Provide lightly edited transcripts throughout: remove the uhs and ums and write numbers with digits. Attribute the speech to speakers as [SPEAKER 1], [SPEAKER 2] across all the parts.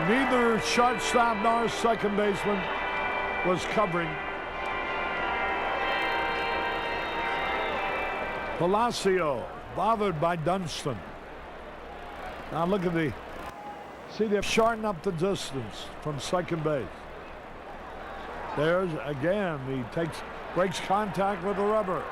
[SPEAKER 1] Neither shortstop nor second baseman was covering. Palacio bothered by Dunston. Now look at see they've shortened up the distance from second base. There's again, he breaks contact with the rubber.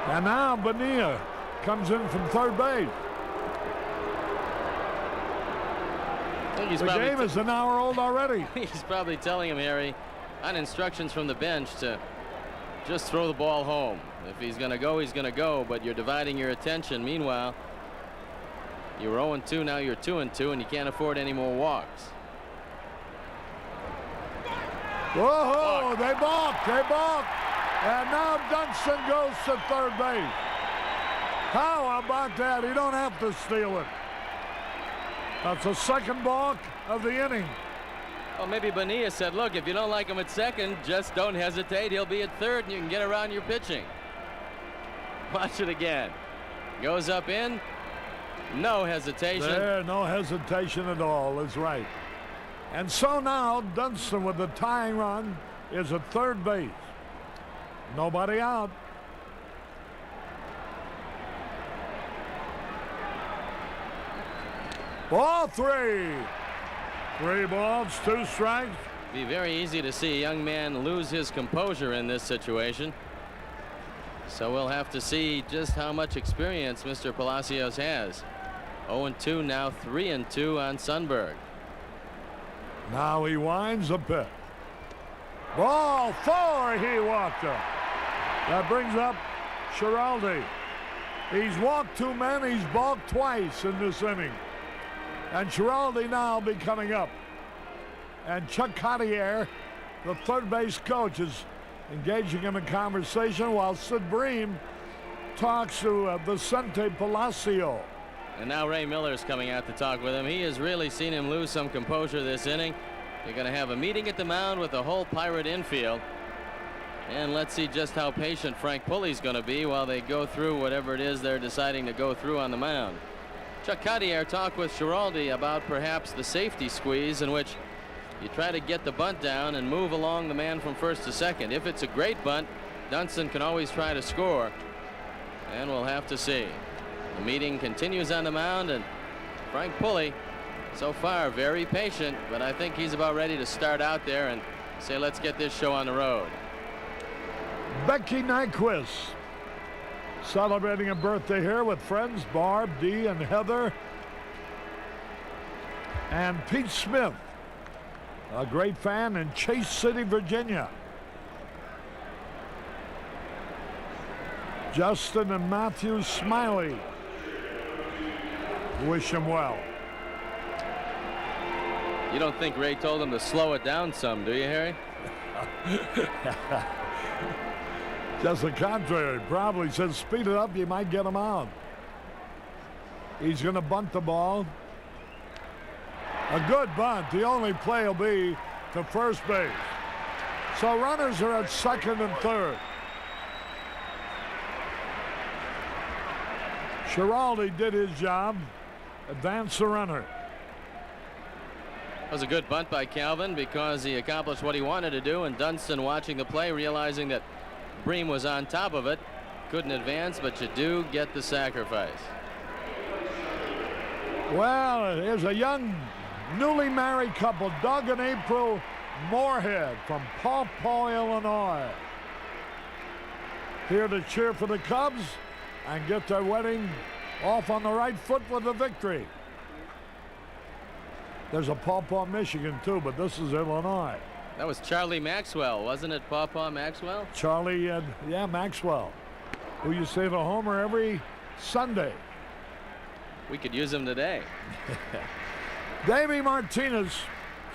[SPEAKER 1] And now Bonilla comes in from third base. The game is an hour old already.
[SPEAKER 2] He's probably telling him, Harry, on instructions from the bench to just throw the ball home. If he's going to go, he's going to go, but you're dividing your attention. Meanwhile, you were 0-2, now you're 2-2, and you can't afford any more walks.
[SPEAKER 1] Whoa, they balked. And now Dunston goes to third base. How about that? You don't have to steal it. That's the second balk of the inning.
[SPEAKER 2] Well, maybe Bonilla said, look, if you don't like him at second, just don't hesitate. He'll be at third, and you can get around your pitching. Watch it again. Goes up in. No hesitation.
[SPEAKER 1] There, no hesitation at all is right. And so now Dunston with the tying run is at third base. Nobody out. Ball three. 3 balls, 2 strikes.
[SPEAKER 2] Be very easy to see a young man lose his composure in this situation. So we'll have to see just how much experience Mr. Palacios has. 0-2, now 3-2 on Sundberg.
[SPEAKER 1] Now he winds the pit. Ball 4, he walked up. That brings up Schiraldi. He's walked 2 men, he's balked twice in this inning. And Schiraldi now be coming up. And Chuck Cottier, the third base coach, is engaging in a conversation while Sid Bream talks to Vicente Palacio.
[SPEAKER 2] And now Ray Miller's coming out to talk with him. He has really seen him lose some composure this inning. You're going to have a meeting at the mound with the whole Pirate infield. And let's see just how patient Frank Pulley's going to be while they go through whatever it is they're deciding to go through on the mound. Chuck Cottier talked with Schiraldi about perhaps the safety squeeze in which you try to get the bunt down and move along the man from first to second. If it's a great bunt, Dunston can always try to score. And we'll have to see. The meeting continues on the mound, and Frank Pulley so far very patient, but I think he's about ready to start out there and say, let's get this show on the road.
[SPEAKER 1] Becky Nyquist celebrating a birthday here with friends Barb, Dee, and Heather. And Pete Smith, a great fan in Chase City, Virginia. Justin and Matthew Smiley wish him well.
[SPEAKER 2] You don't think Ray told him to slow it down some, do you, Harry?
[SPEAKER 1] Just the contrary. Probably said speed it up, you might get him out. He's going to bunt the ball. A good bunt. The only play will be to first base. So runners are at second and third. Schiraldi did his job. Advance the runner.
[SPEAKER 2] That was a good bunt by Calvin because he accomplished what he wanted to do, and Dunston, watching the play, realizing that Bream was on top of it, couldn't advance, but you do get the sacrifice.
[SPEAKER 1] Well, here's a young newly married couple, Doug and April Moorhead from Paw Paw, Illinois, here to cheer for the Cubs and get their wedding off on the right foot with a victory. There's a Paw Paw, Michigan too, but this is Illinois.
[SPEAKER 2] That was Charlie Maxwell, wasn't it? Paw Paw Maxwell?
[SPEAKER 1] Charlie, yeah, Maxwell, who you say the homer every Sunday.
[SPEAKER 2] We could use him today.
[SPEAKER 1] Davey Martinez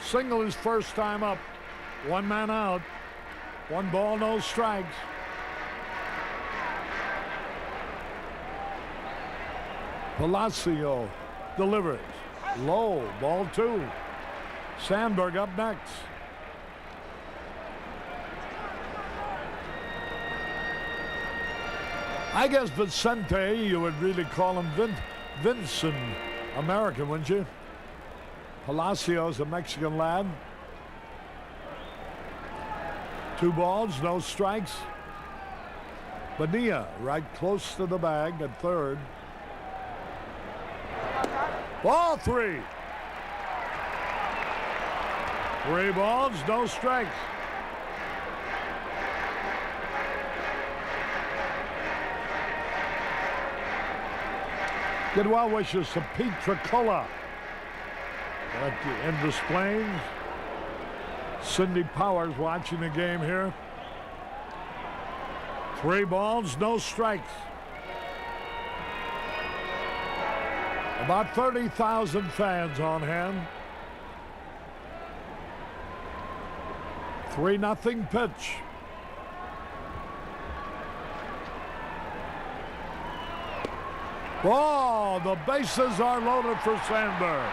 [SPEAKER 1] singled his first time up. 1 man out. 1 ball, no strikes. Palacio delivers. Low, ball 2. Sandberg up next. I guess Vicente, you would really call him Vincent American, wouldn't you? Palacios, a Mexican lad. 2 balls, no strikes. Bonilla right close to the bag at third. Ball 3. 3 balls, no strikes. Good well wishes to Pete Tricola in Des Plaines. Cindy Powers watching the game here. 3 balls, no strikes. About 30,000 fans on hand. 3-0 pitch. Ball. The bases are loaded for Sandberg.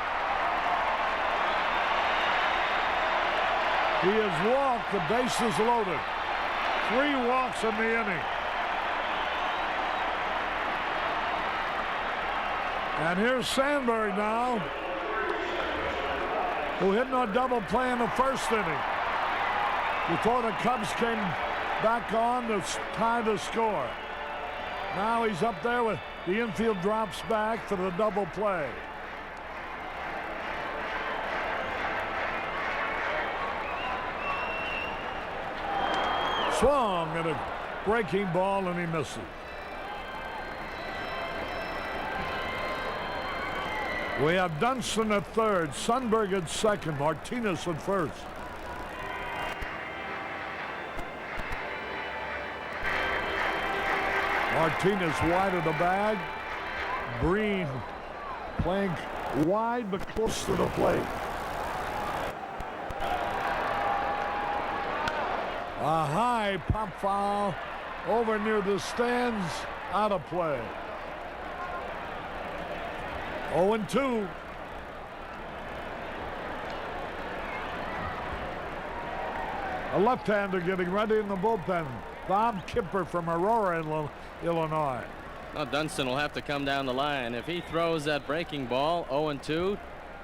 [SPEAKER 1] He has walked. The bases loaded. 3 walks in the inning. And here's Sandberg now, who hit no double play in the first inning before the Cubs came back on to tie the score. Now he's up there with the infield drops back for the double play. Swung at a breaking ball and he misses. We have Dunston at third, Sundberg at second, Martinez at first. Martinez wide of the bag. Breen playing wide but close to the plate. A high pop foul over near the stands, out of play. 0-2. A left-hander getting ready in the bullpen. Bob Kipper from Aurora, Illinois.
[SPEAKER 2] Well, Dunston will have to come down the line. If he throws that breaking ball, 0-2,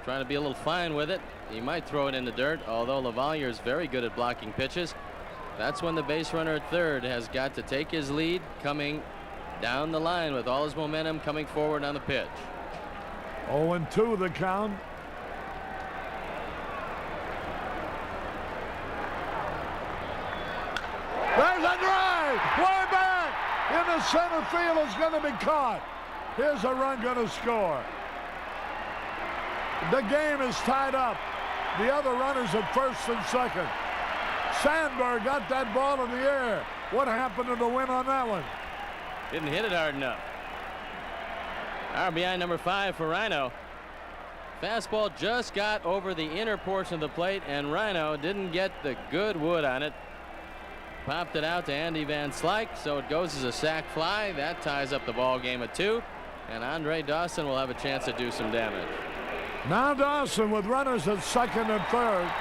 [SPEAKER 2] trying to be a little fine with it, he might throw it in the dirt, although Lavalier is very good at blocking pitches. That's when the base runner at third has got to take his lead, coming down the line with all his momentum coming forward on the pitch.
[SPEAKER 1] 0-2 the count. There's a drive! Way back! In the center field, is going to be caught. Here's a run going to score. The game is tied up. The other runners at first and second. Sandberg got that ball in the air. What happened to the win on that one?
[SPEAKER 2] Didn't hit it hard enough. RBI number 5 for Rhino. Fastball just got over the inner portion of the plate, and Rhino didn't get the good wood on it. Popped it out to Andy Van Slyke, so it goes as a sac fly. That ties up the ball game at 2, and Andre Dawson will have a chance to do some damage.
[SPEAKER 1] Now Dawson with runners at second and third.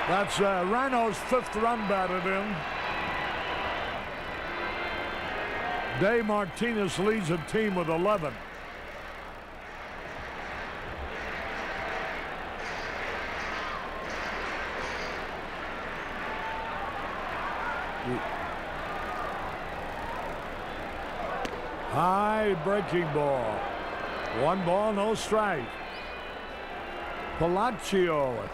[SPEAKER 1] That's Rhino's 5th run batted in. Dave Martinez leads the team with 11. High breaking ball. 1 ball, no strike. Palacio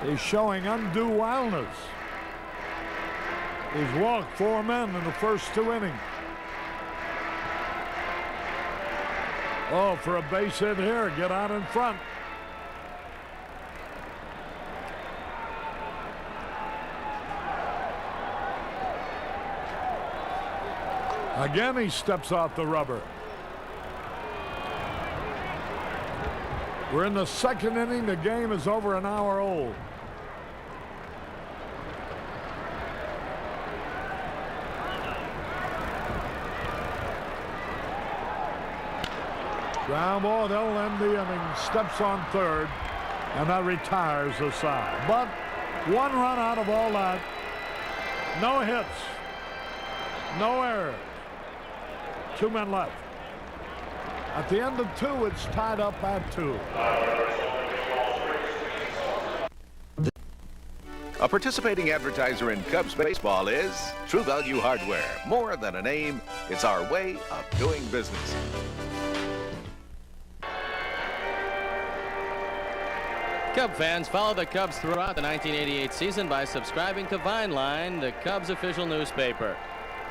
[SPEAKER 1] is showing undue wildness. He's walked 4 men in the first 2 innings. Oh, for a base hit here, get out in front. Again, he steps off the rubber. We're in the 2nd inning. The game is over an hour old. Ground ball, they'll end the inning. Steps on third, and that retires the side. But 1 run out of all that. No hits. No errors. 2 men left. At the end of 2, it's tied up at 2.
[SPEAKER 3] A participating advertiser in Cubs baseball is True Value Hardware. More than a name, it's our way of doing business.
[SPEAKER 2] Cub fans, follow the Cubs throughout the 1988 season by subscribing to Vineline, the Cubs official newspaper.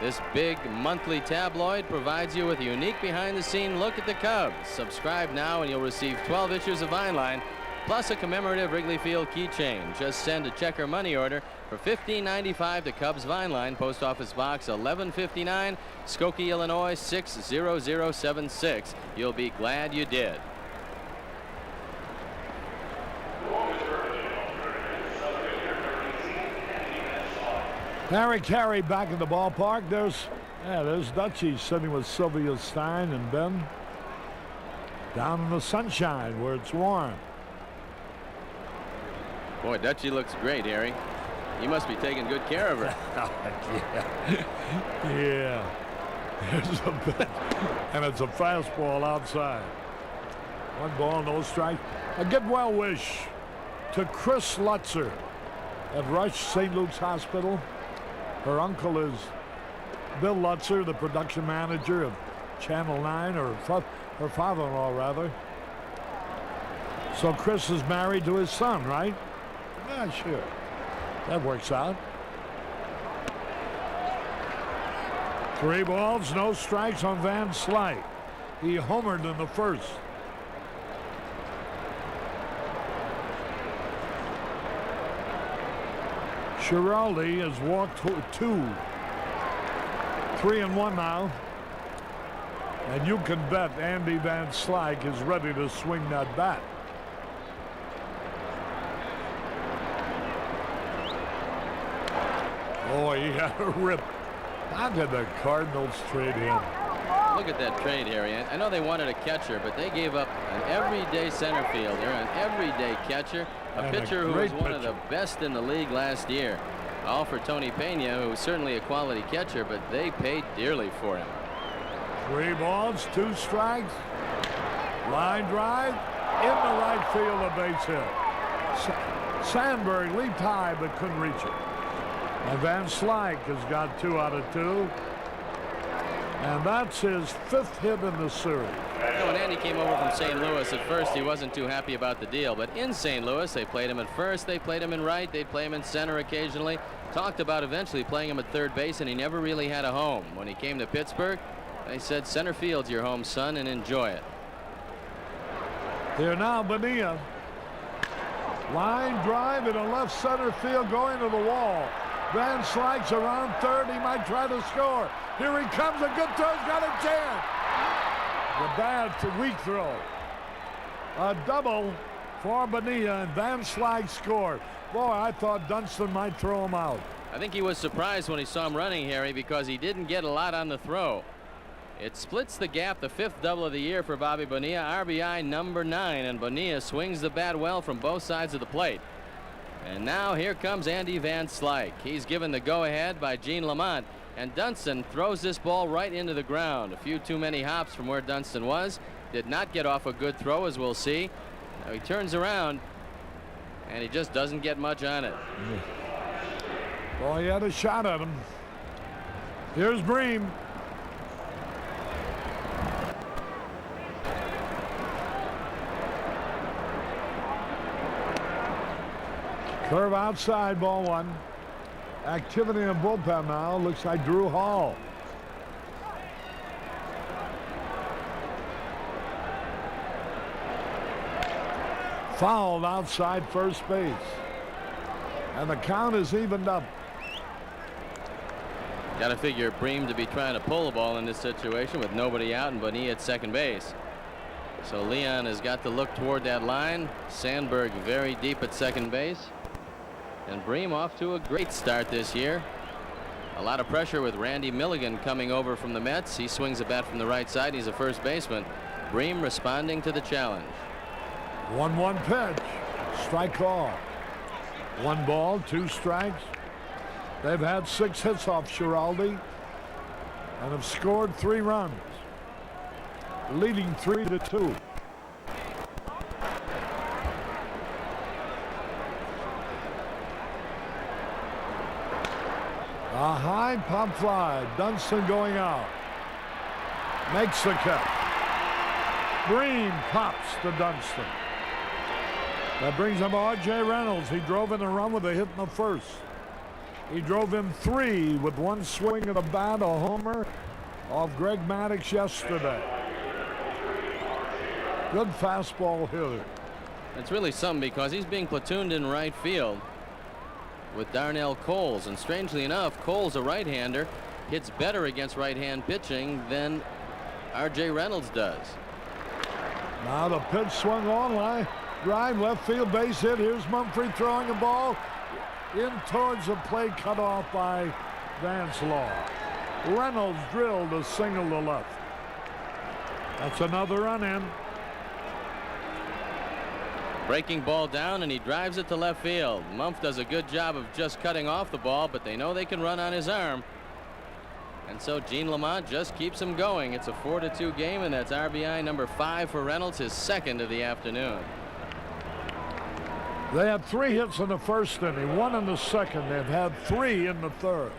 [SPEAKER 2] This big monthly tabloid provides you with a unique behind-the-scene look at the Cubs. Subscribe now and you'll receive 12 issues of Vineline, plus a commemorative Wrigley Field keychain. Just send a check or money order for $15.95 to Cubs Vineline, Post Office Box 1159, Skokie, Illinois 60076. You'll be glad you did.
[SPEAKER 1] Harry Carey back in the ballpark. There's Dutchie sitting with Sylvia Stein and Ben down in the sunshine where it's warm.
[SPEAKER 2] Boy, Dutchie looks great, Harry. You must be taking good care of her.
[SPEAKER 1] Yeah. There's a bit, and it's a fastball outside. 1 ball, no strike. A get well wish to Chris Lutzer at Rush St. Luke's Hospital. Her uncle is Bill Lutzer, the production manager of Channel 9, or her father-in-law, rather. So Chris is married to his son, right? Yeah, sure. That works out. 3 balls, no strikes on Van Slyke. He homered in the first. Schiraldi has walked 2. 3-1 now. And you can bet Andy Van Slyke is ready to swing that bat. Oh, he had a rip. How did the Cardinals trade him?
[SPEAKER 2] Look at that trade, Harry. I know they wanted a catcher, but they gave up an everyday center fielder, an everyday catcher, a pitcher who was one of the best in the league last year. All for Tony Pena, who's certainly a quality catcher, but they paid dearly for him.
[SPEAKER 1] 3 balls, 2 strikes. Line drive in the right field, a base hit. Sandberg leaped high but couldn't reach it. And Van Slyke has got 2 out of 2. And that's his 5th hit in the series.
[SPEAKER 2] You know, when Andy came over from St. Louis, at first he wasn't too happy about the deal. But in St. Louis, they played him at first, they played him in right, they'd play him in center occasionally. Talked about eventually playing him at third base, and he never really had a home. When he came to Pittsburgh, they said, center field's your home, son, and enjoy it.
[SPEAKER 1] Here now, Bonilla. Line drive in a left center field going to the wall. Van Slyke's around third. He might try to score. Here he comes. A good throw. He's got a chance. The bad weak throw. A double for Bonilla, and Van Slyke scored. Boy, I thought Dunston might throw him out.
[SPEAKER 2] I think he was surprised when he saw him running, Harry, because he didn't get a lot on the throw. It splits the gap, the 5th double of the year for Bobby Bonilla, RBI number 9, and Bonilla swings the bat well from both sides of the plate. And now here comes Andy Van Slyke. He's given the go-ahead by Gene Lamont, and Dunston throws this ball right into the ground. A few too many hops from where Dunston was. Did not get off a good throw, as we'll see. Now he turns around, and he just doesn't get much on it.
[SPEAKER 1] Well, he had a shot at him. Here's Bream. Curve outside, ball 1. Activity in the bullpen now. Looks like Drew Hall. Fouled outside first base. And the count is evened up.
[SPEAKER 2] Got to figure Bream to be trying to pull the ball in this situation with nobody out and Bonilla at second base. So Leon has got to look toward that line. Sandberg very deep at second base. And Bream off to a great start this year. A lot of pressure with Randy Milligan coming over from the Mets. He swings a bat from the right side. He's a first baseman. Bream responding to the challenge.
[SPEAKER 1] 1-1 pitch. Strike call. 1 ball, 2 strikes. They've had 6 hits off Schiraldi and have scored 3 runs, leading 3-2. A high pop fly. Dunston going out. Makes the catch. Breen pops to Dunston. That brings him R.J. Reynolds. He drove in a run with a hit in the first. He drove in 3 with 1 swing of the bat, a homer off Greg Maddux yesterday. Good fastball hitter.
[SPEAKER 2] It's really something because he's being platooned in right field with Darnell Coles, and strangely enough, Coles, a right-hander, hits better against right-hand pitching than R.J. Reynolds does.
[SPEAKER 1] Now the pitch swung on, line drive, left field, base hit. Here's Mumphrey throwing a ball in towards the plate, cut off by Vance Law. Reynolds drilled a single to left. That's another run in.
[SPEAKER 2] Breaking ball down, and he drives it to left field. Mumph does a good job of just cutting off the ball, but they know they can run on his arm. And so Gene Lamont just keeps him going. It's a 4-2 game, and that's RBI number 5 for Reynolds, his second of the afternoon.
[SPEAKER 1] They had 3 hits in the first inning, 1 in the second. They've had 3 in the third.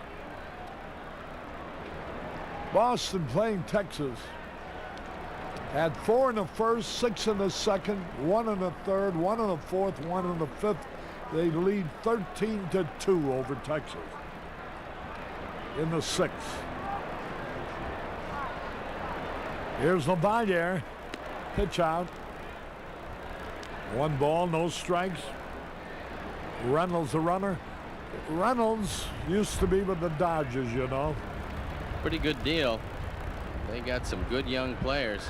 [SPEAKER 1] Boston playing Texas had 4 in the first, 6 in the second, 1 in the third, 1 in the fourth, 1 in the fifth. They lead 13-2 over Texas in the sixth. Here's Lavallere. Pitch out. 1 ball, no strikes. Reynolds the runner. Reynolds used to be with the Dodgers, you know.
[SPEAKER 2] Pretty good deal. They got some good young players.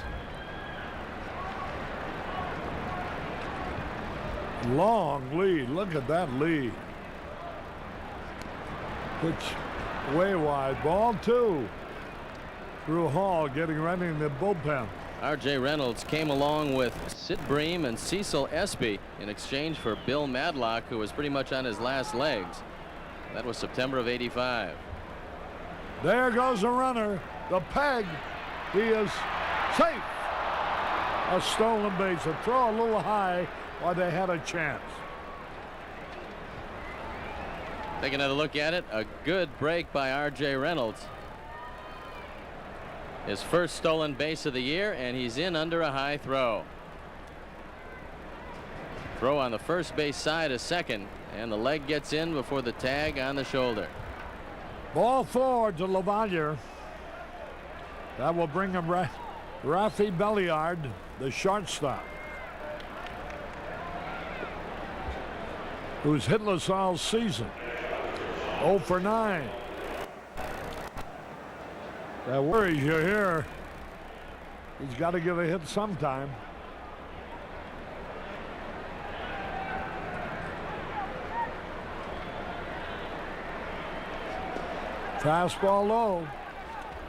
[SPEAKER 1] Long lead. Look at that lead. Pitch way wide. Ball 2. Drew Hall getting ready in the bullpen.
[SPEAKER 2] R.J. Reynolds came along with Sid Bream and Cecil Espy in exchange for Bill Madlock, who was pretty much on his last legs. That was September of '85.
[SPEAKER 1] There goes a runner. The peg. He is safe. A stolen base. A throw a little high while they had a chance.
[SPEAKER 2] Take another look at it. A good break by R.J. Reynolds. His first stolen base of the year, and he's in under a high throw. Throw on the first base side a second, and the leg gets in before the tag on the shoulder.
[SPEAKER 1] Ball 4 to Lavallere. That will bring him Rafi Belliard, the shortstop, who's hitless all season. 0 for 9. That worries you here. He's got to get a hit sometime. Fastball low.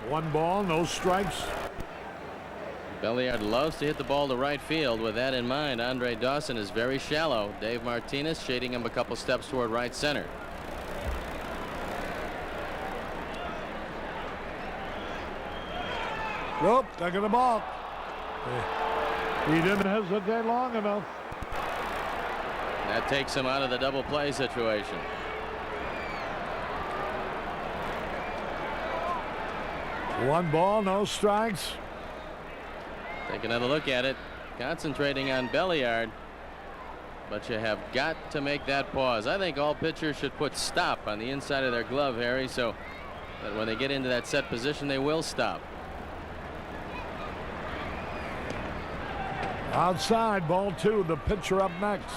[SPEAKER 1] 1 ball, no strikes.
[SPEAKER 2] Belliard loves to hit the ball to right field. With that in mind, Andre Dawson is very shallow. Dave Martinez shading him a couple steps toward right center.
[SPEAKER 1] Nope, taking the ball. He didn't hesitate long enough.
[SPEAKER 2] That takes him out of the double play situation.
[SPEAKER 1] One ball, no strikes.
[SPEAKER 2] Take another look at it. Concentrating on Belliard. But you have got to make that pause. I think all pitchers should put stop on the inside of their glove, Harry, so that when they get into that set position, they will stop.
[SPEAKER 1] Outside, ball 2, the pitcher up next.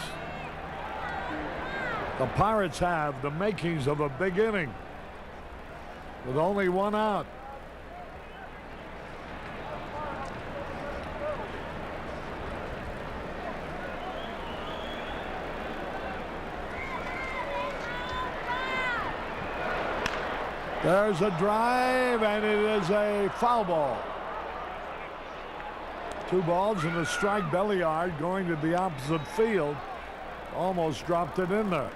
[SPEAKER 1] The Pirates have the makings of a big inning with only 1 out. There's a drive, and it is a foul ball. 2 balls and a strike. Belliard going to the opposite field. Almost dropped it in there.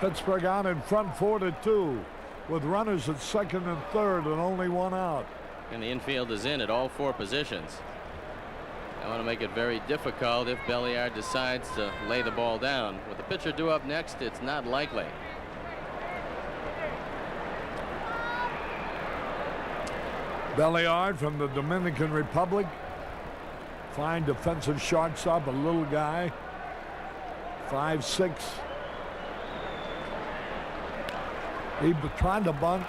[SPEAKER 1] Pittsburgh out in front 4-2 with runners at second and third and only one out.
[SPEAKER 2] And the infield is in at all four positions. I want to make it very difficult if Belliard decides to lay the ball down. With the pitcher due up next, it's not likely.
[SPEAKER 1] Belliard from the Dominican Republic. Fine defensive shortstop, a little guy. 5'6". He tried to bunt.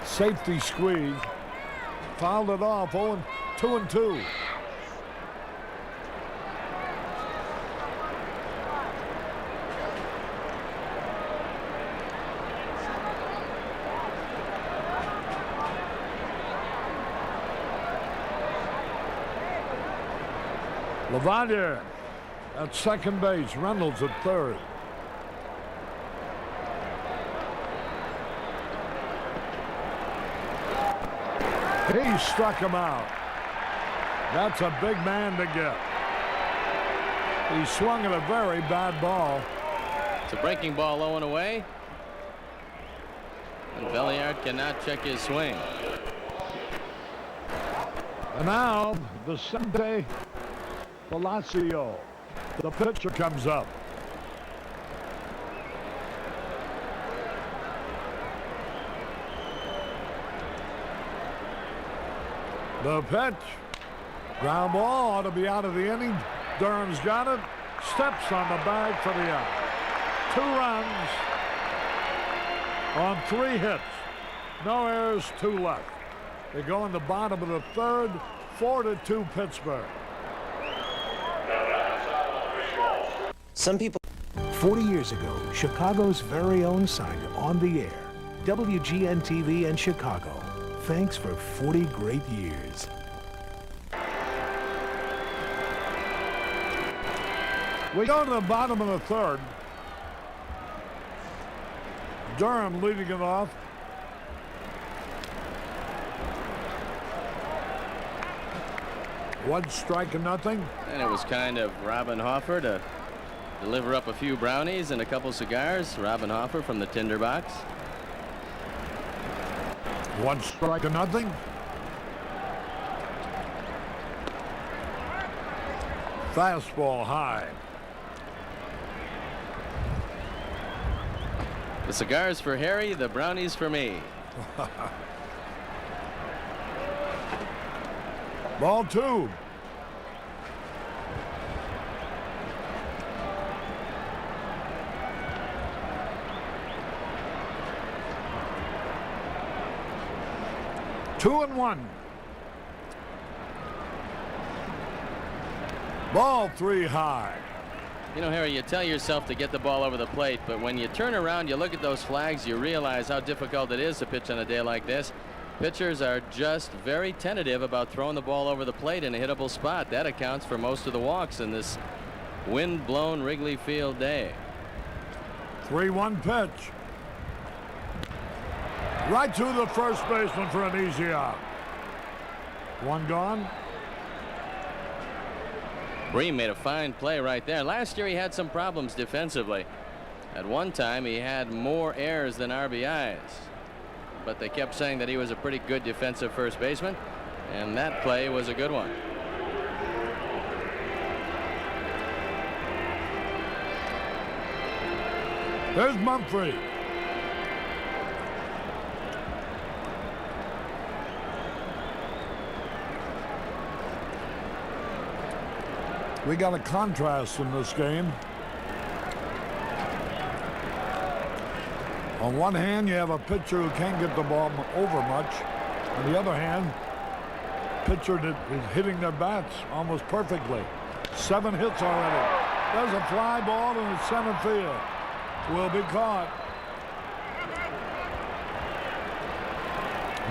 [SPEAKER 1] Safety squeeze. Fouled it off. 2-2. Lavalier at second base. Reynolds at third. He struck him out. That's a big man to get. He swung at a very bad ball.
[SPEAKER 2] It's a breaking ball low and away. And Belliard cannot check his swing.
[SPEAKER 1] And now Vicente Palacio, the pitcher, comes up. The pitch. Ground ball, ought to be out of the inning. Durham's got it. Steps on the bag for the out. 2 runs on 3 hits. No errors, 2 left. They go in the bottom of the third. 4-2 Pittsburgh.
[SPEAKER 4] Some people.
[SPEAKER 5] 40 years ago, Chicago's very own signed On the Air. WGN-TV and Chicago. Thanks for 40 great years.
[SPEAKER 1] We go to the bottom of the third. Durham leading it off. One strike and nothing.
[SPEAKER 2] And it was kind of Robin Hoffer to deliver up a few brownies and a couple cigars. Robin Hoffer from the tinderbox.
[SPEAKER 1] 1 strike and nothing. Fastball high.
[SPEAKER 2] The cigars for Harry, the brownies for me.
[SPEAKER 1] Ball 2. Two and 1. Ball 3 high.
[SPEAKER 2] You know, Harry, you tell yourself to get the ball over the plate, but when you turn around, you look at those flags, you realize how difficult it is to pitch on a day like this. Pitchers are just very tentative about throwing the ball over the plate in a hittable spot. That accounts for most of the walks in this wind-blown Wrigley Field day.
[SPEAKER 1] 3-1 pitch. Right to the first baseman for an easy out. 1 gone.
[SPEAKER 2] Bream made a fine play right there. Last year he had some problems defensively. At one time he had more errors than RBIs. But they kept saying that he was a pretty good defensive first baseman. And that play was a good one.
[SPEAKER 1] There's Mumphrey. We got a contrast in this game. On one hand, you have a pitcher who can't get the ball over much. On the other hand, pitcher that is hitting their bats almost perfectly. 7 hits already. There's a fly ball in the center field. Will be caught.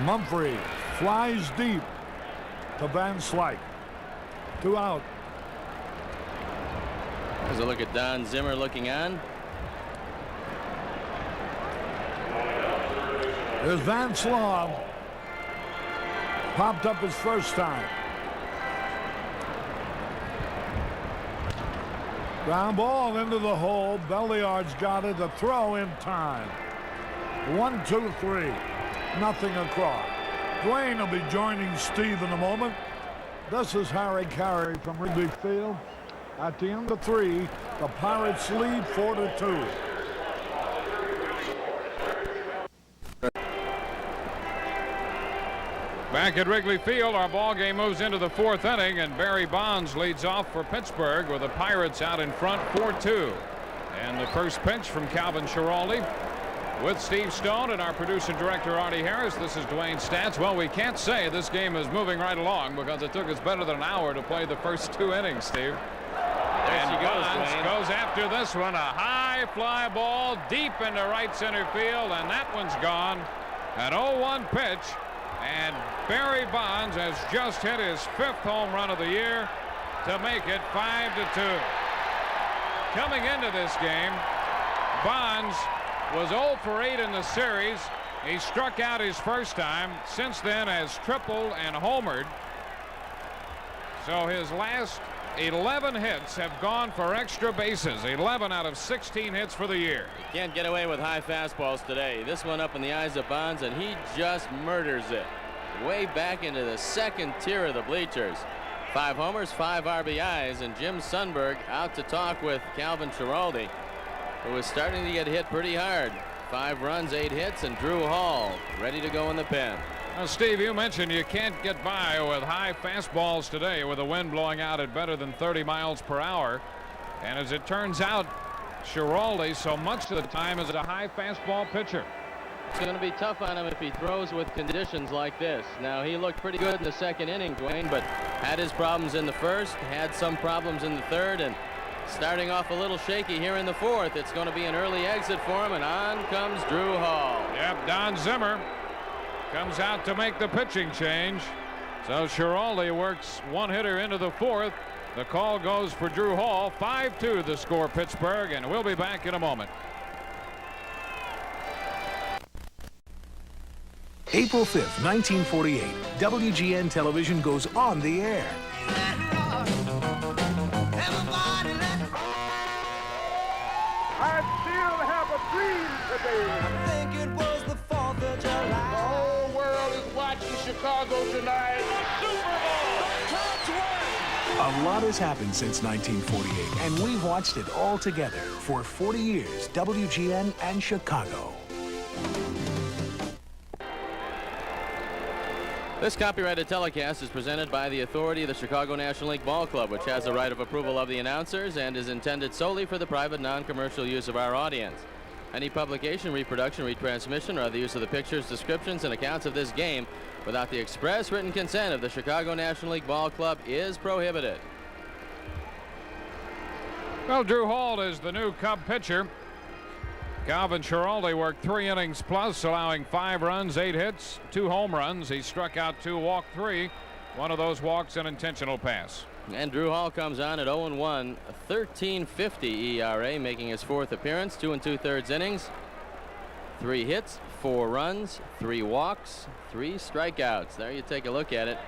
[SPEAKER 1] Mumphrey flies deep to Van Slyke. 2 out.
[SPEAKER 2] There's a look at Don Zimmer looking on.
[SPEAKER 1] There's Van Slaw. Popped up his first time. Ground ball into the hole. Belliard's got it. The throw in time. 1, 2, 3. Nothing across. Dwayne will be joining Steve in a moment. This is Harry Carey from Wrigley Field. At the end of 3, the Pirates lead 4-2.
[SPEAKER 6] Back at Wrigley Field, our ball game moves into the 4th inning, and Barry Bonds leads off for Pittsburgh with the Pirates out in front 4-2. And the first pitch from Calvin Schiraldi with Steve Stone and our producer director Artie Harris. This is Dwayne Stats. Well, we can't say this game is moving right along because it took us better than an hour to play the first 2 innings, Steve.
[SPEAKER 2] There she goes,
[SPEAKER 6] Bonds
[SPEAKER 2] Dwayne.
[SPEAKER 6] goes after this one, a high fly ball deep into right center field, and that one's gone. An 0-1 pitch. And Barry Bonds has just hit his 5th home run of the year to make it 5-2. Coming into this game, Bonds was 0 for 8 in the series. He struck out his first time. Since then has tripled and homered. So his last 11 hits have gone for extra bases. 11 out of 16 hits for the year.
[SPEAKER 2] You can't get away with high fastballs today. This one up in the eyes of Bonds, and he just murders it. Way back into the 2nd tier of the bleachers. 5 homers, 5 RBIs, and Jim Sundberg out to talk with Calvin Schiraldi, who is starting to get hit pretty hard. 5 runs, 8 hits, and Drew Hall ready to go in the pen.
[SPEAKER 6] Now, Steve, you mentioned you can't get by with high fastballs today with the wind blowing out at better than 30 miles per hour. And as it turns out, Schiraldi so much of the time is a high fastball pitcher.
[SPEAKER 2] It's going to be tough on him if he throws with conditions like this. Now, he looked pretty good in the 2nd inning, Dwayne, but had his problems in the 1st, had some problems in the 3rd, and starting off a little shaky here in the 4th. It's going to be an early exit for him, and on comes Drew Hall.
[SPEAKER 6] Yep, Don Zimmer comes out to make the pitching change. So Schiraldi works one hitter into the 4th. The call goes for Drew Hall. 5-2 the score, Pittsburgh, and we'll be back in a moment.
[SPEAKER 5] April 5th, 1948, WGN Television goes on the air.
[SPEAKER 1] I still have a dream today.
[SPEAKER 7] I think it was the 4th of July.
[SPEAKER 1] The whole world is watching Chicago tonight.
[SPEAKER 5] A lot has happened since 1948, and we've watched it all together for 40 years, WGN and Chicago.
[SPEAKER 2] This copyrighted telecast is presented by the authority of the Chicago National League Ball Club, which has the right of approval of the announcers and is intended solely for the private, non-commercial use of our audience. Any publication, reproduction, retransmission, or other use of the pictures, descriptions, and accounts of this game without the express written consent of the Chicago National League Ball Club is prohibited.
[SPEAKER 6] Well, Drew Hall is the new Cub pitcher. Calvin Schiraldi worked 3 innings plus, allowing 5 runs, 8 hits, 2 home runs. He struck out 2, walked 3. One of those walks an intentional pass.
[SPEAKER 2] And Drew Hall comes on at 0-1, a 13.50 ERA, making his 4th appearance, 2 2/3 innings, 3 hits, 4 runs, 3 walks, 3 strikeouts. There you take a look at it.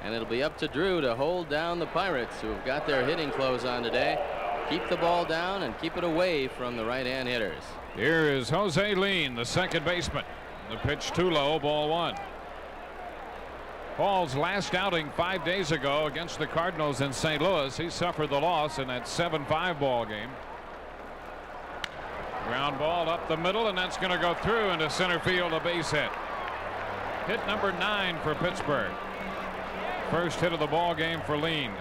[SPEAKER 2] And it'll be up to Drew to hold down the Pirates, who have got their hitting clothes on today. Keep the ball down and keep it away from the right-hand hitters.
[SPEAKER 6] Here is Jose Lean, the second baseman. The pitch too low, ball 1. Hall's last outing 5 days ago against the Cardinals in St. Louis. He suffered the loss in that 7-5 ball game. Ground ball up the middle, and that's going to go through into center field, a base hit. Hit number 9 for Pittsburgh. First hit of the ball game for Lean.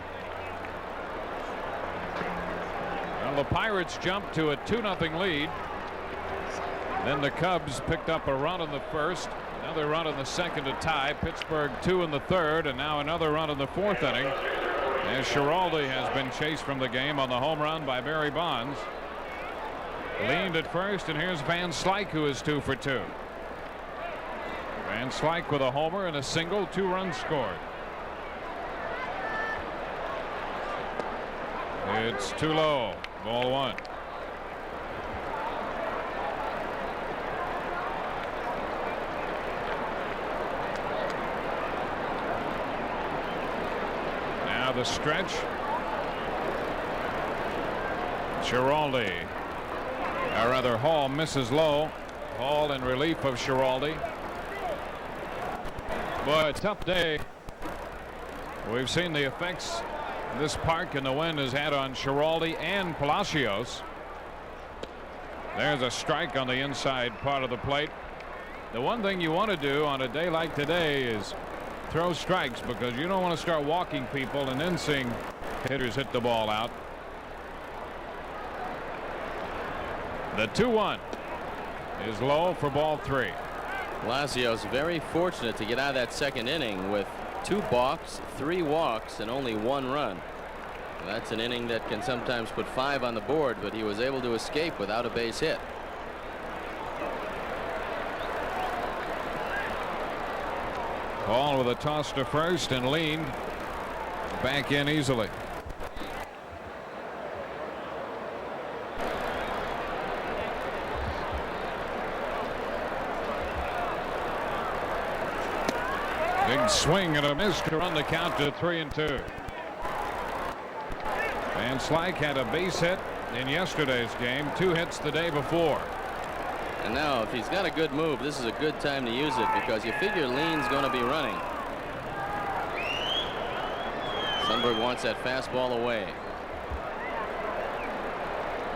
[SPEAKER 6] Well, the Pirates jumped to a 2-0 lead. Then the Cubs picked up a run in the 1st, another run in the 2nd to tie. Pittsburgh 2 in the 3rd, and now another run in the 4th inning, as Schiraldi has been chased from the game on the home run by Barry Bonds. Leaned at first, and here's Van Slyke, who is 2 for 2. Van Slyke with a homer and a single, 2 runs scored. It's too low, ball 1. Now the stretch. Schiraldi, or rather Hall misses low. Hall in relief of Schiraldi. Boy, a tough day. We've seen the effects this park and the wind has had on Schiraldi and Palacios. There's a strike on the inside part of the plate. The one thing you want to do on a day like today is throw strikes, because you don't want to start walking people and then seeing hitters hit the ball out. The 2-1 is low for ball 3.
[SPEAKER 2] Palacios very fortunate to get out of that second inning with 2 balks, 3 walks, and only 1 run. That's an inning that can sometimes put 5 on the board, but he was able to escape without a base hit.
[SPEAKER 6] Hall with a toss to first and leaned back in easily. Big swing and a miss to run the count to 3-2. Van Slyke had a base hit in yesterday's game, 2 hits the day before.
[SPEAKER 2] And now if he's got a good move, this is a good time to use it, because you figure Lean's going to be running. Sundberg wants that fastball away.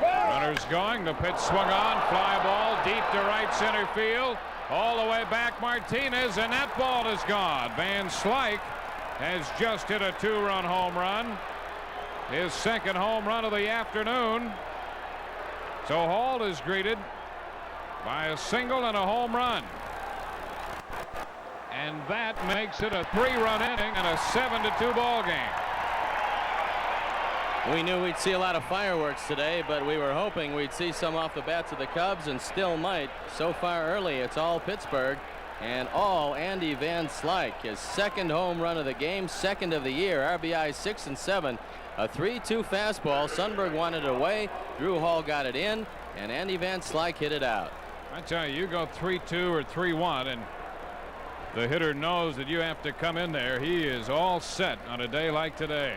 [SPEAKER 6] Runners going. The pitch swung on. Fly ball deep to right center field. All the way back Martinez, and that ball is gone. Van Slyke has just hit a 2-run home run. His second home run of the afternoon. So Hall is greeted by a single and a home run. And that makes it a 3-run inning and a 7-2 ball game.
[SPEAKER 2] We knew we'd see a lot of fireworks today, but we were hoping we'd see some off the bats of the Cubs, and still might. So far early, it's all Pittsburgh and all Andy Van Slyke. His second home run of the game, second of the year. RBI 6 and 7. A 3-2 fastball. Sundberg wanted it away. Drew Hall got it in, and Andy Van Slyke hit it out.
[SPEAKER 6] I tell you, you go 3-2 or 3-1, and the hitter knows that you have to come in there. He is all set on a day like today.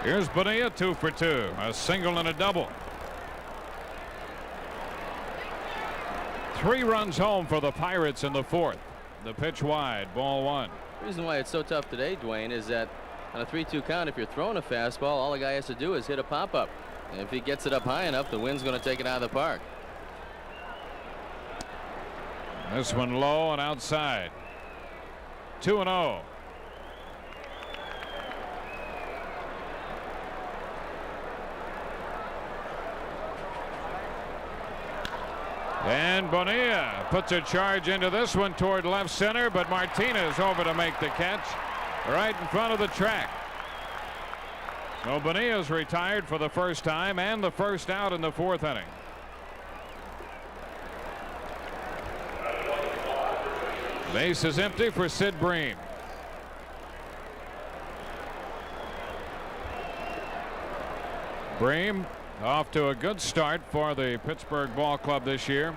[SPEAKER 6] Here's Bonilla, 2 for 2, a single and a double. 3 runs home for the Pirates in the 4th. The pitch wide, ball 1.
[SPEAKER 2] The reason why it's so tough today, Dwayne, is that on a 3-2 count, if you're throwing a fastball, all the guy has to do is hit a pop-up. And if he gets it up high enough, the wind's going to take it out of the park.
[SPEAKER 6] This one low and outside. 2-0. And Bonilla puts a charge into this one toward left center, but Martinez over to make the catch right in front of the track. So Bonilla's retired for the first time and the first out in the 4th inning. Base is empty for Sid Bream. Bream off to a good start for the Pittsburgh Ball Club this year.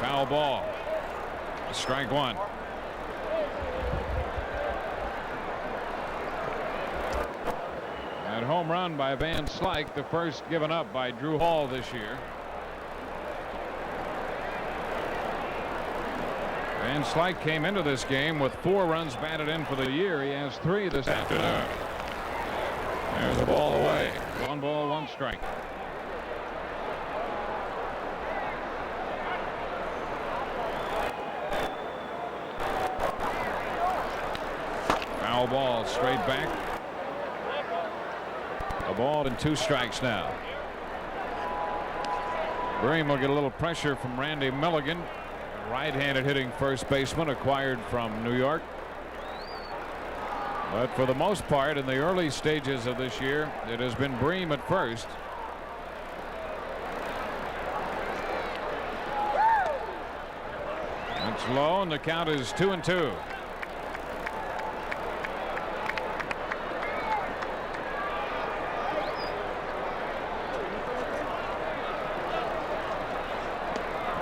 [SPEAKER 6] Foul ball. Strike 1. And home run by Van Slyke, the first given up by Drew Hall this year. Van Slyke came into this game with 4 runs batted in for the year. He has 3 this afternoon. There's the ball away. 1 ball, 1 strike. Foul ball straight back. A ball and 2 strikes now. Bream will get a little pressure from Randy Milligan. Right-handed hitting first baseman acquired from New York. But for the most part in the early stages of this year, it has been Bream at first. It's low and the count is 2-2.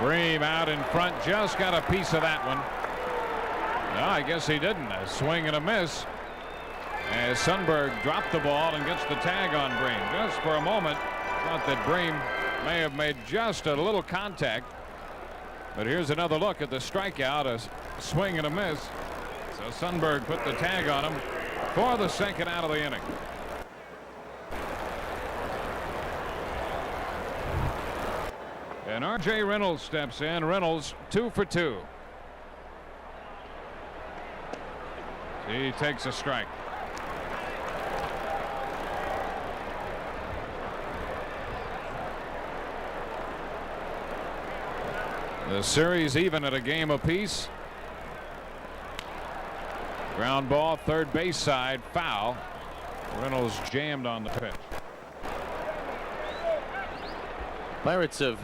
[SPEAKER 6] Bream out in front, just got a piece of that one. No, I guess he didn't. A swing and a miss as Sundberg dropped the ball and gets the tag on Bream. Just for a moment, thought that Bream may have made just a little contact. But here's another look at the strikeout, a swing and a miss. So Sundberg put the tag on him for the second out of the inning. And R.J. Reynolds steps in. Reynolds 2 for 2. He takes a strike. The series even at a game apiece. Ground ball, third base side, foul. Reynolds jammed on the pitch.
[SPEAKER 2] Pirates have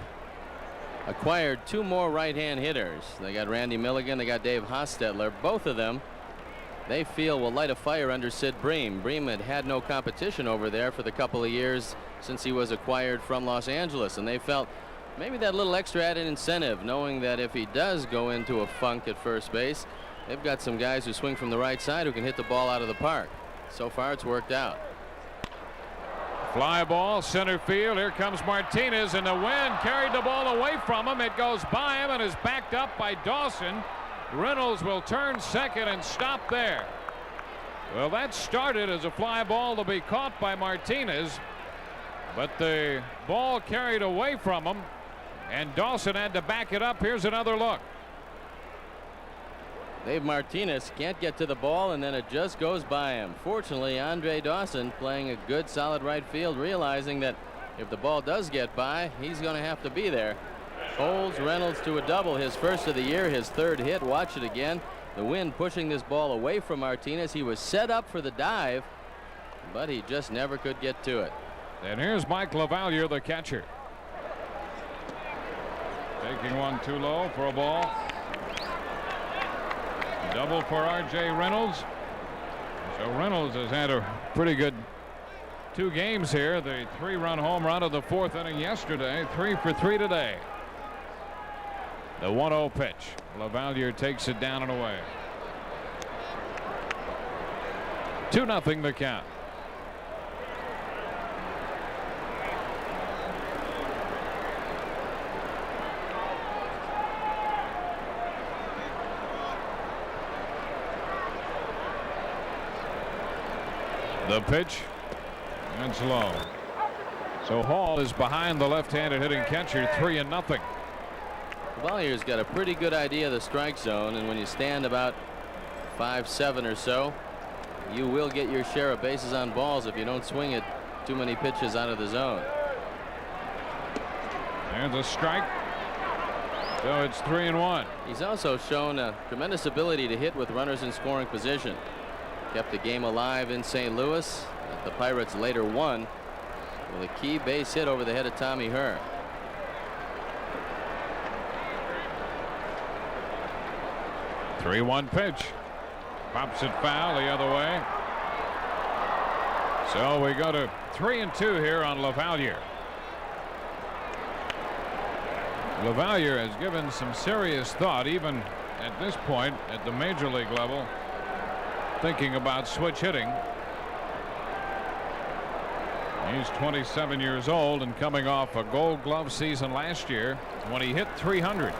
[SPEAKER 2] acquired 2 more right-hand hitters. They got Randy Milligan, they got Dave Hostetler. Both of them they feel will light a fire under Sid Bream. Bream had no competition over there for the couple of years since he was acquired from Los Angeles, and they felt maybe that little extra added incentive, knowing that if he does go into a funk at first base, they've got some guys who swing from the right side who can hit the ball out of the park. So far it's worked out.
[SPEAKER 6] Fly ball, center field. Here comes Martinez, and the wind carried the ball away from him. It goes by him and is backed up by Dawson. Reynolds will turn second and stop there. Well, that started as a fly ball to be caught by Martinez, but the ball carried away from him, and Dawson had to back it up. Here's another look.
[SPEAKER 2] Dave Martinez can't get to the ball, and then it just goes by him. Fortunately, Andre Dawson playing a good solid right field, realizing that if the ball does get by, he's going to have to be there. Holds Reynolds to a double, his first of the year, his third hit. Watch it again. The wind pushing this ball away from Martinez. He was set up for the dive, but he just never could get to it.
[SPEAKER 6] And here's Mike LaValliere, the catcher. Taking one too low for a ball. Double for R.J. Reynolds. So Reynolds has had a pretty good 2 games here. The 3-run home run of the 4th inning yesterday. 3 for 3 today. The 1-0 pitch. LaValliere takes it down and away. 2-0 the count. The pitch. It's low. So Hall is behind the left-handed hitting catcher, 3-0.
[SPEAKER 2] LaValliere's got a pretty good idea of the strike zone, and when you stand about 5-7 or so, you will get your share of bases on balls if you don't swing it too many pitches out of the zone.
[SPEAKER 6] There's a strike. So it's 3-1.
[SPEAKER 2] He's also shown a tremendous ability to hit with runners in scoring position. Kept the game alive in St. Louis. The Pirates later won with a key base hit over the head of Tommy Herr.
[SPEAKER 6] The 3-1 pitch. Pops it foul the other way. So we go to 3-2 here on LaValliere. LaValliere has given some serious thought, even at this point at the major league level, thinking about switch hitting. He's 27 years old and coming off a Gold Glove season last year when he hit 300.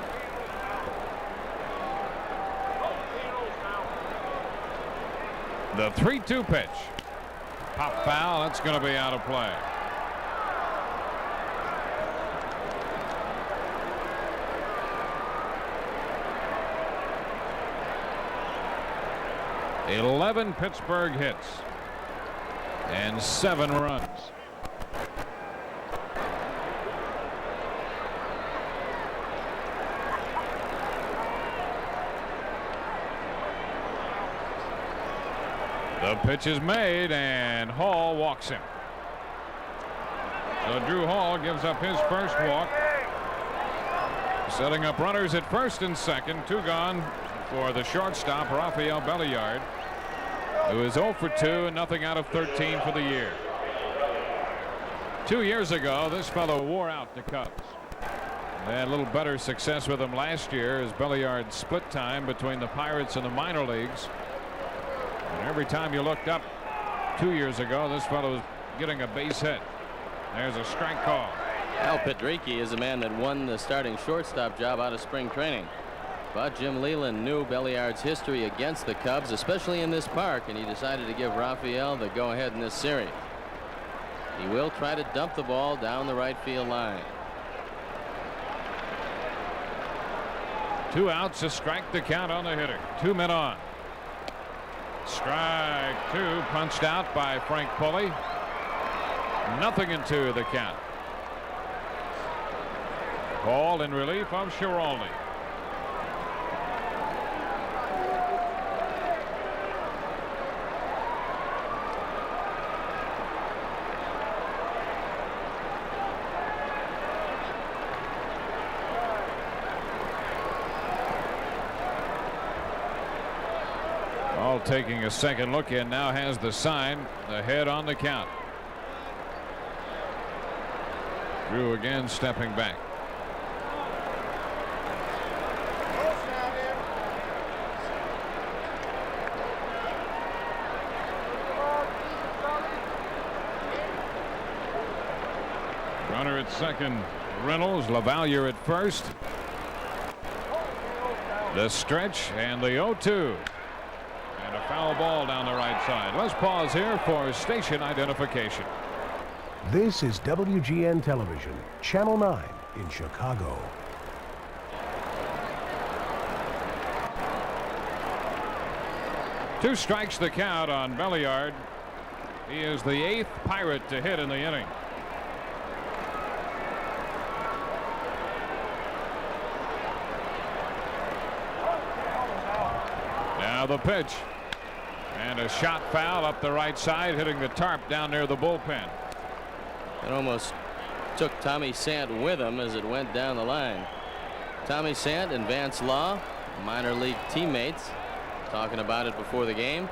[SPEAKER 6] The 3-2 pitch. Pop foul. That's going to be out of play. Eleven Pittsburgh hits and 7 runs. The pitch is made, and Hall walks him. So Drew Hall gives up his first walk, setting up runners at first and second. 2 gone for the shortstop Rafael Belliard, who is 0 for 2 and nothing out of 13 for the year. 2 years ago, this fellow wore out the Cubs. They had a little better success with him last year as Belliard split time between the Pirates and the minor leagues. And every time you looked up 2 years ago, this fellow was getting a base hit. There's a strike call.
[SPEAKER 2] Al Pedrique is a man that won the starting shortstop job out of spring training. But Jim Leyland knew Belliard's history against the Cubs, especially in this park, and he decided to give Rafael the go-ahead in this series. He will try to dump the ball down the right field line.
[SPEAKER 6] 2 outs, to strike the count on the hitter. 2 men on. Strike 2, punched out by Frank Pulley. 0-2 the count. Ball in relief of Schiraldi. All taking a second look in now has the sign, the head on the count. Drew again stepping back. Runner at second, Reynolds. LaValliere at first. The stretch and the 0-2. And a foul ball down the right side. Let's pause here for station identification.
[SPEAKER 5] This is WGN Television, Channel 9 in Chicago.
[SPEAKER 6] Two strikes the count on Belliard. He is the 8th Pirate to hit in the inning. Now the pitch. And a shot foul up the right side, hitting the tarp down near the bullpen.
[SPEAKER 2] It almost took Tommy Sant with him as it went down the line. Tommy Sant and Vance Law, minor league teammates, talking about it before the game.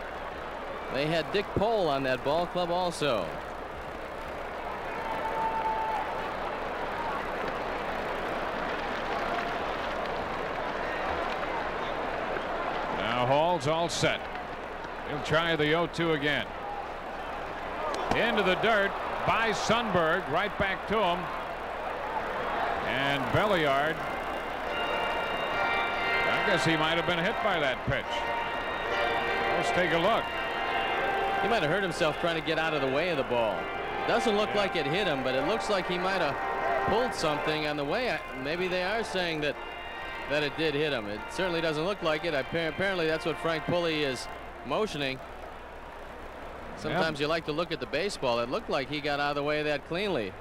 [SPEAKER 2] They had Dick Pole on that ball club also.
[SPEAKER 6] Now Hall's all set. He'll try the 0-2 again. Into the dirt by Sundberg, right back to him. And Belliard, I guess he might have been hit by that pitch. Let's take a look.
[SPEAKER 2] He might have hurt himself trying to get out of the way of the ball. Doesn't look like it hit him, but it looks like he might have pulled something on the way. Maybe they are saying that it did hit him. It certainly doesn't look like it. Apparently that's what Frank Pulley is motioning. Sometimes you like to look at the baseball. It looked like he got out of the way of that cleanly.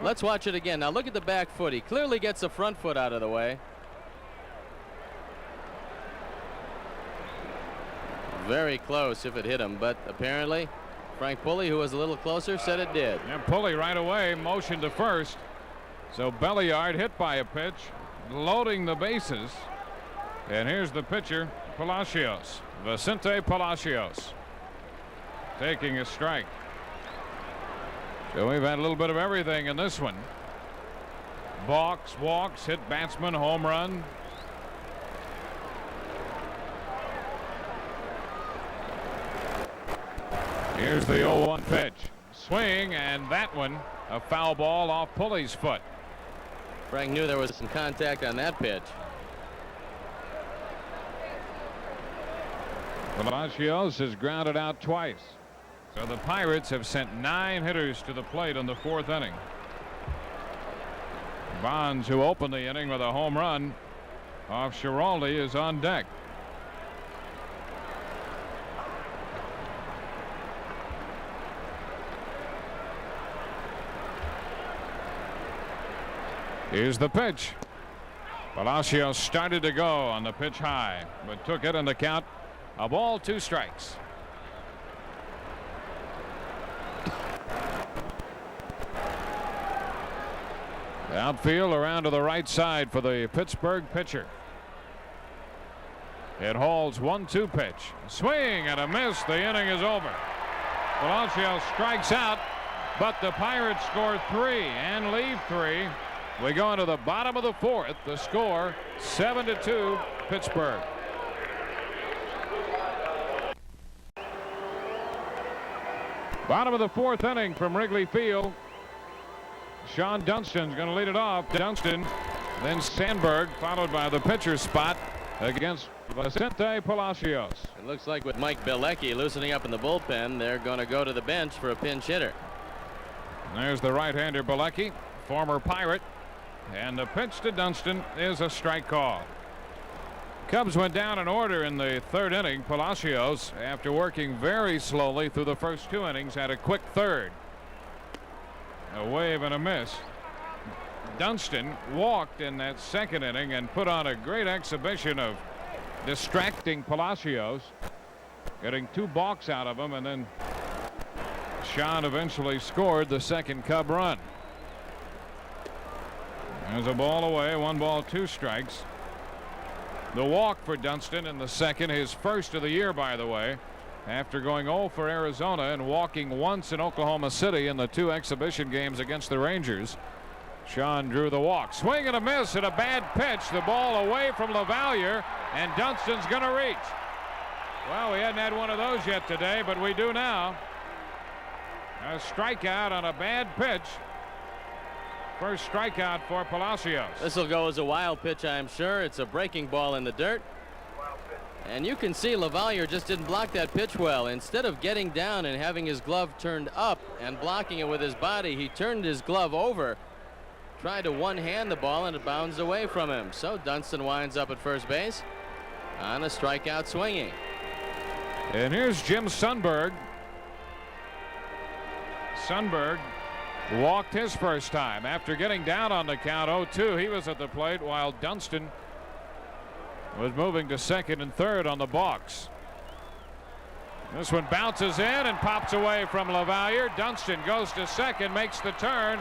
[SPEAKER 2] Let's watch it again. Now look at the back foot. He clearly gets the front foot out of the way. Very close if it hit him, but apparently Frank Pulley, who was a little closer, said it did.
[SPEAKER 6] And Pulley right away motioned to first. So Belliard hit by a pitch, loading the bases. And here's the pitcher, Palacios, Vicente Palacios, taking a strike. So we've had a little bit of everything in this one. Balks, walks, hit batsman, home run. Here's the 0-1 pitch. Swing, and that one a foul ball off Pulley's foot.
[SPEAKER 2] Frank knew there was some contact on that pitch.
[SPEAKER 6] Palacios has grounded out twice. So the Pirates have sent 9 hitters to the plate in the 4th inning. Bonds, who opened the inning with a home run off Schiraldi, is on deck. Here's the pitch. Palacios started to go on the pitch high, but took it in the count. A ball, 2 strikes. Outfield around to the right side for the Pittsburgh pitcher. It Hall's 1-2 pitch. Swing and a miss. The inning is over. Palacios strikes out, but the Pirates score 3 and leave 3 We go into the bottom of the fourth. The score 7-2 Pittsburgh. Bottom of the fourth inning from Wrigley Field. Sean Dunstan's going to lead it off. Dunstan, then Sandberg, followed by the pitcher's spot against Vicente Palacios.
[SPEAKER 2] It looks like with Mike Bilecki loosening up in the bullpen, they're going to go to the bench for a pinch hitter.
[SPEAKER 6] There's the right-hander Bilecki, former Pirate, and the pitch to Dunstan is a strike call. Cubs went down in order in the third inning. Palacios, after working very slowly through the first two innings, had a quick third. A wave and a miss. Dunstan walked in that second inning and put on a great exhibition of distracting Palacios, getting two balks out of him, and then Sean eventually scored the second Cub run. There's a ball away, 1-2 strikes. The walk for Dunstan in the second, his first of the year, by the way, after going 0 for Arizona and walking once in Oklahoma City in the two exhibition games against the Rangers. Sean drew the walk. Swing and a miss and a bad pitch. The ball away from LaValliere, and Dunstan's going to reach. Well, we hadn't had one of those yet today, but we do now. A strikeout on a bad pitch. First strikeout for Palacios.
[SPEAKER 2] This will go as a wild pitch, I'm sure. It's a breaking ball in the dirt. And you can see LaValliere just didn't block that pitch well. Instead of getting down and having his glove turned up and blocking it with his body, he turned his glove over, tried to one-hand the ball, and it bounced away from him. So Dunstan winds up at first base on a strikeout swinging.
[SPEAKER 6] And here's Jim Sundberg. Sundberg walked his first time after getting down on the count 0-2. He was at the plate while Dunstan was moving to second and third on the box. This one bounces in and pops away from LaValliere. Dunstan goes to second, makes the turn,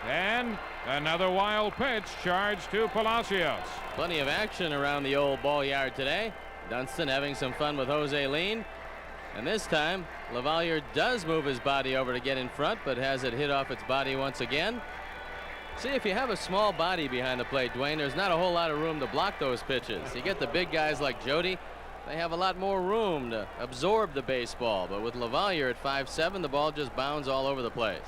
[SPEAKER 6] and another wild pitch charged to Palacios.
[SPEAKER 2] Plenty of action around the old ball yard today. Dunstan having some fun with Jose Lean. And this time, LaValliere does move his body over to get in front, but has it hit off its body once again. See, if you have a small body behind the plate, Dwayne, there's not a whole lot of room to block those pitches. You get the big guys like Jody, they have a lot more room to absorb the baseball. But with LaValliere at 5'7", the ball just bounds all over the place.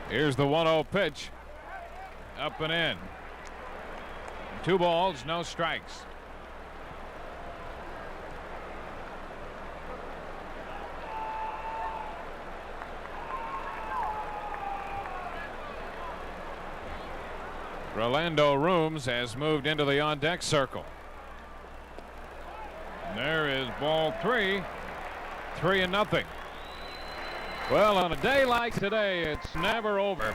[SPEAKER 6] Here's the 1-0 pitch. Up and in. 2 balls, no strikes. Rolando Rooms has moved into the on-deck circle. There is ball 3. 3-0. Well, on a day like today, it's never over.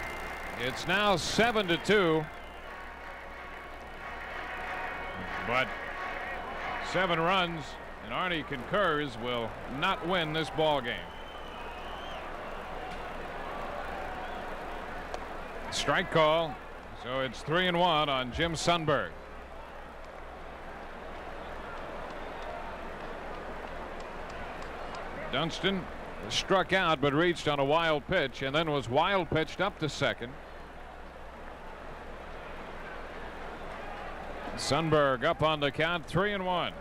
[SPEAKER 6] It's now 7-2. But 7 runs, and Arnie concurs, will not win this ball game. Strike call. So it's 3-1 on Jim Sundberg. Dunstan struck out but reached on a wild pitch and then was wild pitched up to second. Sundberg up on the count, 3-1.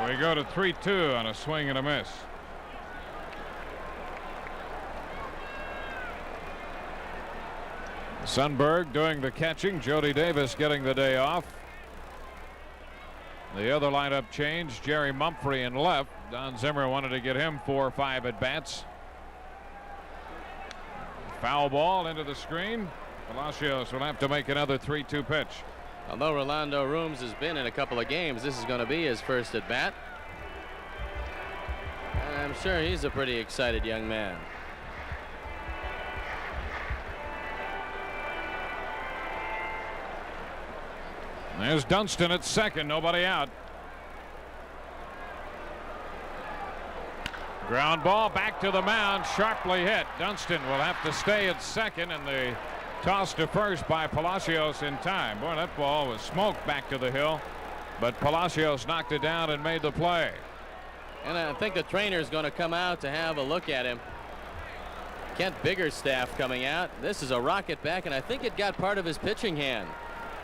[SPEAKER 6] We go to 3-2 on a swing and a miss. Sundberg doing the catching. Jody Davis getting the day off. The other lineup change, Jerry Mumphrey in left. Don Zimmer wanted to get him 4 or 5 at bats. Foul ball into the screen. Palacios will have to make another 3-2 pitch.
[SPEAKER 2] Although Rolando Rooms has been in a couple of games, this is going to be his first at bat. And I'm sure he's a pretty excited young man.
[SPEAKER 6] There's Dunstan at second, nobody out. Ground ball back to the mound, sharply hit. Dunstan will have to stay at second, and the toss to first by Palacios in time. Boy, that ball was smoked back to the hill. but Palacios knocked it down and made the play.
[SPEAKER 2] And I think the trainer is going to come out to have a look at him. Kent Biggerstaff coming out. This is a rocket back, and I think it got part of his pitching hand.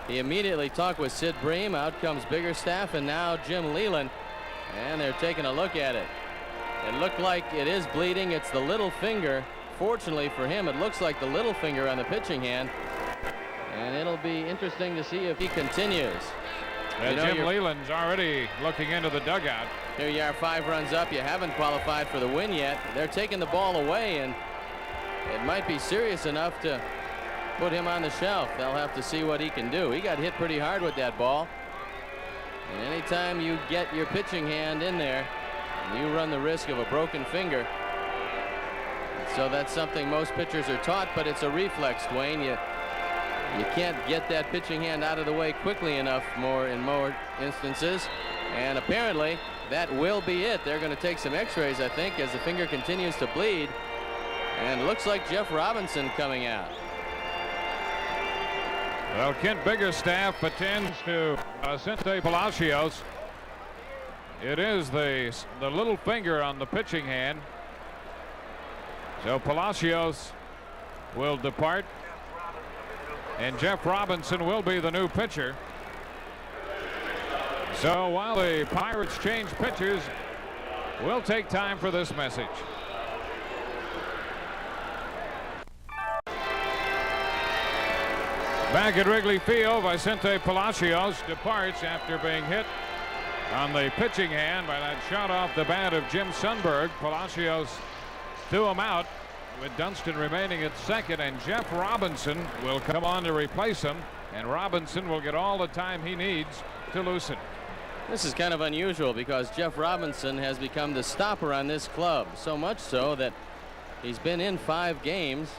[SPEAKER 2] He immediately talked with Sid Bream. Out comes Biggerstaff, and now Jim Leland, and they're taking a look at it. It looked like it is bleeding. It's the little finger. Fortunately for him, it looks like the little finger on the pitching hand, and it'll be interesting to see if he continues.
[SPEAKER 6] Jim Leland's already looking into the dugout.
[SPEAKER 2] Here you are, 5 runs up. You haven't qualified for the win yet. They're taking the ball away, and it might be serious enough to put him on the shelf. They'll have to see what he can do. He got hit pretty hard with that ball. And anytime you get your pitching hand in there, you run the risk of a broken finger. So that's something most pitchers are taught, but it's a reflex, Dwayne. You can't get that pitching hand out of the way quickly enough in more instances. And apparently that will be it. They're going to take some x-rays, I think, as the finger continues to bleed. And it looks like Jeff Robinson coming out.
[SPEAKER 6] Well, Kent Biggerstaff attends to Vicente Palacios. It is the little finger on the pitching hand. So Palacios will depart, and Jeff Robinson will be the new pitcher. So while the Pirates change pitchers, we'll take time for this message. Back at Wrigley Field, Vicente Palacios departs after being hit on the pitching hand by that shot off the bat of Jim Sundberg. Palacios threw him out with Dunston remaining at second, and Jeff Robinson will come on to replace him, and Robinson will get all the time he needs to loosen.
[SPEAKER 2] This is kind of unusual because Jeff Robinson has become the stopper on this club, so much so that he's been in 5 games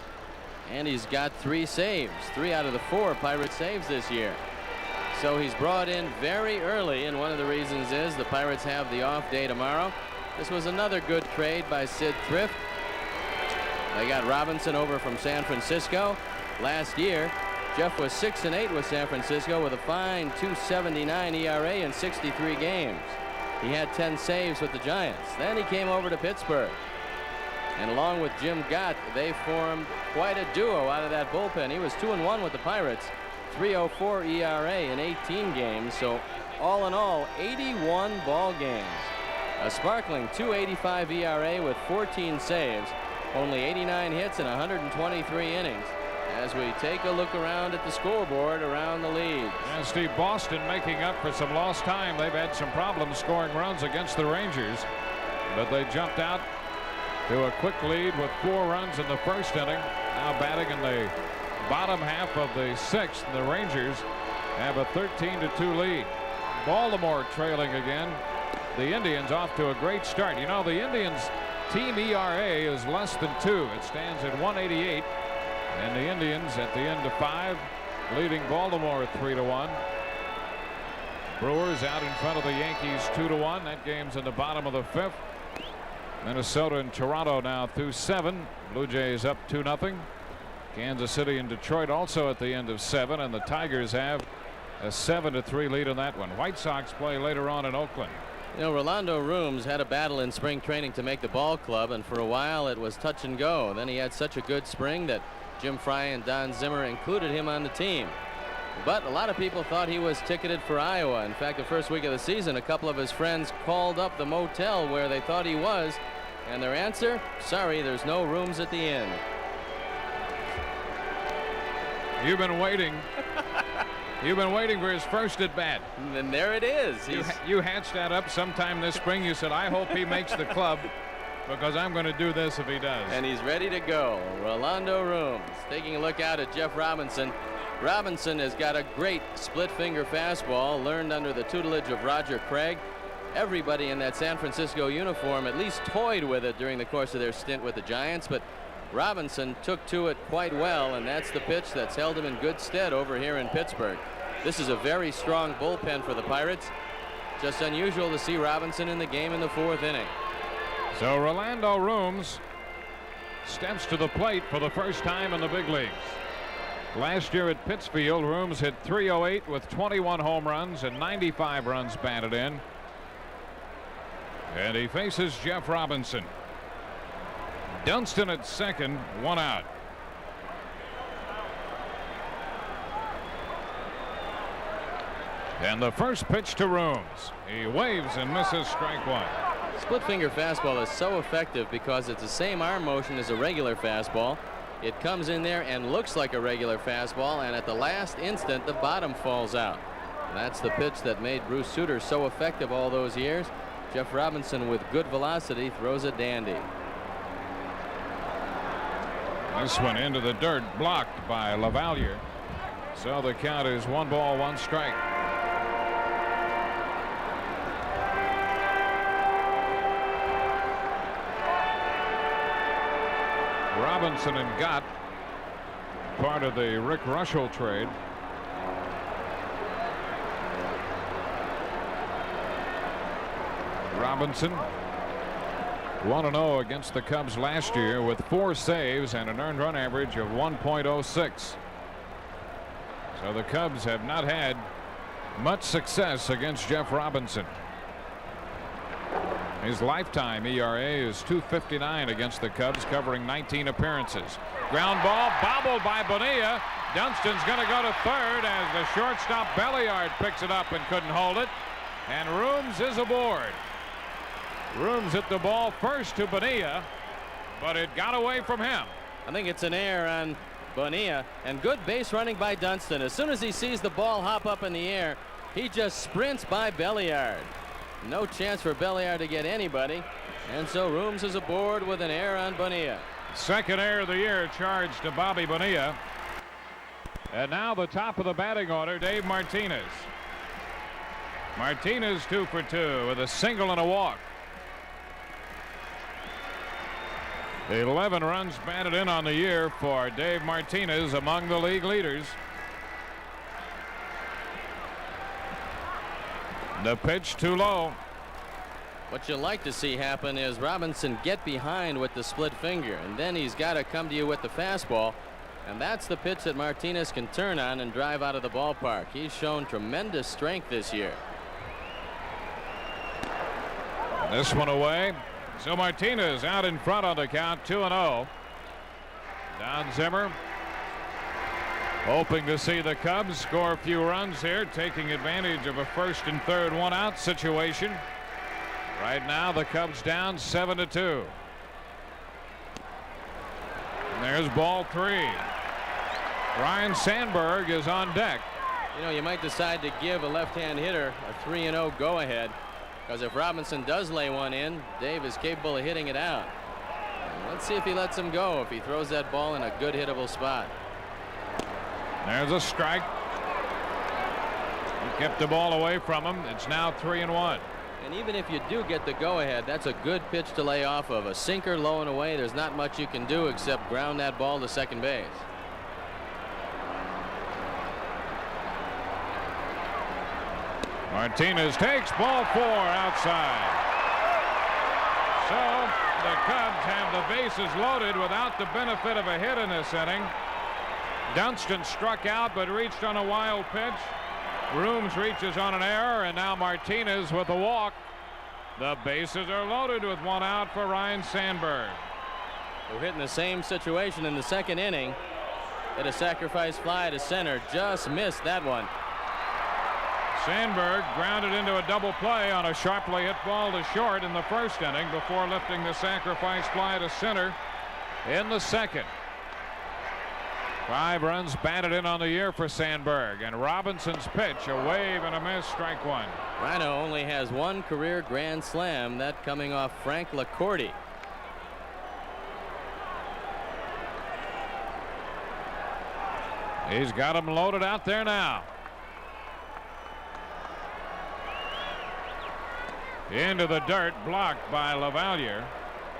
[SPEAKER 2] and he's got 3 saves, 3 out of the 4 Pirate saves this year. So he's brought in very early, and one of the reasons is the Pirates have the off day tomorrow. This was another good trade by Sid Thrift. They got Robinson over from San Francisco. Last year, Jeff was 6-8 with San Francisco with a fine .279 ERA in 63 games. He had 10 saves with the Giants. Then he came over to Pittsburgh. And along with Jim Gott, they formed quite a duo out of that bullpen. He was 2-1 with the Pirates, .304 ERA in 18 games. So all in all, 81 ball games. A sparkling .285 ERA with 14 saves, only 89 hits in 123 innings. As we take a look around at the scoreboard around the league.
[SPEAKER 6] And Steve, Boston making up for some lost time. They've had some problems scoring runs against the Rangers, but they jumped out to a quick lead with 4 runs in the first inning. Now batting in the bottom half of the 6th. The Rangers have a 13-2 lead. Baltimore trailing again. The Indians off to a great start. You know, the Indians team ERA is less than 2. It stands at 188. And the Indians at the end of 5 leading Baltimore 3-1. Brewers out in front of the Yankees 2-1. That game's in the bottom of the 5th. Minnesota and Toronto now through 7. Blue Jays up 2-0. Kansas City and Detroit also at the end of 7, and the Tigers have a 7-3 lead in that one. White Sox play later on in Oakland.
[SPEAKER 2] You know, Rolando Rooms had a battle in spring training to make the ball club, and for a while it was touch and go. Then he had such a good spring that Jim Fry and Don Zimmer included him on the team. But a lot of people thought he was ticketed for Iowa. In fact, the first week of the season, a couple of his friends called up the motel where they thought he was, and their answer, sorry, there's no rooms at the inn.
[SPEAKER 6] You've been waiting. You've been waiting for his first at bat.
[SPEAKER 2] And there it is.
[SPEAKER 6] You hatched that up sometime this spring. You said, I hope he makes the club because I'm going to do this if he does.
[SPEAKER 2] And he's ready to go. Rolando Rooms taking a look out at Jeff Robinson. Robinson has got a great split finger fastball, learned under the tutelage of Roger Craig. Everybody in that San Francisco uniform at least toyed with it during the course of their stint with the Giants, but Robinson took to it quite well, and that's the pitch that's held him in good stead over here in Pittsburgh. This is a very strong bullpen for the Pirates. Just unusual to see Robinson in the game in the 4th inning.
[SPEAKER 6] So Rolando Rooms steps to the plate for the first time in the big leagues. Last year at Pittsburgh, Rooms hit .308 with 21 home runs and 95 runs batted in. And he faces Jeff Robinson. Dunston at second, 1 out. And the first pitch to Rooms. He waves and misses, strike 1.
[SPEAKER 2] Split finger fastball is so effective because it's the same arm motion as a regular fastball. It comes in there and looks like a regular fastball, and at the last instant the bottom falls out. That's the pitch that made Bruce Sutter so effective all those years. Jeff Robinson, with good velocity, throws a dandy.
[SPEAKER 6] This one into the dirt, blocked by LaValliere. So the count is 1 ball, 1 strike. Robinson and Gott, part of the Rick Russell trade. Robinson 1-0 against the Cubs last year with 4 saves and an earned run average of 1.06. So the Cubs have not had much success against Jeff Robinson. His lifetime ERA is .259 against the Cubs, covering 19 appearances. Ground ball bobbled by Bonilla. Dunston's going to go to third as the shortstop Belliard picks it up and couldn't hold it. And Rooms is aboard. Rooms hit the ball first to Bonilla, but it got away from him.
[SPEAKER 2] I think it's an error on Bonilla, and good base running by Dunston. As soon as he sees the ball hop up in the air, he just sprints by Belliard. No chance for Belliard to get anybody, and so Rooms is aboard with an error on Bonilla.
[SPEAKER 6] Second error of the year charged to Bobby Bonilla. And now the top of the batting order, Dave Martinez. Martinez 2 for 2 with a single and a walk. 11 runs batted in on the year for Dave Martinez, among the league leaders. The pitch too low.
[SPEAKER 2] What you like to see happen is Robinson get behind with the split finger, and then he's got to come to you with the fastball, and that's the pitch that Martinez can turn on and drive out of the ballpark. He's shown tremendous strength this year.
[SPEAKER 6] This one away. So Martinez out in front on the count, 2-0. Don Zimmer hoping to see the Cubs score a few runs here, taking advantage of a first and third 1-out situation. Right now the Cubs down 7-2. And there's ball 3. Ryan Sandberg is on deck.
[SPEAKER 2] You know, you might decide to give a left-hand hitter a 3-0 go-ahead, because if Robinson does lay one in, Dave is capable of hitting it out. And let's see if he lets him go, if he throws that ball in a good hittable spot.
[SPEAKER 6] There's a strike. He kept the ball away from him. It's now 3-1.
[SPEAKER 2] And even if you do get the go-ahead, that's a good pitch to lay off of. A sinker low and away, there's not much you can do except ground that ball to second base.
[SPEAKER 6] Martinez takes ball 4 outside. So the Cubs have the bases loaded without the benefit of a hit in this inning. Dunston struck out but reached on a wild pitch. Rooms reaches on an error, and now Martinez with a walk. The bases are loaded with 1 out for Ryan Sandberg.
[SPEAKER 2] We're hitting the same situation in the second inning. Hit a sacrifice fly to center, just missed that one.
[SPEAKER 6] Sandberg grounded into a double play on a sharply hit ball to short in the first inning before lifting the sacrifice fly to center in the second. 5 runs batted in on the year for Sandberg, and Robinson's pitch, a wave and a miss, strike 1.
[SPEAKER 2] Rhino only has 1 career grand slam, that coming off Frank LaCourte.
[SPEAKER 6] He's got him loaded out there now. Into the dirt, blocked by LaValliere.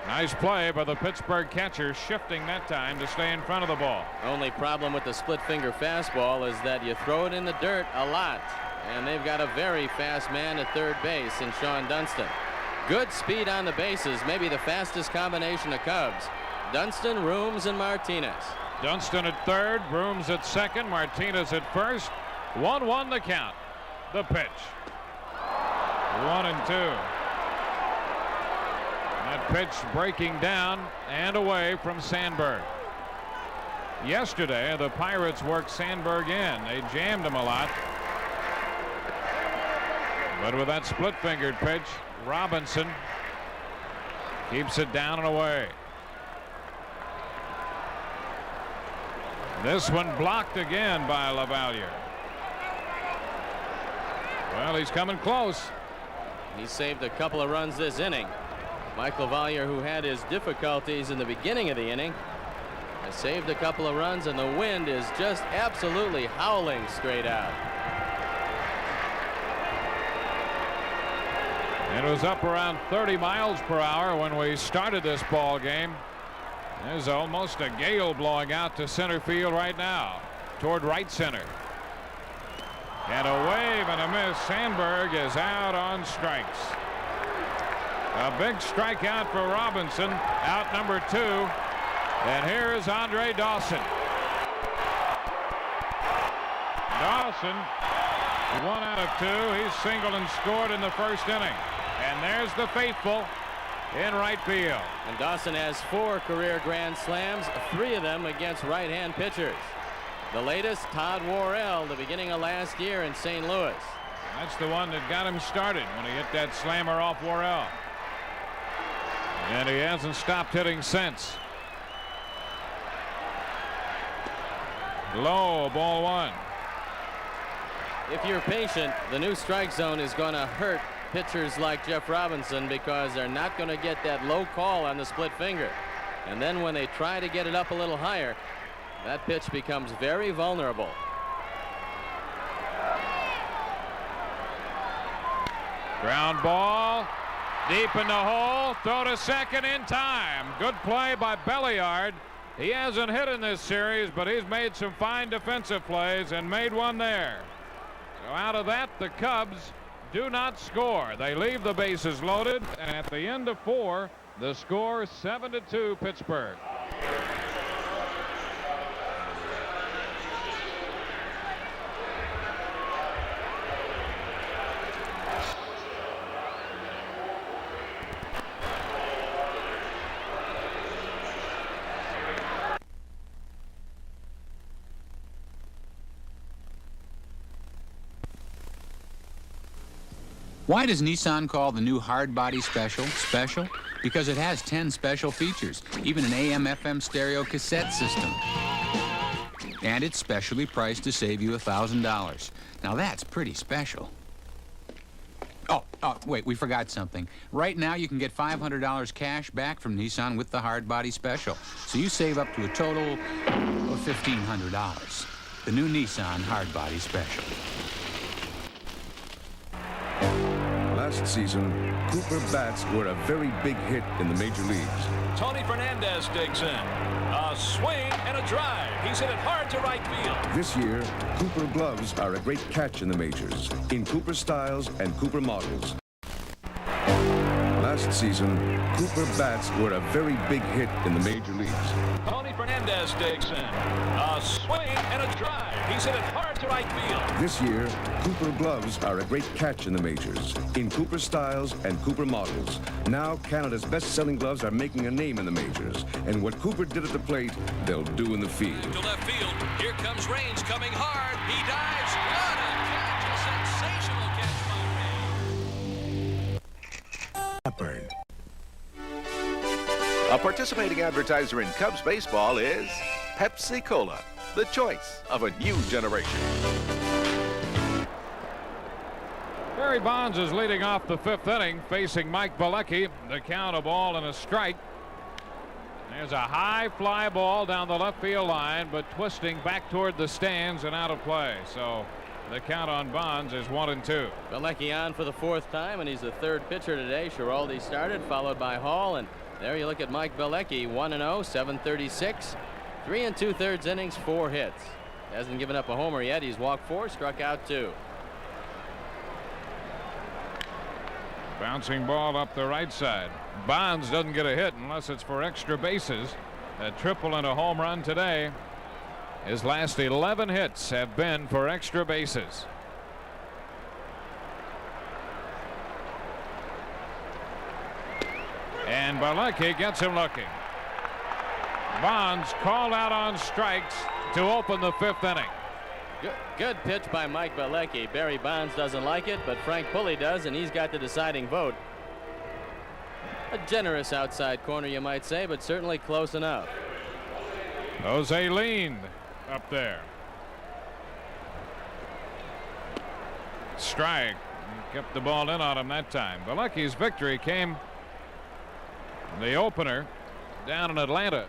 [SPEAKER 6] Nice play by the Pittsburgh catcher, shifting that time to stay in front of the ball.
[SPEAKER 2] Only problem with the split finger fastball is that you throw it in the dirt a lot, and they've got a very fast man at third base in Sean Dunston. Good speed on the bases, maybe the fastest combination of Cubs. Dunston, Rooms, and Martinez.
[SPEAKER 6] Dunston at third, Brooms at second, Martinez at first. 1-1 the count. The pitch. 1-2. That pitch breaking down and away from Sandberg. Yesterday, the Pirates worked Sandberg in. They jammed him a lot. But with that split-fingered pitch, Robinson keeps it down and away. This one blocked again by LaValliere. Well, he's coming close.
[SPEAKER 2] He saved a couple of runs this inning. Mike LaValliere, who had his difficulties in the beginning of the inning, has saved a couple of runs, and the wind is just absolutely howling straight out.
[SPEAKER 6] It was up around 30 miles per hour when we started this ball game. There's almost a gale blowing out to center field right now toward right center. And a wave and a miss. Sandberg is out on strikes. A big strikeout for Robinson, out number 2. And here is Andre Dawson. Dawson, 1 out of 2. He's singled and scored in the first inning. And there's the faithful in right field.
[SPEAKER 2] And Dawson has 4 career grand slams, 3 of them against right-hand pitchers. The latest, Todd Worrell, the beginning of last year in St. Louis.
[SPEAKER 6] That's the one that got him started when he hit that slammer off Worrell. And he hasn't stopped hitting since. Low, ball 1.
[SPEAKER 2] If you're patient, the new strike zone is going to hurt pitchers like Jeff Robinson because they're not going to get that low call on the split finger. And then when they try to get it up a little higher, that pitch becomes very vulnerable.
[SPEAKER 6] Ground ball deep in the hole. Throw to second in time. Good play by Belliard. He hasn't hit in this series, but he's made some fine defensive plays and made one there. So out of that, the Cubs do not score. They leave the bases loaded, and at the end of 4, the score 7-2 Pittsburgh.
[SPEAKER 8] Why does Nissan call the new hard body special special? Because it has 10 special features, even an AM/FM stereo cassette system. And it's specially priced to save you $1,000. Now that's pretty special. Oh, wait, we forgot something. Right now you can get $500 cash back from Nissan with the hard body special. So you save up to a total of $1,500. The new Nissan hard body special.
[SPEAKER 9] Last season, Cooper bats were a very big hit in the major leagues.
[SPEAKER 10] Tony Fernandez digs in. A swing and a drive. He's hit it hard to right field.
[SPEAKER 9] This year, Cooper gloves are a great catch in the majors, in Cooper styles and Cooper models. Last season, Cooper bats were a very big hit in the major leagues.
[SPEAKER 10] Tony Fernandez digs in. A swing and a drive. He's hit it hard to right field.
[SPEAKER 9] This year, Cooper gloves are a great catch in the majors, in Cooper styles and Cooper models. Now, Canada's best-selling gloves are making a name in the majors. And what Cooper did at the plate, they'll do in the field.
[SPEAKER 10] To left field. Here comes Raines coming hard. He dives. What a catch. A sensational catch by Raines.
[SPEAKER 3] A participating advertiser in Cubs baseball is Pepsi Cola, the choice of a new generation.
[SPEAKER 6] Barry Bonds is leading off the 5th inning, facing Mike Bilecki. The count, a ball and a strike. There's a high fly ball down the left field line, but twisting back toward the stands and out of play. So the count on Bonds is 1-2.
[SPEAKER 2] Bilecki on for the 4th time, and he's the 3rd pitcher today. Schiraldi started, followed by Hall, and there you look at Mike Bilecki, 1-0, 736, 3 2/3 innings, 4 hits. Hasn't given up a homer yet. He's walked 4, struck out 2.
[SPEAKER 6] Bouncing ball up the right side. Bonds doesn't get a hit unless it's for extra bases. A triple and a home run today. His last 11 hits have been for extra bases. And Bilecki gets him looking. Bonds called out on strikes to open the 5th inning.
[SPEAKER 2] Good pitch by Mike Bilecki. Barry Bonds doesn't like it, but Frank Pulley does, and he's got the deciding vote. A generous outside corner, you might say, but certainly close enough.
[SPEAKER 6] Jose leaned up there. Strike. He kept the ball in on him that time. Bilecki's victory came the opener down in Atlanta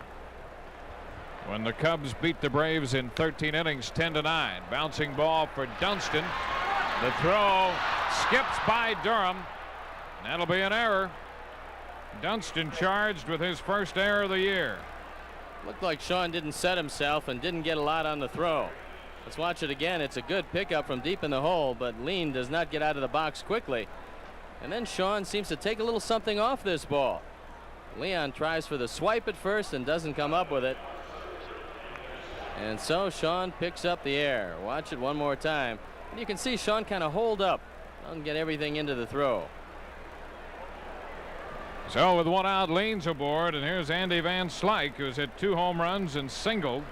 [SPEAKER 6] when the Cubs beat the Braves in 13 innings 10-9. Bouncing ball for Dunston. The throw skips by Durham. That'll be an error. Dunston charged with his first error of the year.
[SPEAKER 2] Looked like Sean didn't set himself and didn't get a lot on the throw. Let's watch it again. It's a good pickup from deep in the hole, but Lean does not get out of the box quickly. And then Sean seems to take a little something off this ball. Leon tries for the swipe at first and doesn't come up with it. And so Sean picks up the air. Watch it one more time. And you can see Sean kind of hold up. Doesn't get everything into the throw.
[SPEAKER 6] So with 1 out, Lean's aboard, and here's Andy Van Slyke, who's hit 2 home runs and singled.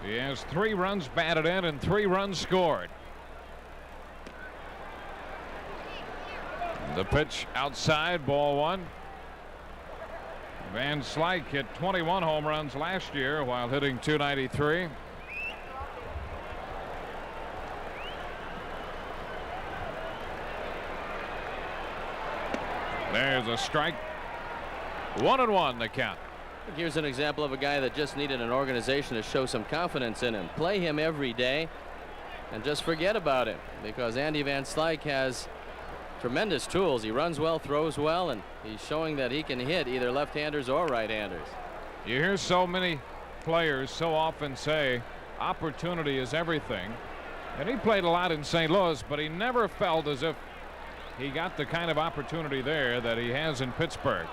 [SPEAKER 6] He has 3 runs batted in and 3 runs scored. The pitch outside, ball 1. Van Slyke hit 21 home runs last year while hitting .293. There's a strike. 1-1 the count.
[SPEAKER 2] Here's an example of a guy that just needed an organization to show some confidence in him. Play him every day and just forget about him, because Andy Van Slyke has tremendous tools. He runs well, throws well, and he's showing that he can hit either left-handers or right-handers.
[SPEAKER 6] You hear so many players so often say opportunity is everything, and he played a lot in St. Louis, but he never felt as if he got the kind of opportunity there that he has in Pittsburgh.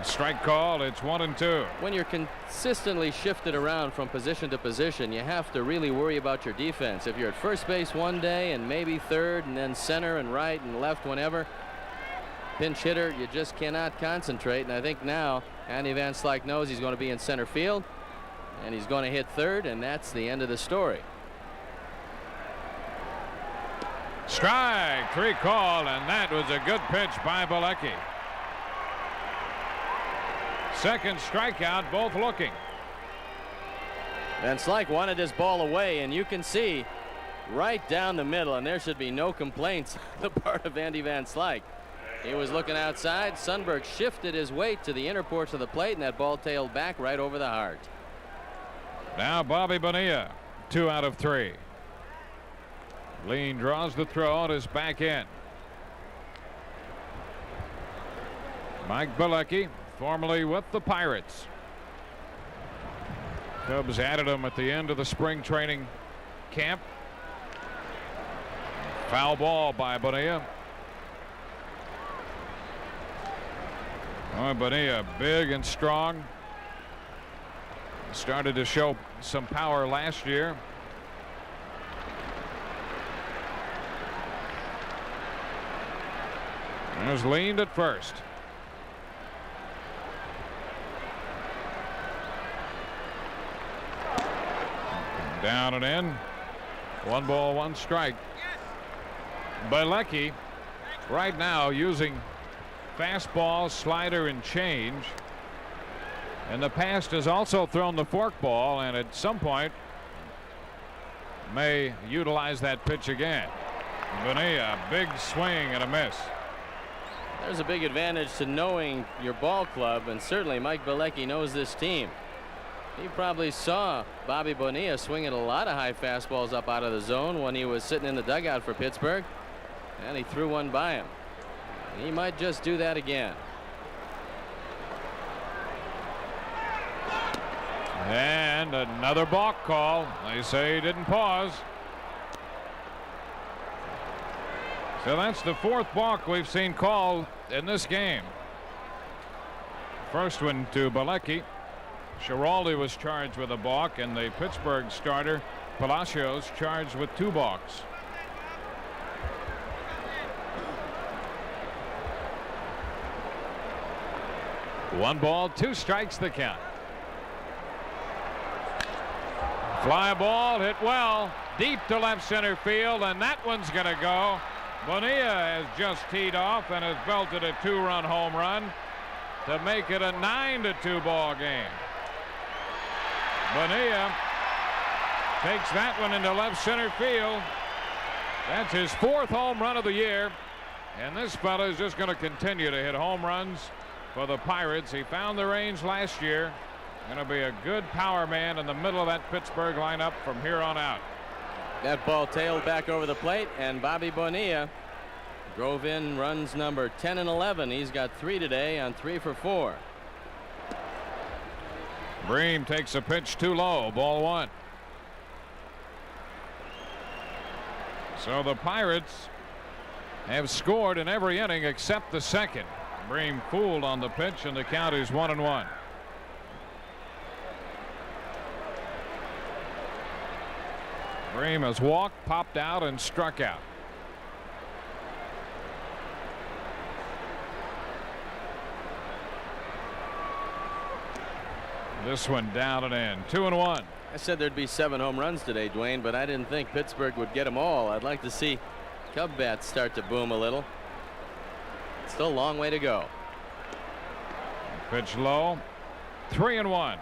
[SPEAKER 6] Strike call. It's 1-2.
[SPEAKER 2] When you're consistently shifted around from position to position, you have to really worry about your defense. If you're at first base one day and maybe third and then center and right and left whenever, pinch hitter, you just cannot concentrate. And I think now Andy Van Slyke knows he's going to be in center field and he's going to hit third, and that's the end of the story.
[SPEAKER 6] Strike 3 call, and that was a good pitch by Bilecki. Second strikeout, both looking.
[SPEAKER 2] Van Slyke wanted his ball away, and you can see right down the middle, and there should be no complaints on the part of Andy Van Slyke. He was looking outside. Sundberg shifted his weight to the inner porch of the plate, and that ball tailed back right over the heart.
[SPEAKER 6] Now Bobby Bonilla, 2 out of 3. Lean draws the throw on his back end. Mike Bilecki, formerly with the Pirates. Cubs added him at the end of the spring training camp. Foul ball by Bonilla. Oh, Bonilla, big and strong. Started to show some power last year. There's leaned at first. Down and in. 1 ball, 1 strike. Bilecki right now using fastball, slider, and change. In the past has also thrown the forkball, and at some point may utilize that pitch again. Bonilla, big swing and a miss.
[SPEAKER 2] There's a big advantage to knowing your ball club, and certainly Mike Bilecki knows this team. He probably saw Bobby Bonilla swinging a lot of high fastballs up out of the zone when he was sitting in the dugout for Pittsburgh, and he threw one by him. He might just do that again.
[SPEAKER 6] And another balk call. They say he didn't pause. So that's the 4th balk we've seen called in this game. First one to Bilecki. Schiraldi was charged with a balk, and the Pittsburgh starter Palacios charged with 2 balks. One ball, 2 strikes the count. Fly ball hit well deep to left center field, and that one's going to go. Bonilla has just teed off and has belted a 2-run home run to make it a 9-2 ball game. Bonilla takes that one into left center field. That's his 4th home run of the year, and this fella is just going to continue to hit home runs for the Pirates. He found the range last year. Going to be a good power man in the middle of that Pittsburgh lineup from here on out.
[SPEAKER 2] That ball tailed back over the plate, and Bobby Bonilla drove in runs number 10 and 11. He's got 3 today on 3 for 4.
[SPEAKER 6] Bream takes a pitch too low, ball 1. So the Pirates have scored in every inning except the second. Bream fooled on the pitch, and the count is 1-1. Bream has walked, popped out, and struck out. This one down and in. 2-1.
[SPEAKER 2] I said there'd be 7 home runs today, Dwayne, but I didn't think Pittsburgh would get them all. I'd like to see Cub bats start to boom a little. Still a long way to go.
[SPEAKER 6] Pitch low. 3-1.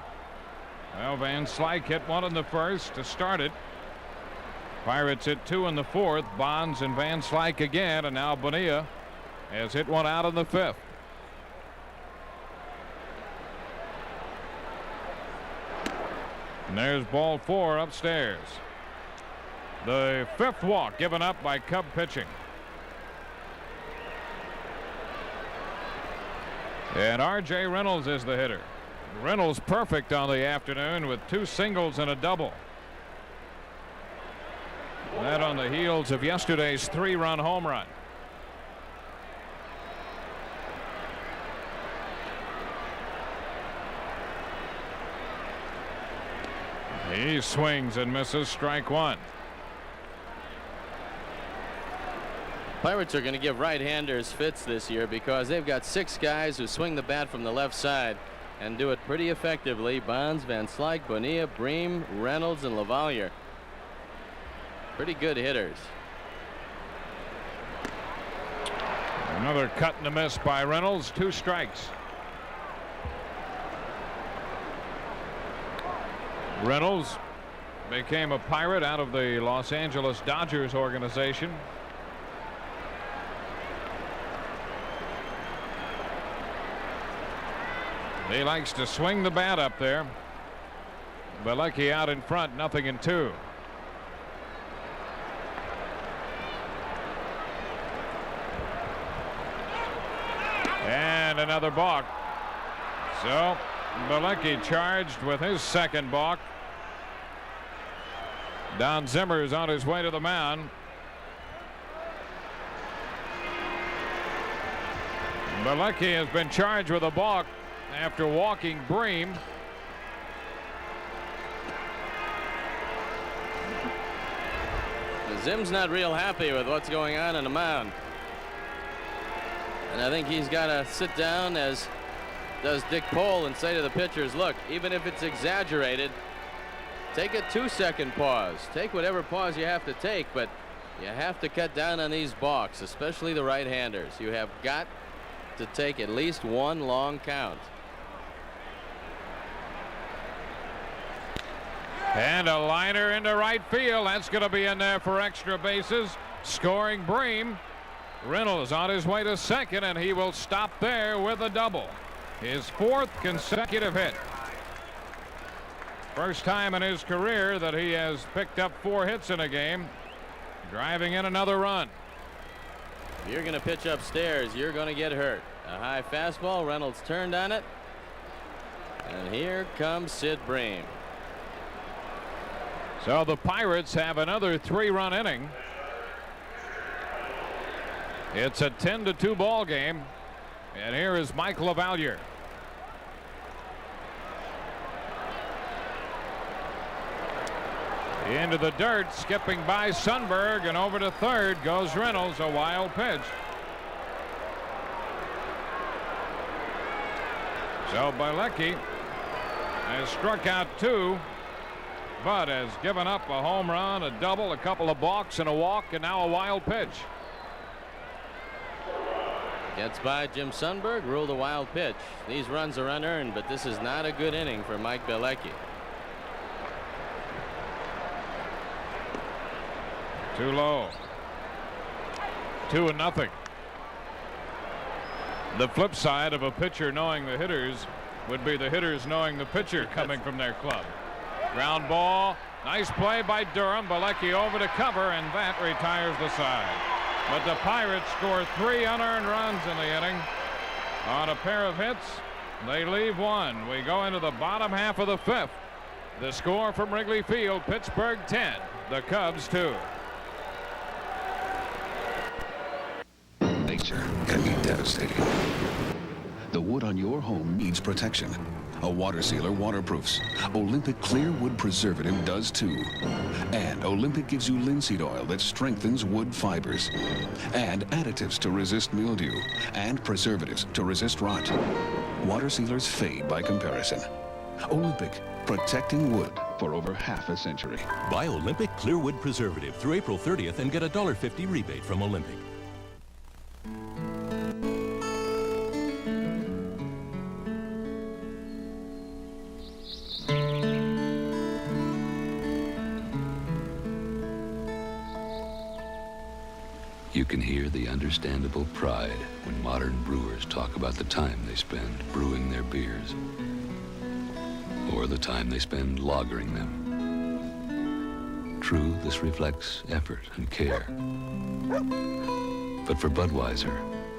[SPEAKER 6] Well, Van Slyke hit 1 in the first to start it. Pirates hit 2 in the 4th. Bonds and Van Slyke again, and now Bonilla has hit 1 out in the 5th. And there's ball 4 upstairs. The 5th walk given up by Cub pitching. And R.J. Reynolds is the hitter. Reynolds perfect on the afternoon with 2 singles and a double. That on the heels of yesterday's 3-run home run. He swings and misses, strike 1.
[SPEAKER 2] Pirates are going to give right-handers fits this year because they've got 6 guys who swing the bat from the left side and do it pretty effectively. Bonds, Van Slyke, Bonilla, Bream, Reynolds, and LaValliere. Pretty good hitters.
[SPEAKER 6] Another cut and a miss by Reynolds. 2 strikes. Reynolds became a Pirate out of the Los Angeles Dodgers organization. He likes to swing the bat up there. Bilecki out in front, 0-2. And another balk. So Bilecki charged with his 2nd balk. Don Zimmer is on his way to the mound. Bilecki has been charged with a balk after walking Bream.
[SPEAKER 2] Zim's not real happy with what's going on the mound. And I think he's got to sit down, as does Dick Pole, and say to the pitchers, look, even if it's exaggerated, take a 2-second pause. Take whatever pause you have to take, but you have to cut down on these balks, especially the right-handers. You have got to take at least 1 long count.
[SPEAKER 6] And a liner into right field. That's going to be in there for extra bases. Scoring Bream. Reynolds on his way to second, and he will stop there with a double. His 4th consecutive hit. First time in his career that he has picked up 4 hits in a game, driving in another run.
[SPEAKER 2] If you're going to pitch upstairs, you're going to get hurt. A high fastball. Reynolds turned on it. And here comes Sid Bream.
[SPEAKER 6] So the Pirates have another 3-run inning. It's a 10-2 ball game. And here is Mike LaValliere. Into the dirt, skipping by Sundberg, and over to third goes Reynolds. A wild pitch. So Bielecki has struck out 2, but has given up a home run, a double, a couple of balks, and a walk, and now a wild pitch.
[SPEAKER 2] Gets by Jim Sundberg, ruled a wild pitch. These runs are unearned, but this is not a good inning for Mike Bielecki.
[SPEAKER 6] Too low. 2-0. The flip side of a pitcher knowing the hitters would be the hitters knowing the pitcher coming from their club. Ground ball. Nice play by Durham. Bielecki over to cover, and that retires the side. But the Pirates score 3 unearned runs in the inning on a pair of hits. They leave 1. We go into the bottom half of the 5th. The score from Wrigley Field: Pittsburgh 10, the Cubs 2.
[SPEAKER 11] Nature can be devastating. The wood on your home needs protection. A water sealer waterproofs. Olympic Clear Wood Preservative does too. And Olympic gives you linseed oil that strengthens wood fibers. And additives to resist mildew. And preservatives to resist rot. Water sealers fade by comparison. Olympic, protecting wood for over half a century.
[SPEAKER 12] Buy Olympic Clear Wood Preservative through April 30th and get a $1.50 rebate from Olympic.
[SPEAKER 13] You can hear the understandable pride when modern brewers talk about the time they spend brewing their beers, or the time they spend lagering them. True, this reflects effort and care. But for Budweiser,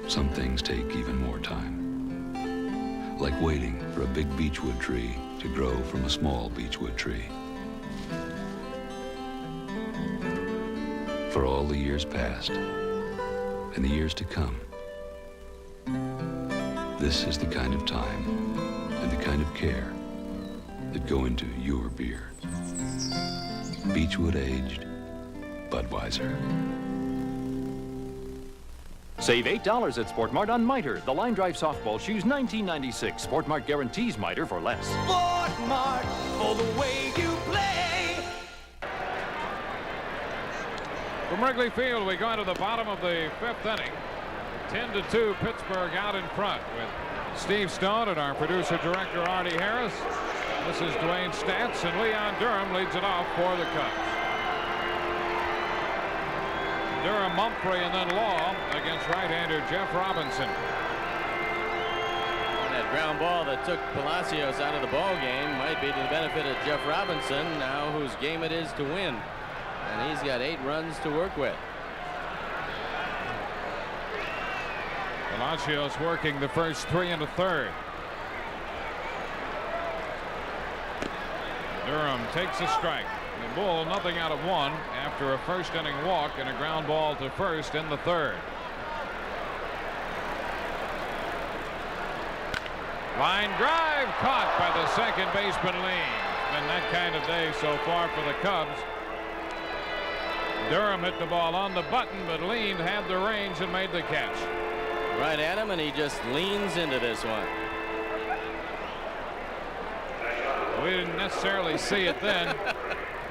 [SPEAKER 13] some things take even more time. Like waiting for a big beechwood tree to grow from a small beechwood tree. For all the years past, and the years to come, this is the kind of time and the kind of care that go into your beer. Beechwood aged Budweiser.
[SPEAKER 10] Save $8 at Sport Mart on Miter, the line drive softball shoes, $19.96. Sport Mart guarantees Miter for less.
[SPEAKER 7] Sport Mart, for the way you play.
[SPEAKER 6] From Wrigley Field, we go into the bottom of the 5th inning. 10-2, Pittsburgh out in front with Steve Stone and our producer-director Artie Harris. This is Dwayne Statz, and Leon Durham leads it off for the Cubs. Durham, Mumphrey, and then Law against right-hander Jeff Robinson.
[SPEAKER 2] That ground ball that took Palacios out of the ball game might be to the benefit of Jeff Robinson, now whose game it is to win. And he's got 8 runs to work with.
[SPEAKER 6] Palacios working the first 3 and a third. Durham takes a strike. The Bull nothing out of 1 after a first inning walk and a ground ball to first in the 3rd. Line drive caught by the second baseman Lean. Been that kind of day so far for the Cubs. Durham hit the ball on the button, but Lean had the range and made the catch.
[SPEAKER 2] Right at him, and he just leans into this one.
[SPEAKER 6] We didn't necessarily see it then.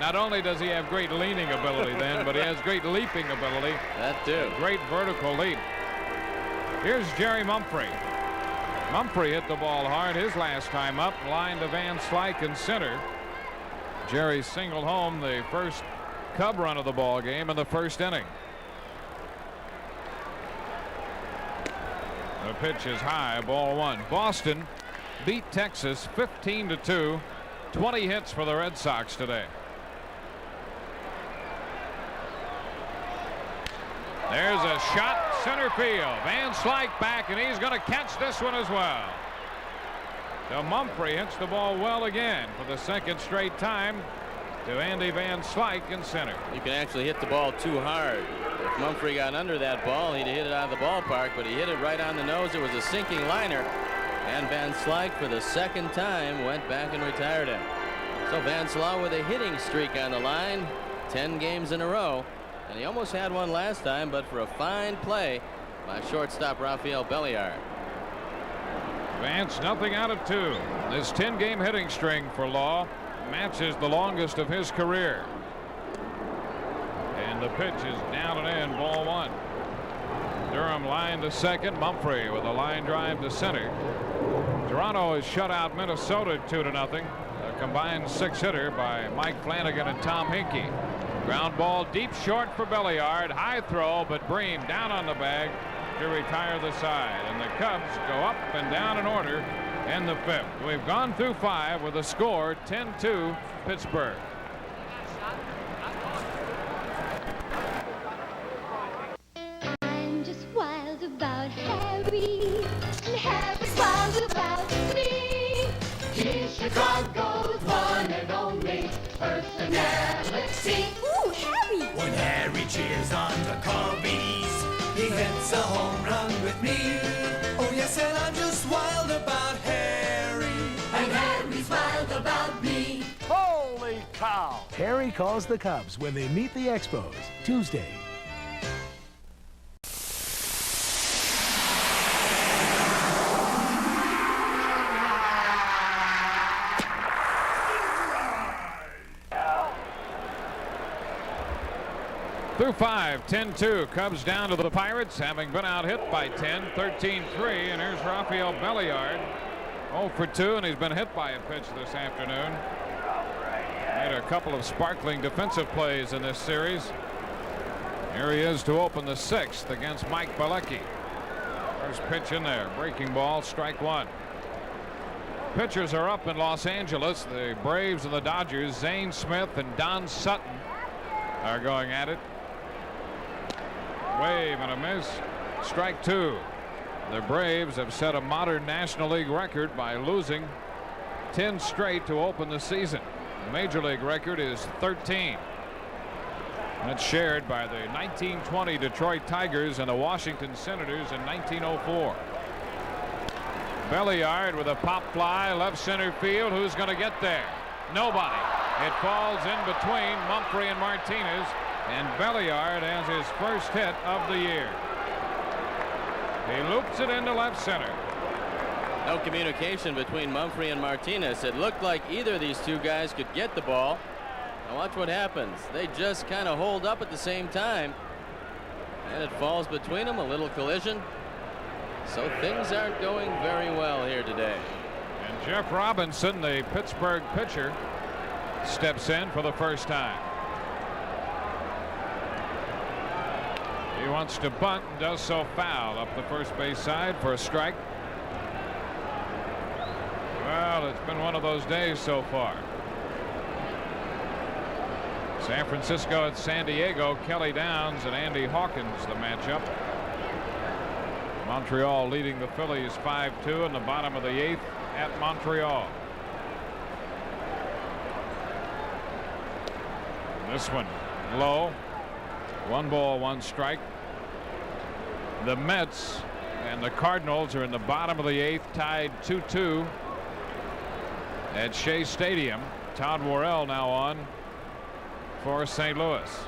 [SPEAKER 6] Not only does he have great leaning ability then, but he has great leaping ability.
[SPEAKER 2] That too.
[SPEAKER 6] Great vertical leap. Here's Jerry Mumphrey. Mumphrey hit the ball hard his last time up, line to Van Slyke in center. Jerry singled home the first Cub run of the ball game in the first inning. The pitch is high, ball 1. Boston beat Texas 15-2. 20 hits for the Red Sox today. There's a shot, center field. Van Slyke back, and he's going to catch this one as well. So Mumphrey hits the ball well again for the second straight time to Andy Van Slyke in center.
[SPEAKER 2] You can actually hit the ball too hard. If Mumphrey got under that ball, he'd hit it out of the ballpark, but he hit it right on the nose. It was a sinking liner, and Van Slyke for the second time went back and retired him. So Vance Law with a hitting streak on the line, 10 games in a row, and he almost had one last time, but for a fine play by shortstop Rafael Belliard.
[SPEAKER 6] Vance nothing out of 2. This 10-game hitting string for Law matches the longest of his career. And the pitch is down and in, ball 1. Durham line to second. Mumphrey with a line drive to center. Toronto has shut out Minnesota 2-0. A combined 6-hitter by Mike Flanagan and Tom Hinkie. Ground ball deep short for Belliard. High throw, but Breen down on the bag to retire the side. And the Cubs go up and down in order in the 5th. We've gone through 5 with a score 10-2 Pittsburgh.
[SPEAKER 14] I'm just wild about Harry, and Harry's wild about me. He's Chicago's one and only personality. Ooh, Harry!
[SPEAKER 7] When Harry cheers on the Cubbies, he hits a home run with me. Oh yes, and I'm just wild about Harry, and Harry's wild about me.
[SPEAKER 1] Holy cow!
[SPEAKER 5] Harry calls the Cubs when they meet the Expos Tuesday.
[SPEAKER 6] Through 5, 10-2. Cubs down to the Pirates, having been out hit by 10, 13-3. And here's Rafael Belliard, 0 for 2, and he's been hit by a pitch this afternoon. Made a couple of sparkling defensive plays in this series. Here he is to open the 6th against Mike Bilecki. First pitch in there, breaking ball, strike 1. Pitchers are up in Los Angeles. The Braves and the Dodgers, Zane Smith and Don Sutton, are going at it. Wave and a miss. Strike 2. The Braves have set a modern National League record by losing 10 straight to open the season. The Major League record is 13. That's shared by the 1920 Detroit Tigers and the Washington Senators in 1904. Belliard with a pop fly left center field. Who's going to get there? Nobody. It falls in between Mumphrey and Martinez, and Belliard has his first hit of the year. He loops it into left center.
[SPEAKER 2] No communication between Mumphrey and Martinez. It looked like either of these two guys could get the ball. Now watch what happens. They just kind of hold up at the same time, and it falls between them. A little collision. So things aren't going very well here today.
[SPEAKER 6] And Jeff Robinson, the Pittsburgh pitcher, steps in for the first time. He wants to bunt and does so foul up the first base side for a strike. Well, it's been one of those days so far. San Francisco at San Diego. Kelly Downs and Andy Hawkins the matchup. Montreal leading the Phillies 5-2 in the bottom of the 8th at Montreal. This one low. 1 ball, 1 strike. The Mets and the Cardinals are in the bottom of the 8th, tied 2-2 at Shea Stadium. Todd Worrell now on for St. Louis.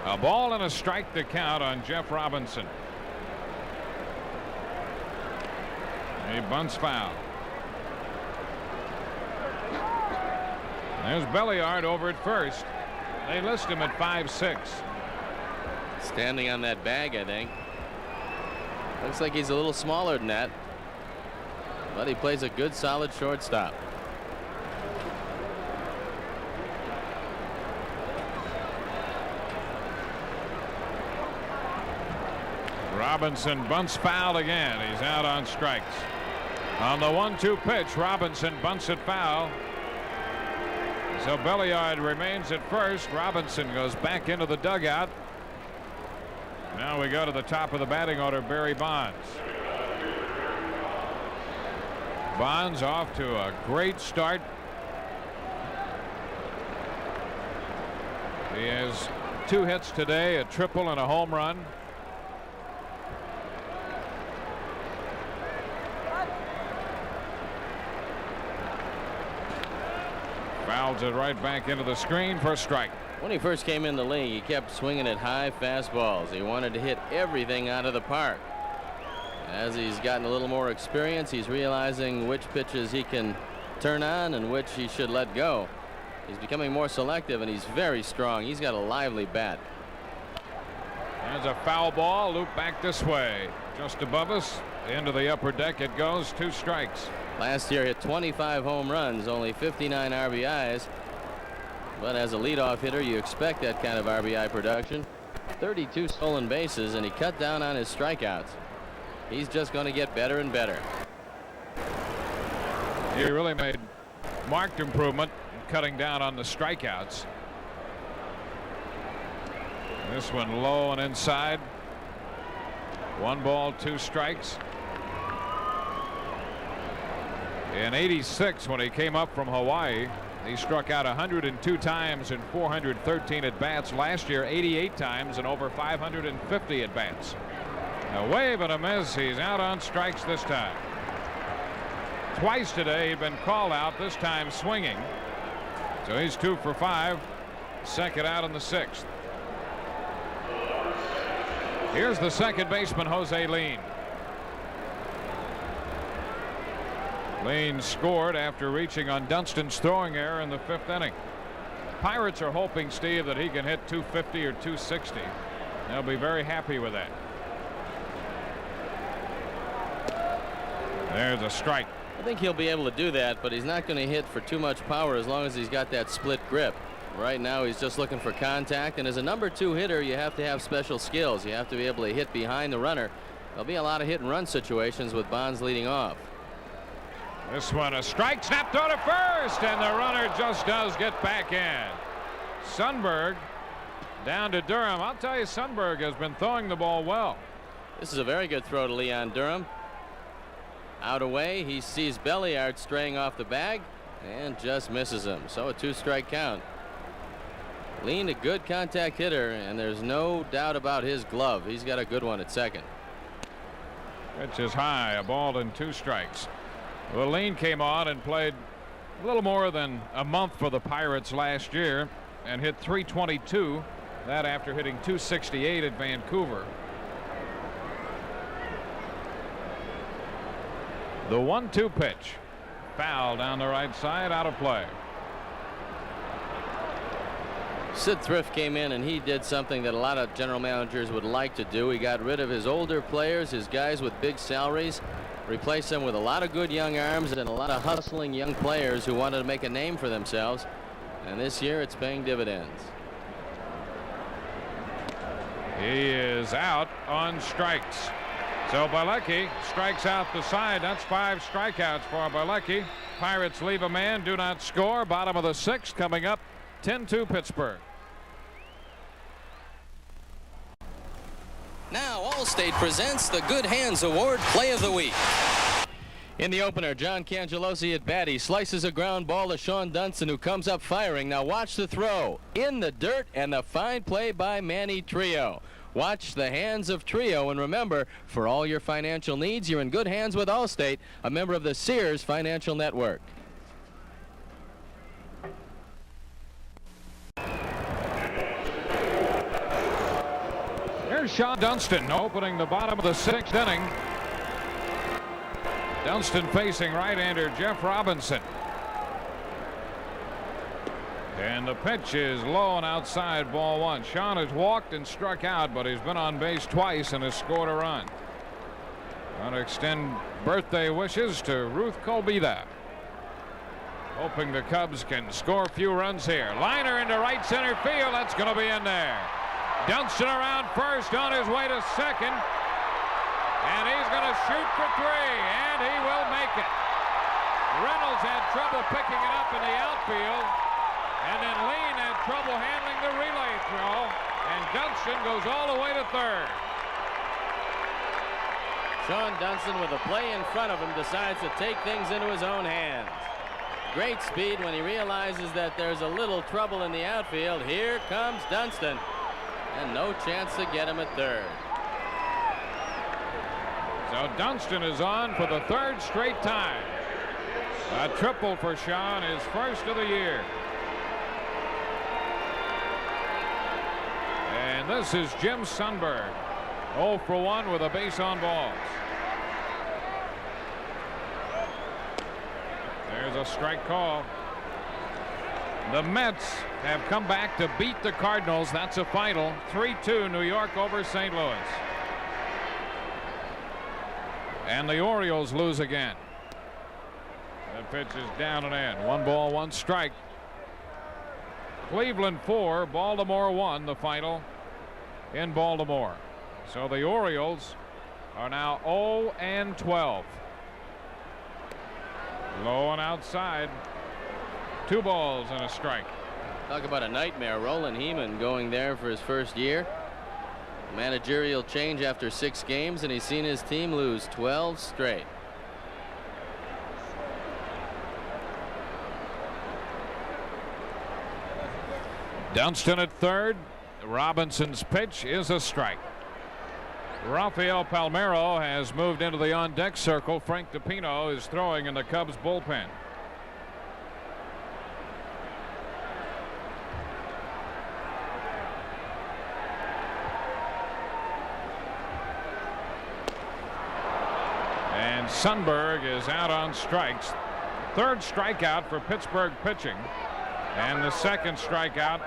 [SPEAKER 6] A ball and a strike to count on Jeff Robinson. He bunts foul. There's Belliard over at first. They list him at 5'6".
[SPEAKER 2] Standing on that bag, I think. Looks like he's a little smaller than that, but he plays a good solid shortstop.
[SPEAKER 6] Robinson bunts foul again. He's out on strikes. On the 1-2 pitch, Robinson bunts it foul. So Belliard remains at first. Robinson goes back into the dugout. Now we go to the top of the batting order, Barry Bonds. Bonds off to a great start. He has 2 hits today, a triple and a home run. Fouls it right back into the screen for a strike.
[SPEAKER 2] When he first came in the league, he kept swinging at high fastballs. He wanted to hit everything out of the park. As he's gotten a little more experience, he's realizing which pitches he can turn on and which he should let go. He's becoming more selective, and he's very strong. He's got a lively bat.
[SPEAKER 6] There's a foul ball, loop back this way, just above us, into the upper deck it goes. 2 strikes.
[SPEAKER 2] Last year hit 25 home runs, only 59 RBIs. But as a leadoff hitter, you expect that kind of RBI production. 32 stolen bases, and he cut down on his strikeouts. He's just going to get better and better.
[SPEAKER 6] He really made marked improvement in cutting down on the strikeouts. This one low and inside. 1 ball, 2 strikes. In '86, when he came up from Hawaii, he struck out 102 times in 413 at bats. Last year, 88 times and over 550 at bats. A wave and a miss. He's out on strikes this time. Twice today he'd been called out, this time swinging. So he's 2 for 5. Second out in the 6th. Here's the second baseman, Jose Lean. Lean scored after reaching on Dunstan's throwing error in the 5th inning. Pirates are hoping, Steve, that he can hit 250 or 260. They'll be very happy with that. There's a strike.
[SPEAKER 2] I think he'll be able to do that, but he's not going to hit for too much power as long as he's got that split grip. Right now he's just looking for contact, and as a number 2 hitter, you have to have special skills. You have to be able to hit behind the runner. There'll be a lot of hit and run situations with Bonds leading off.
[SPEAKER 6] This one a strike, snap throw to first, and the runner just does get back in. Sundberg down to Durham. I'll tell you, Sundberg has been throwing the ball well.
[SPEAKER 2] This is a very good throw to Leon Durham. Out away, he sees Belliard straying off the bag and just misses him. So a 2-strike count. Lean, a good contact hitter, and there's no doubt about his glove. He's got a good one at second.
[SPEAKER 6] Pitch is high, a ball and 2 strikes. Well, Lean came on and played a little more than a month for the Pirates last year and hit .322. That after hitting .268 at Vancouver. The 1-2 pitch. Foul down the right side, out of play.
[SPEAKER 2] Sid Thrift came in and he did something that a lot of general managers would like to do. He got rid of his older players, his guys with big salaries, replaced them with a lot of good young arms and a lot of hustling young players who wanted to make a name for themselves. And this year it's paying dividends.
[SPEAKER 6] He is out on strikes. So Bilecki strikes out the side. That's 5 strikeouts for Bilecki. Pirates leave a man, do not score. Bottom of the 6th coming up. 10-2 Pittsburgh.
[SPEAKER 2] Now Allstate presents the Good Hands Award Play of the Week. In the opener, John Cangelosi at bat. He slices a ground ball to Sean Dunston, who comes up firing. Now watch the throw in the dirt and the fine play by Manny Trio. Watch the hands of Trio, and remember, for all your financial needs, you're in good hands with Allstate, a member of the Sears Financial Network.
[SPEAKER 6] Here's Sean Dunston opening the bottom of the 6th inning. Dunston facing right-hander Jeff Robinson. And the pitch is low and outside, ball 1. Sean has walked and struck out, but he's been on base twice and has scored a run. Want to extend birthday wishes to Ruth Colbida. Hoping the Cubs can score a few runs here. Liner into right center field. That's going to be in there. Dunston around first, on his way to second. And he's going to shoot for 3, and he will make it. Reynolds had trouble picking it up in the outfield. And then Lean had trouble handling the relay throw, and Dunston goes all the way to 3rd.
[SPEAKER 2] Sean Dunston, with a play in front of him, decides to take things into his own hands. Great speed when he realizes that there's a little trouble in the outfield. Here comes Dunston, and no chance to get him at 3rd.
[SPEAKER 6] So Dunston is on for the 3rd straight time. A triple for Sean, his first of the year. this is Jim Sundberg. 0 for 1 with a base on balls. There's a strike call. The Mets have come back to beat the Cardinals. That's a final. 3-2 New York over St. Louis. And the Orioles lose again. The pitch is down and in. 1 ball, 1 strike. Cleveland 4, Baltimore 1, the final in Baltimore. So the Orioles are now 0-12. Low and outside. 2 balls and a strike.
[SPEAKER 2] Talk about a nightmare. Roland Heeman going there for his first year. Managerial change after 6 games, and he's seen his team lose 12 straight.
[SPEAKER 6] Dunston at third. Robinson's pitch is a strike. Rafael Palmeiro has moved into the on-deck circle. Frank DiPino is throwing in the Cubs bullpen. And Sundberg is out on strikes. 3rd strikeout for Pittsburgh pitching. And the 2nd strikeout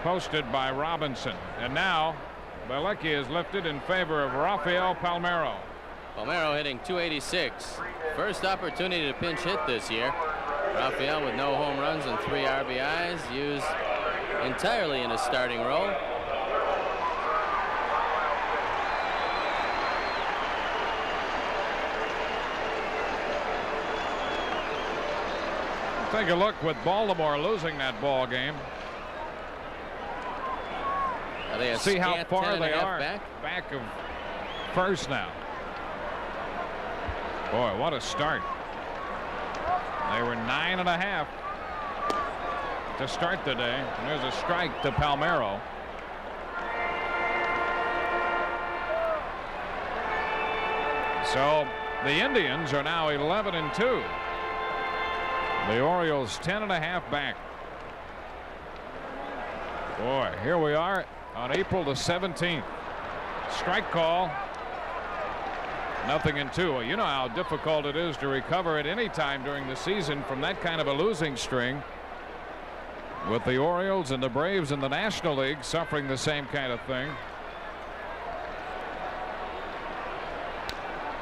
[SPEAKER 6] posted by Robinson. And now Bielecki is lifted in favor of Rafael Palmeiro.
[SPEAKER 2] Palmeiro hitting .286. First opportunity to pinch hit this year. Rafael with no home runs and 3 RBIs, used entirely in a starting role.
[SPEAKER 6] Take a look with Baltimore losing that ball game. See how far they are back of first now. Boy, what a start. They were 9.5 to start the day. And there's a strike to Palmeiro. So the Indians are now 11-2. The Orioles 10.5 back. Boy, here we are on April the 17th. Strike call. 0-2. Well, you know how difficult it is to recover at any time during the season from that kind of a losing string, with the Orioles and the Braves in the National League suffering the same kind of thing.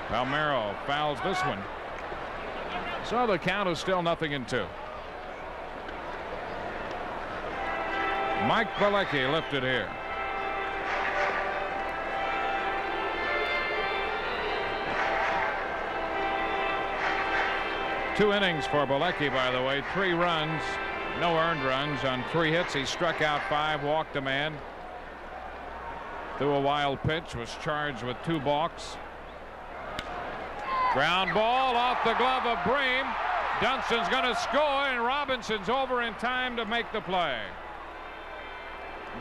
[SPEAKER 6] Palmeiro fouls this one. So the count is still 0-2. Mike Bielecki lifted here. Two innings for Bielecki, by the way. 3 runs, no earned runs on 3 hits. He struck out 5, walked a man. Threw a wild pitch, was charged with 2 balks. Ground ball off the glove of Bream. Dunston's going to score, and Robinson's over in time to make the play.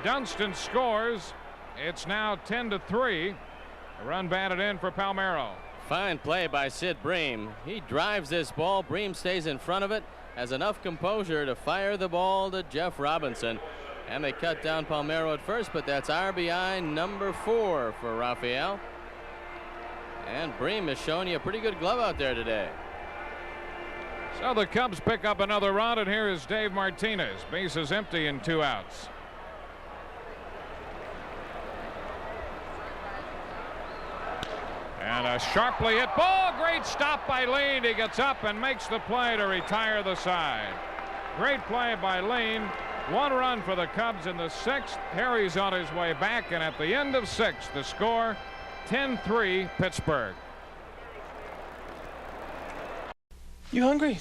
[SPEAKER 6] Dunston scores. It's now 10-3. A run batted in for Palmeiro.
[SPEAKER 2] Fine play by Sid Bream. He drives this ball. Bream stays in front of it, has enough composure to fire the ball to Jeff Robinson. And they cut down Palmeiro at first, but that's RBI number 4 for Rafael. And Bream has shown you a pretty good glove out there today.
[SPEAKER 6] So the Cubs pick up another run, and here is Dave Martinez. Bases empty and 2 outs. And a sharply hit ball. Great stop by Lean. He gets up and makes the play to retire the side. Great play by Lean. 1 run for the Cubs in the 6th. Harry's on his way back, and at the end of 6, the score 10-3 Pittsburgh.
[SPEAKER 4] You hungry?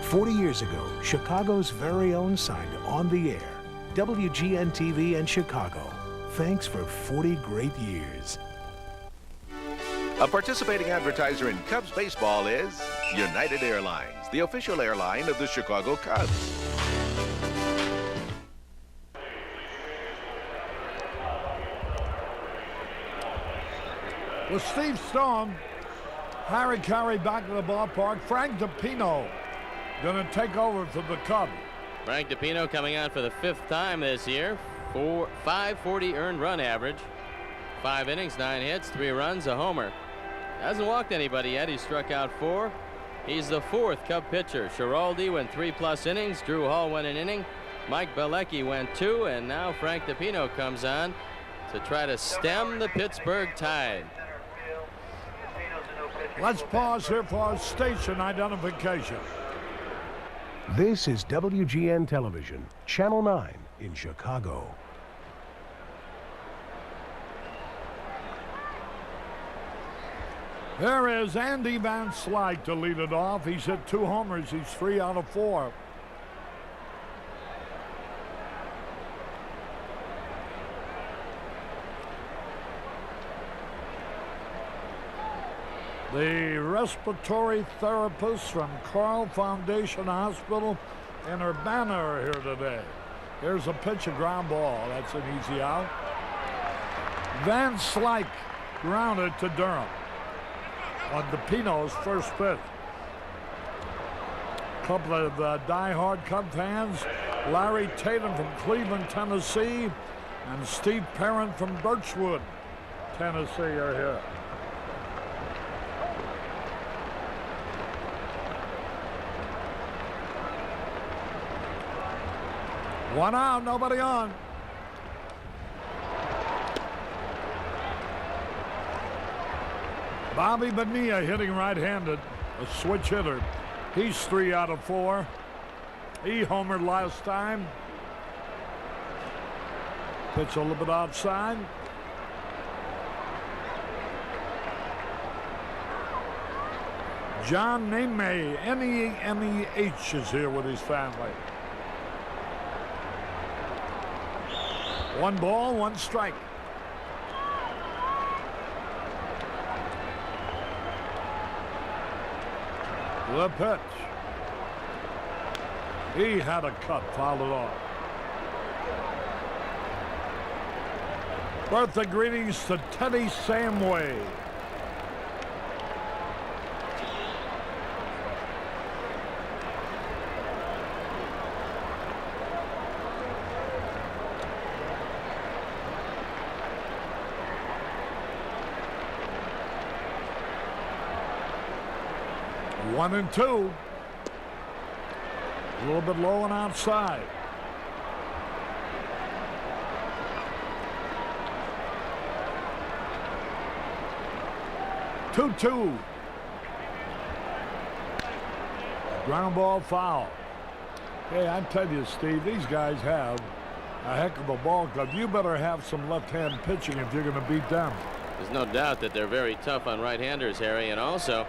[SPEAKER 5] 40 years ago, Chicago's very own signed On the Air. WGN-TV and Chicago. Thanks for 40 great years.
[SPEAKER 3] A participating advertiser in Cubs baseball is United Airlines, the official airline of the Chicago Cubs.
[SPEAKER 1] With Steve Stone, Harry Carey back to the ballpark. Frank DiPino going to take over for the Cubs.
[SPEAKER 2] Frank DiPino coming out for the 5th time this year. 540 earned run average. 5 innings, 9 hits, 3 runs, a homer. Hasn't walked anybody yet. He struck out 4. He's the 4th Cub pitcher. Schiraldi went 3+ innings. Drew Hall went an inning. Mike Bilecki went 2, and now Frank DePino comes on to try to stem the Pittsburgh Tide.
[SPEAKER 1] Let's pause here for station identification.
[SPEAKER 5] This is WGN Television, Channel 9 in Chicago.
[SPEAKER 1] There is Andy Van Slyke to lead it off. He's hit 2 homers. He's 3 out of 4. The respiratory therapist from Carl Foundation Hospital in Urbana are here today. Here's a pitch, a ground ball. That's an easy out. Van Slyke grounded to Durham on DePino's first pitch. A couple of die-hard Cub fans, Larry Tatum from Cleveland, Tennessee, and Steve Perrin from Birchwood, Tennessee are here. One out, nobody on. Bobby Bonilla hitting right-handed, a switch hitter. He's 3 out of 4. He homered last time. Pitch a little bit outside. John Nemeh, N-E-M-E-H, is here with his family. 1 ball, 1 strike. The pitch. He had a cut, fouled it off. Birthday greetings to Teddy Samway. One and 2. A little bit low and outside. Two. Ground ball foul. Hey, I tell you, Steve, these guys have a heck of a ball club. You better have some left-hand pitching if you're going to beat them.
[SPEAKER 2] There's no doubt that they're very tough on right-handers, Harry, and also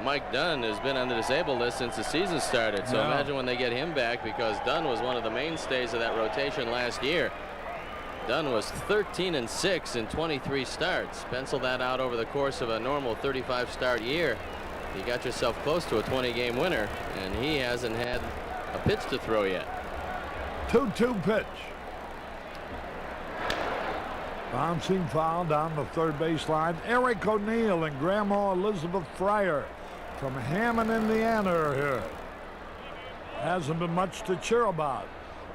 [SPEAKER 2] Mike Dunn has been on the disabled list since the season started. So imagine when they get him back, because Dunn was one of the mainstays of that rotation last year. Dunn was 13-6 in 23 starts. Pencil that out over the course of a normal 35-start year. You got yourself close to a 20-game winner, and he hasn't had a pitch to throw yet.
[SPEAKER 1] 2-2 pitch. Bouncing foul down the third baseline. Eric O'Neill and Grandma Elizabeth Fryer from Hammond, Indiana are here. Hasn't been much to cheer about,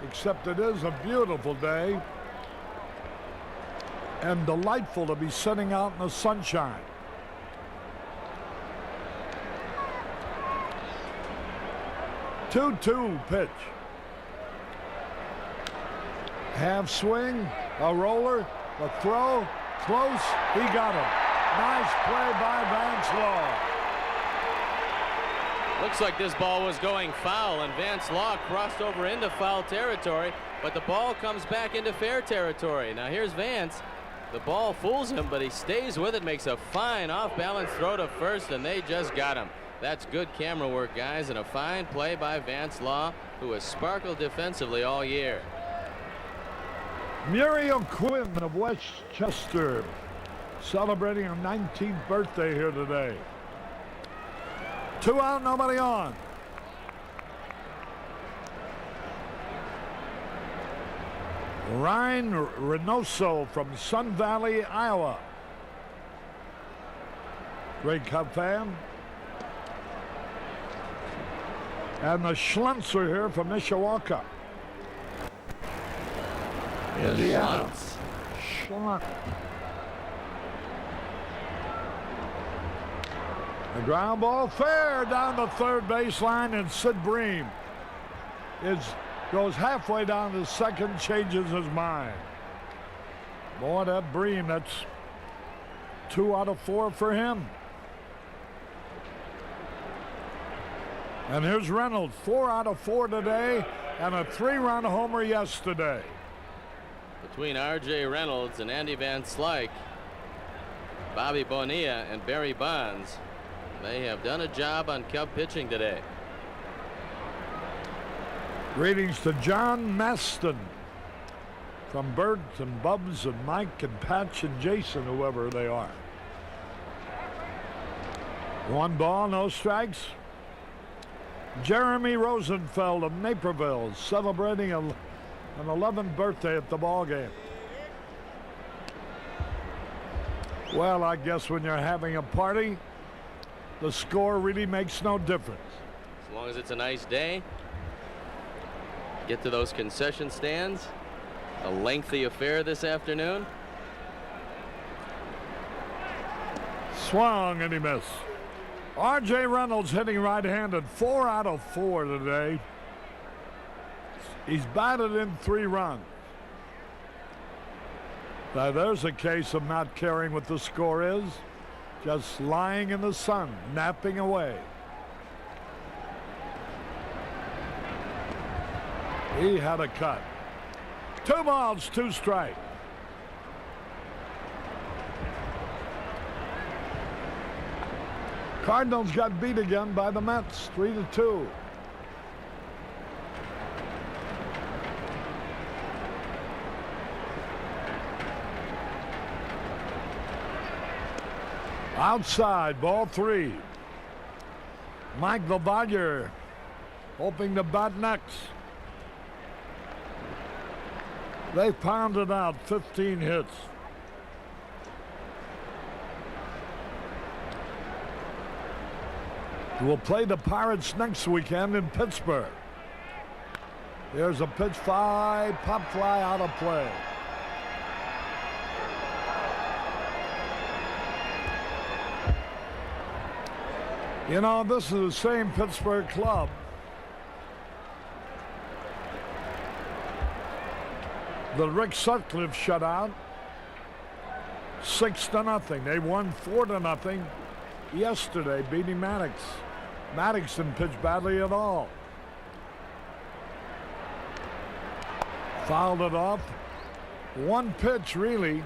[SPEAKER 1] except it is a beautiful day and delightful to be sitting out in the sunshine. Two-two pitch. Half swing, a roller, a throw, close, he got him. Nice play by Vance Law.
[SPEAKER 2] Looks like this ball was going foul, and Vance Law crossed over into foul territory, but the ball comes back into fair territory. Now here's Vance. The ball fools him, but he stays with it, makes a fine off-balance throw to first, and they just got him. That's good camera work, guys, and a fine play by Vance Law, who has sparkled defensively all year.
[SPEAKER 1] Muriel Quinn of Westchester celebrating her 19th birthday here today. 2 out, nobody on. Ryan Reynoso from Sun Valley, Iowa. Great Cub fan. And the Schlunzer here from Mishawaka. Indiana. Schlock. The ground ball fair down the third baseline, and Sid Bream goes halfway down to second, changes his mind. Boy, that Bream, that's 2 out of 4 for him. And here's Reynolds, 4 out of 4 today, and a 3-run homer yesterday.
[SPEAKER 2] Between R.J. Reynolds and Andy Van Slyke, Bobby Bonilla and Barry Bonds, they have done a job on Cub pitching today.
[SPEAKER 1] Greetings to John Maston from Bert and Bubs and Mike and Patch and Jason, whoever they are. 1 ball, no strikes. Jeremy Rosenfeld of Naperville celebrating an 11th birthday at the ball game. Well, I guess when you're having a party, the score really makes no difference.
[SPEAKER 2] As long as it's a nice day, get to those concession stands. A lengthy affair this afternoon.
[SPEAKER 1] Swung and he missed. R.J. Reynolds hitting right-handed, 4 out of 4 today. He's batted in 3 runs. Now there's a case of not caring what the score is. Just lying in the sun, napping away. He had a cut. 2 balls, 2 strikes. Cardinals got beat again by the Mets, 3-2. Outside, ball 3. Mike Lavaglia hoping to bat next. They pounded out 15 hits. We'll play the Pirates next weekend in Pittsburgh. Here's a pitch fly, pop fly out of play. You know, this is the same Pittsburgh club that Rick Sutcliffe shut out 6-0. They won 4-0 yesterday, beating Maddox. Maddox didn't pitch badly at all. Fouled it off. 1 pitch really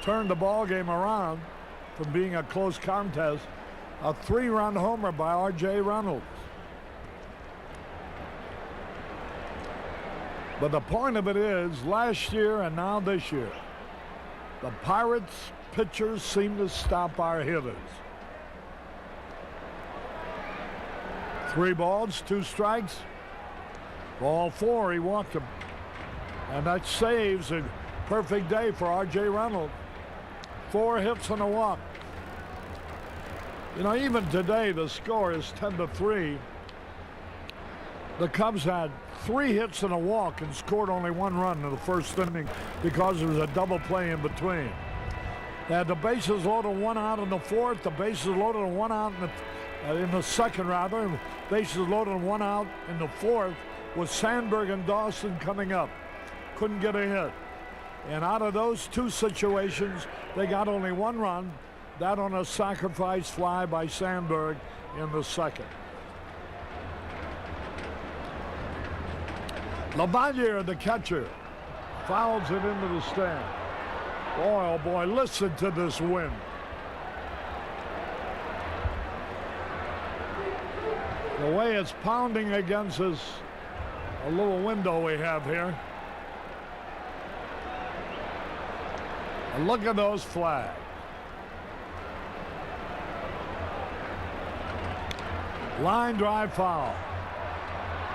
[SPEAKER 1] turned the ball game around from being a close contest. A 3-run homer by R.J. Reynolds. But the point of it is, last year and now this year, the Pirates pitchers seem to stop our hitters. 3 balls, 2 strikes. Ball 4, he walked him. And that saves a perfect day for R.J. Reynolds. 4 hits and a walk. You know, even today the score is 10-3. The Cubs had 3 hits and a walk and scored only 1 run in the first inning because there was a double play in between. They had the bases loaded, 1 out in the 4th, the bases loaded, 1 out in the second rather, bases loaded, 1 out in the 4th with Sandberg and Dawson coming up. Couldn't get a hit. And out of those 2 situations, they got only 1 run. That on a sacrifice fly by Sandberg in the second. Lavaglia, the catcher, fouls it into the stand. Boy, oh boy, listen to this wind. The way it's pounding against this a little window we have here. And look at those flags. Line drive foul.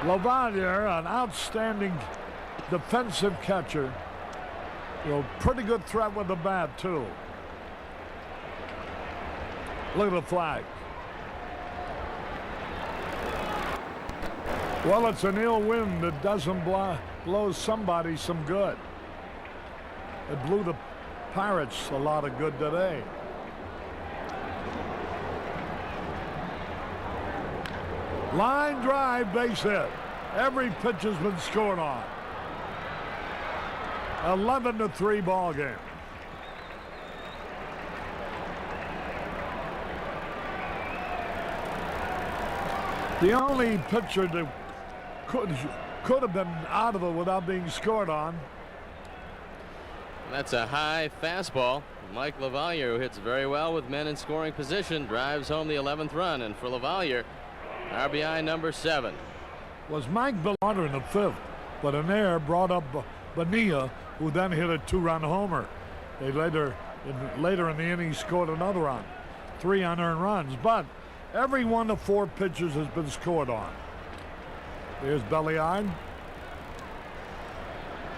[SPEAKER 1] Lavaglia, an outstanding defensive catcher. Pretty good threat with the bat, too. Look at the flag. Well, it's an ill wind that doesn't blow somebody some good. It blew the Pirates a lot of good today. Line drive, base hit. Every pitch has been scored on. 11-3 ball game. The only pitcher that could have been out of it without being scored on.
[SPEAKER 2] That's a high fastball. Mike LaValliere, who hits very well with men in scoring position, drives home the 11th run. And for LaValliere, RBI number 7.
[SPEAKER 1] Was Mike Billard in the 5th, but an error brought up Bonilla, who then hit a 2-run homer. They later in the inning scored another run, 3 unearned runs. But every 1 of 4 pitches has been scored on. Here's Belliard.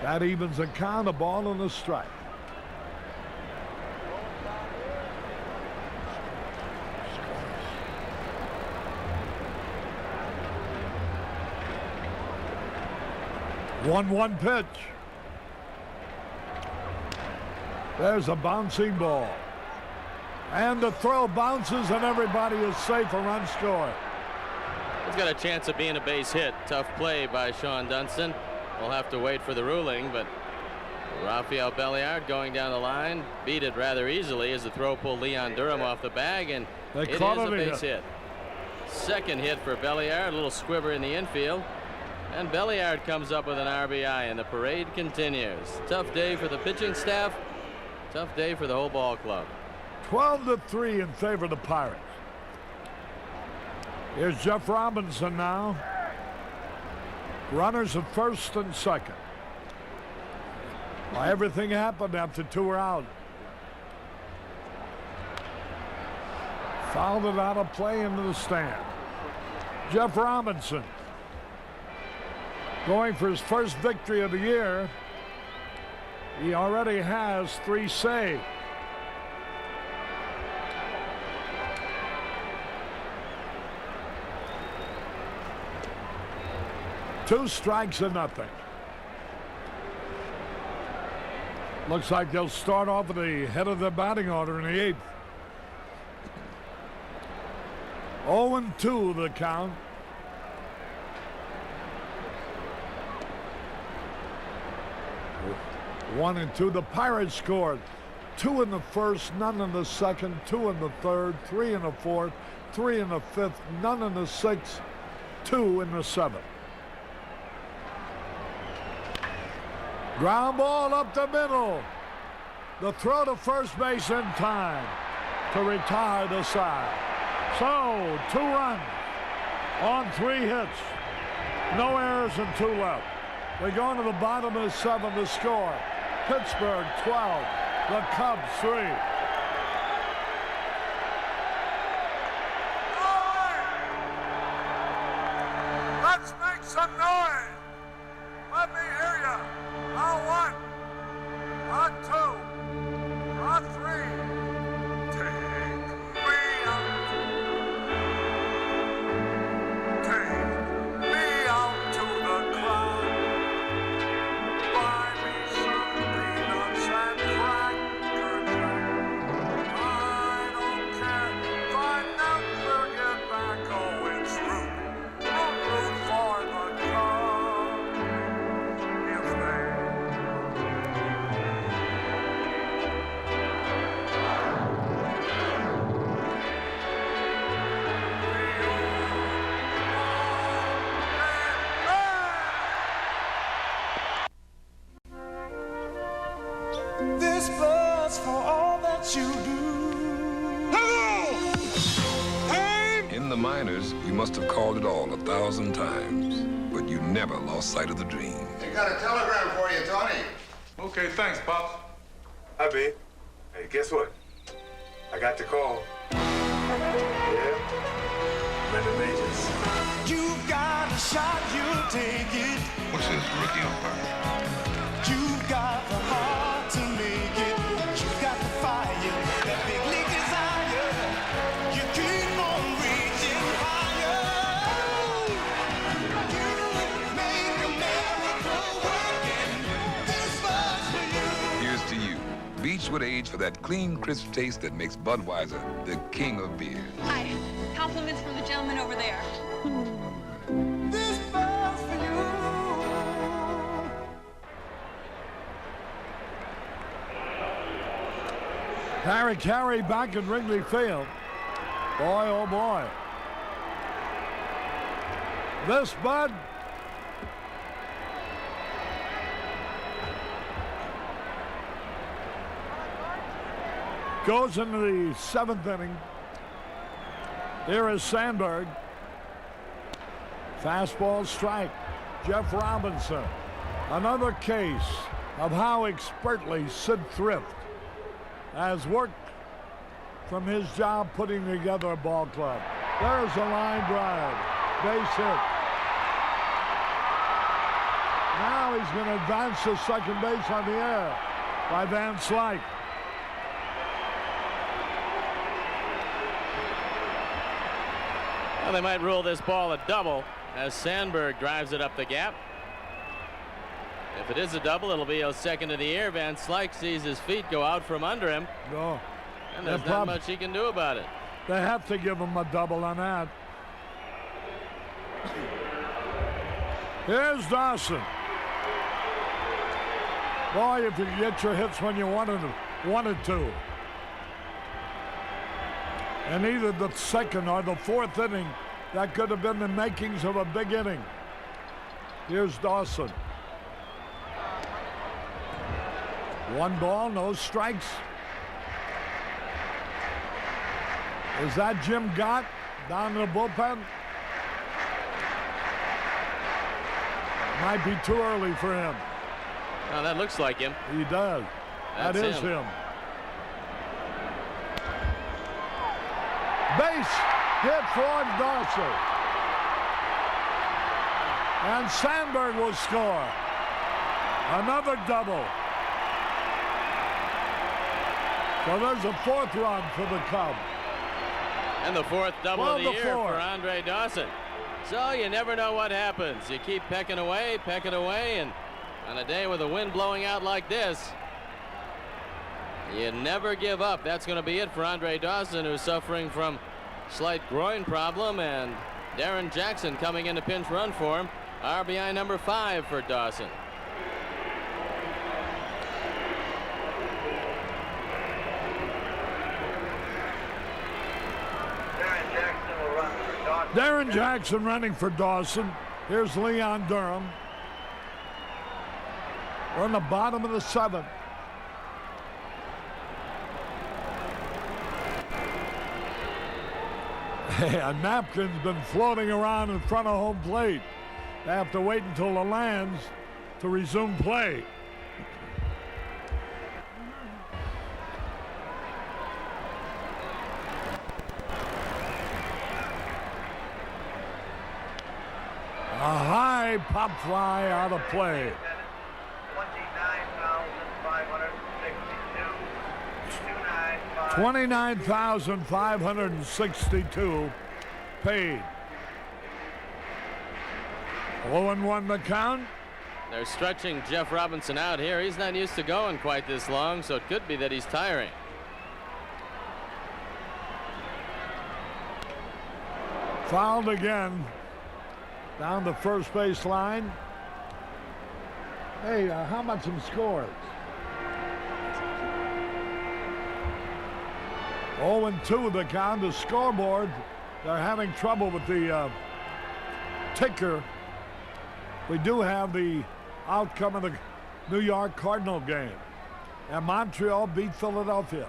[SPEAKER 1] That evens the count, a ball and a strike. One pitch. There's a bouncing ball. And the throw bounces and everybody is safe, a run scored.
[SPEAKER 2] He's got a chance of being a base hit. Tough play by Sean Dunston. We'll have to wait for the ruling, but Rafael Belliard going down the line beat it rather easily as the throw pulled Leon Durham off the bag, and it is a base hit. Second hit for Belliard, a little squiver in the infield, and Belliard comes up with an RBI, and the parade continues. Tough day for the pitching staff, tough day for the whole ball club.
[SPEAKER 1] 12-3 in favor of the Pirates. Here's Jeff Robinson now. Runners at first and second. Well, everything happened after 2 were out. Fouled it out of play into the stand. Jeff Robinson going for his first victory of the year. He already has 3 saves. Two strikes and nothing. Looks like they'll start off at the head of the batting order in the 8th. 0-2 the count. One and two. The Pirates scored 2 in the first, none in the second, 2 in the third, 3 in the fourth, 3 in the fifth, none in the sixth, 2 in the seventh. Ground ball up the middle. The throw to first base in time to retire the side. So 2 runs on 3 hits. No errors and 2 left. They go into the bottom of the 7th to score. Pittsburgh 12, the Cubs 3.
[SPEAKER 15] Let's make some noise. Let me hear you. On 1, on 2, on 3. Take me out. Take me out to the cloud. Buy me some peanuts and cracker jack. I don't care if I never get back. Oh, it's root. Root for the Cubs. If they
[SPEAKER 7] This buzz for all that you do.
[SPEAKER 16] In the minors, you must have called it all 1,000 times, but you never lost sight of the dream.
[SPEAKER 17] I got a telegram for you, Tony.
[SPEAKER 18] Okay, thanks, Pops. Hi, babe. Hey, guess what? I got the call. Yeah? I'm in the majors.
[SPEAKER 7] You got a shot, you'll take it.
[SPEAKER 16] What's this, rookie umpire?
[SPEAKER 7] You got the heart to make it. You got the fire, that big league desire. You keep on reaching higher. You make America work, and this was for you.
[SPEAKER 16] Here's to just would age for that clean, crisp taste that makes Budweiser the king of beers.
[SPEAKER 19] Hi. Compliments from the gentleman over there.
[SPEAKER 7] This bell's for you.
[SPEAKER 1] Harry Carey back in Wrigley Field. Boy, oh boy. This, Bud, goes into the 7th inning. Here is Sandberg. Fastball strike. Jeff Robinson. Another case of how expertly Sid Thrift has worked from his job putting together a ball club. There's a line drive. Base hit. Now he's going to advance to second base on the air by Van Slyke.
[SPEAKER 2] Well, they might rule this ball a double as Sandberg drives it up the gap. If it is a double, it'll be a second of the year. Van Slyke sees his feet go out from under him.
[SPEAKER 1] No.
[SPEAKER 2] And there's not much he can do about it.
[SPEAKER 1] They have to give him a double on that. Here's Dawson. Boy, if you get your hits when you wanted to. And either the second or the 4th inning, that could have been the makings of a big inning. Here's Dawson. 1 ball, no strikes. Is that Jim Gott down in the bullpen? Might be too early for him.
[SPEAKER 2] Oh, that looks like him.
[SPEAKER 1] He does. That is him. Base hit for Dawson. And Sandberg will score. Another double. So there's a 4th run for the Cubs.
[SPEAKER 2] And the 4th double of the year for Andre Dawson. So you never know what happens. You keep pecking away, and on a day with the wind blowing out like this, you never give up. That's going to be it for Andre Dawson, who's suffering from slight groin problem, and Darren Jackson coming in to pinch run for him. RBI number 5 for Dawson.
[SPEAKER 1] Darren Jackson running for Dawson. Here's Leon Durham. We're in the bottom of the 7th. A napkin's been floating around in front of home plate. They have to wait until it lands to resume play. A high pop fly out of play. 29,562 paid. 0-1 the count.
[SPEAKER 2] They're stretching Jeff Robinson out here. He's not used to going quite this long, so it could be that he's tiring.
[SPEAKER 1] Fouled again. Down the first base line. Hey, how much him scores? 0-2 the count. The scoreboard, they're having trouble with the ticker. We do have the outcome of the New York Cardinal game. And Montreal beat Philadelphia.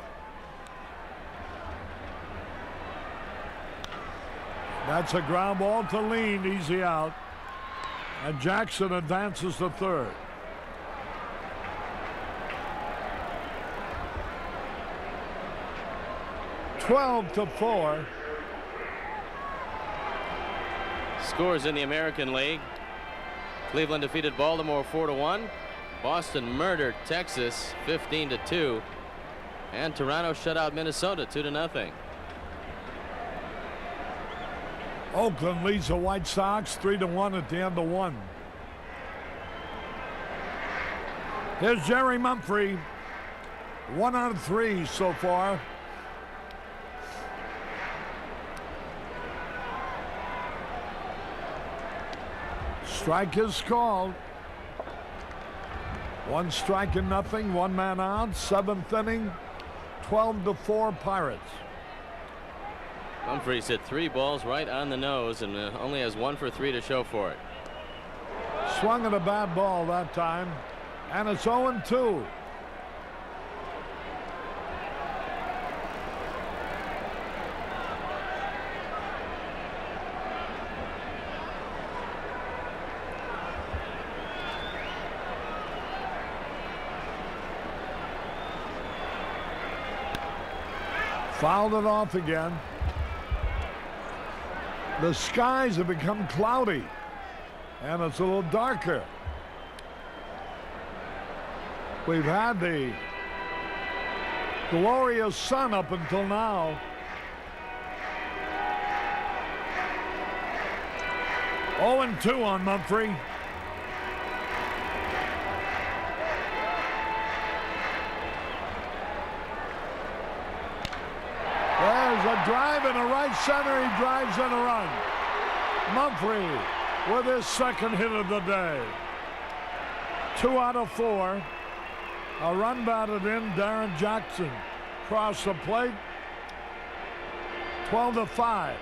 [SPEAKER 1] That's a ground ball to Lean, easy out. And Jackson advances to third. (12-4).
[SPEAKER 2] Scores in the American League. Cleveland defeated Baltimore 4-1. Boston murdered Texas 15-2. And Toronto shut out Minnesota 2-0.
[SPEAKER 1] Oakland leads the White Sox 3-1 at the end of 1. Here's Jerry Mumphrey. 1 out of 3 so far. Strike is called. 1 strike and nothing, 1 man out, 7th inning, 12-4 Pirates.
[SPEAKER 2] Humphreys hit 3 balls right on the nose and only has 1 for 3 to show for it.
[SPEAKER 1] Swung at a bad ball that time, and it's 0-2. Fouled it off again. The skies have become cloudy, and it's a little darker. We've had the glorious sun up until now. Oh, and 2 on Mumphrey. There's a drive in the right center. He drives in a run. Mumphrey with his 2nd hit of the day. 2 out of 4. A run batted in. Darren Jackson crossed the plate. 12-5.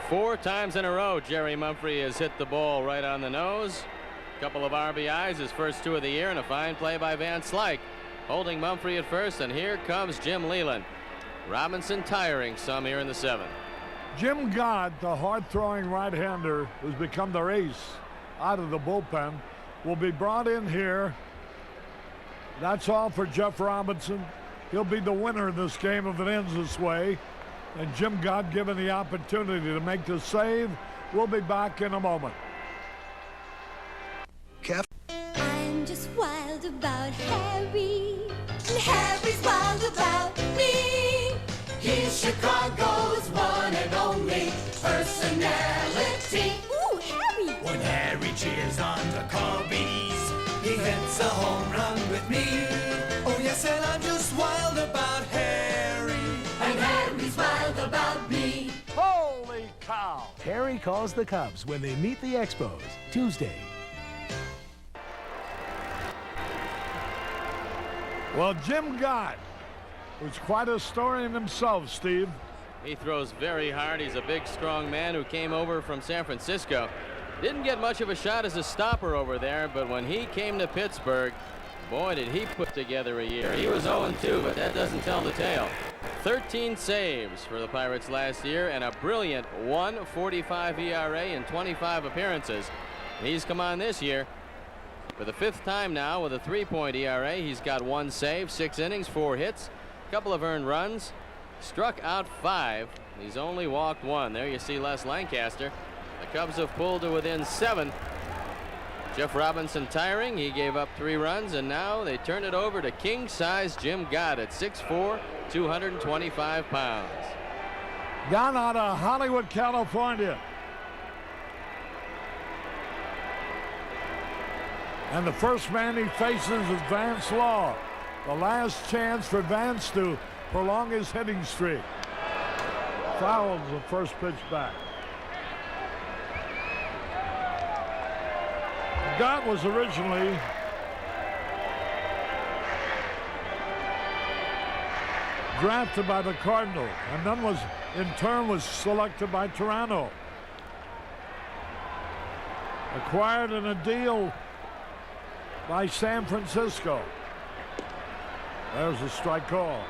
[SPEAKER 2] 4 times in a row, Jerry Mumphrey has hit the ball right on the nose. A couple of RBIs, his first 2 of the year, and a fine play by Van Slyke, holding Mumphrey at first. And here comes Jim Leyland. Robinson tiring some here in the 7th.
[SPEAKER 1] Jim Gott, the hard-throwing right-hander who's become their ace out of the bullpen, will be brought in here. That's all for Jeff Robinson. He'll be the winner of this game if it ends this way. And Jim Gott given the opportunity to make the save. We'll be back in a moment.
[SPEAKER 14] I'm just wild about Harry, and Harry's wild about me. He's Chicago's one and only personality. Ooh, Harry! When Harry cheers on the Cubbies, he hits a home run with me. Oh yes, and I'm just wild about Harry, and Harry's wild about me.
[SPEAKER 1] Holy cow!
[SPEAKER 5] Harry calls the Cubs when they meet the Expos Tuesday.
[SPEAKER 1] Well, Jim Gott was quite a story in himself, Steve.
[SPEAKER 2] He throws very hard. He's a big, strong man who came over from San Francisco. Didn't get much of a shot as a stopper over there, but when he came to Pittsburgh, boy, did he put together a year. He was 0-2, but that doesn't tell the tale. 13 saves for the Pirates last year and a brilliant 1.45 ERA in 25 appearances. He's come on this year for the 5th time now with a 3.0 ERA. He's got 1 save, 6 innings, 4 hits, a couple of earned runs, struck out 5. He's only walked 1. There you see Les Lancaster. The Cubs have pulled to within 7. Jeff Robinson tiring. He gave up 3 runs, and now they turn it over to king-size Jim Gott at 6'4", 225 pounds.
[SPEAKER 1] Gott out of Hollywood, California. And the first man he faces is Vance Law. The last chance for Vance to prolong his hitting streak. Fouls the first pitch back. Gott was originally drafted by the Cardinals and then was in turn was selected by Toronto. Acquired in a deal by San Francisco. There's a strike call.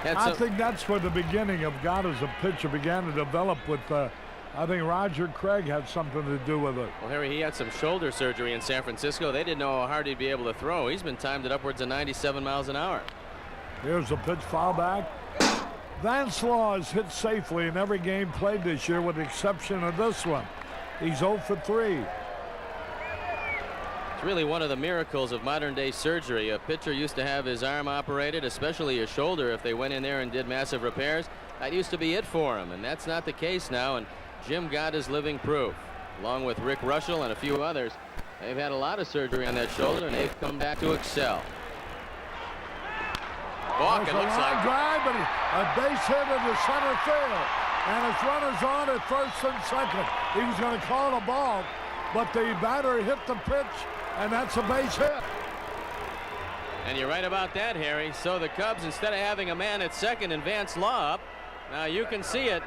[SPEAKER 1] I think that's where the beginning of Gott as a pitcher began to develop with I think Roger Craig had something to do with it.
[SPEAKER 2] Well, Harry, he had some shoulder surgery in San Francisco. They didn't know how hard he'd be able to throw. He's been timed at upwards of 97 miles an hour.
[SPEAKER 1] Here's a pitch, foul back. Vance Law has hit safely in every game played this year with the exception of this one. He's 0 for 3.
[SPEAKER 2] It's really one of the miracles of modern day surgery. A pitcher used to have his arm operated, especially his shoulder, if they went in there and did massive repairs. That used to be it for him, and that's not the case now. And Jim Gott is living proof, along with Rick Russell and a few others. They've had a lot of surgery on that shoulder, and they've come back to excel. Walk, it looks like.
[SPEAKER 1] Drive, but a base hit into center field. And it's runners on at first and second. He was going to call a ball, but the batter hit the pitch, and that's a base hit.
[SPEAKER 2] And you're right about that, Harry. So the Cubs, instead of having a man at second and Vance Law up, now you can see it.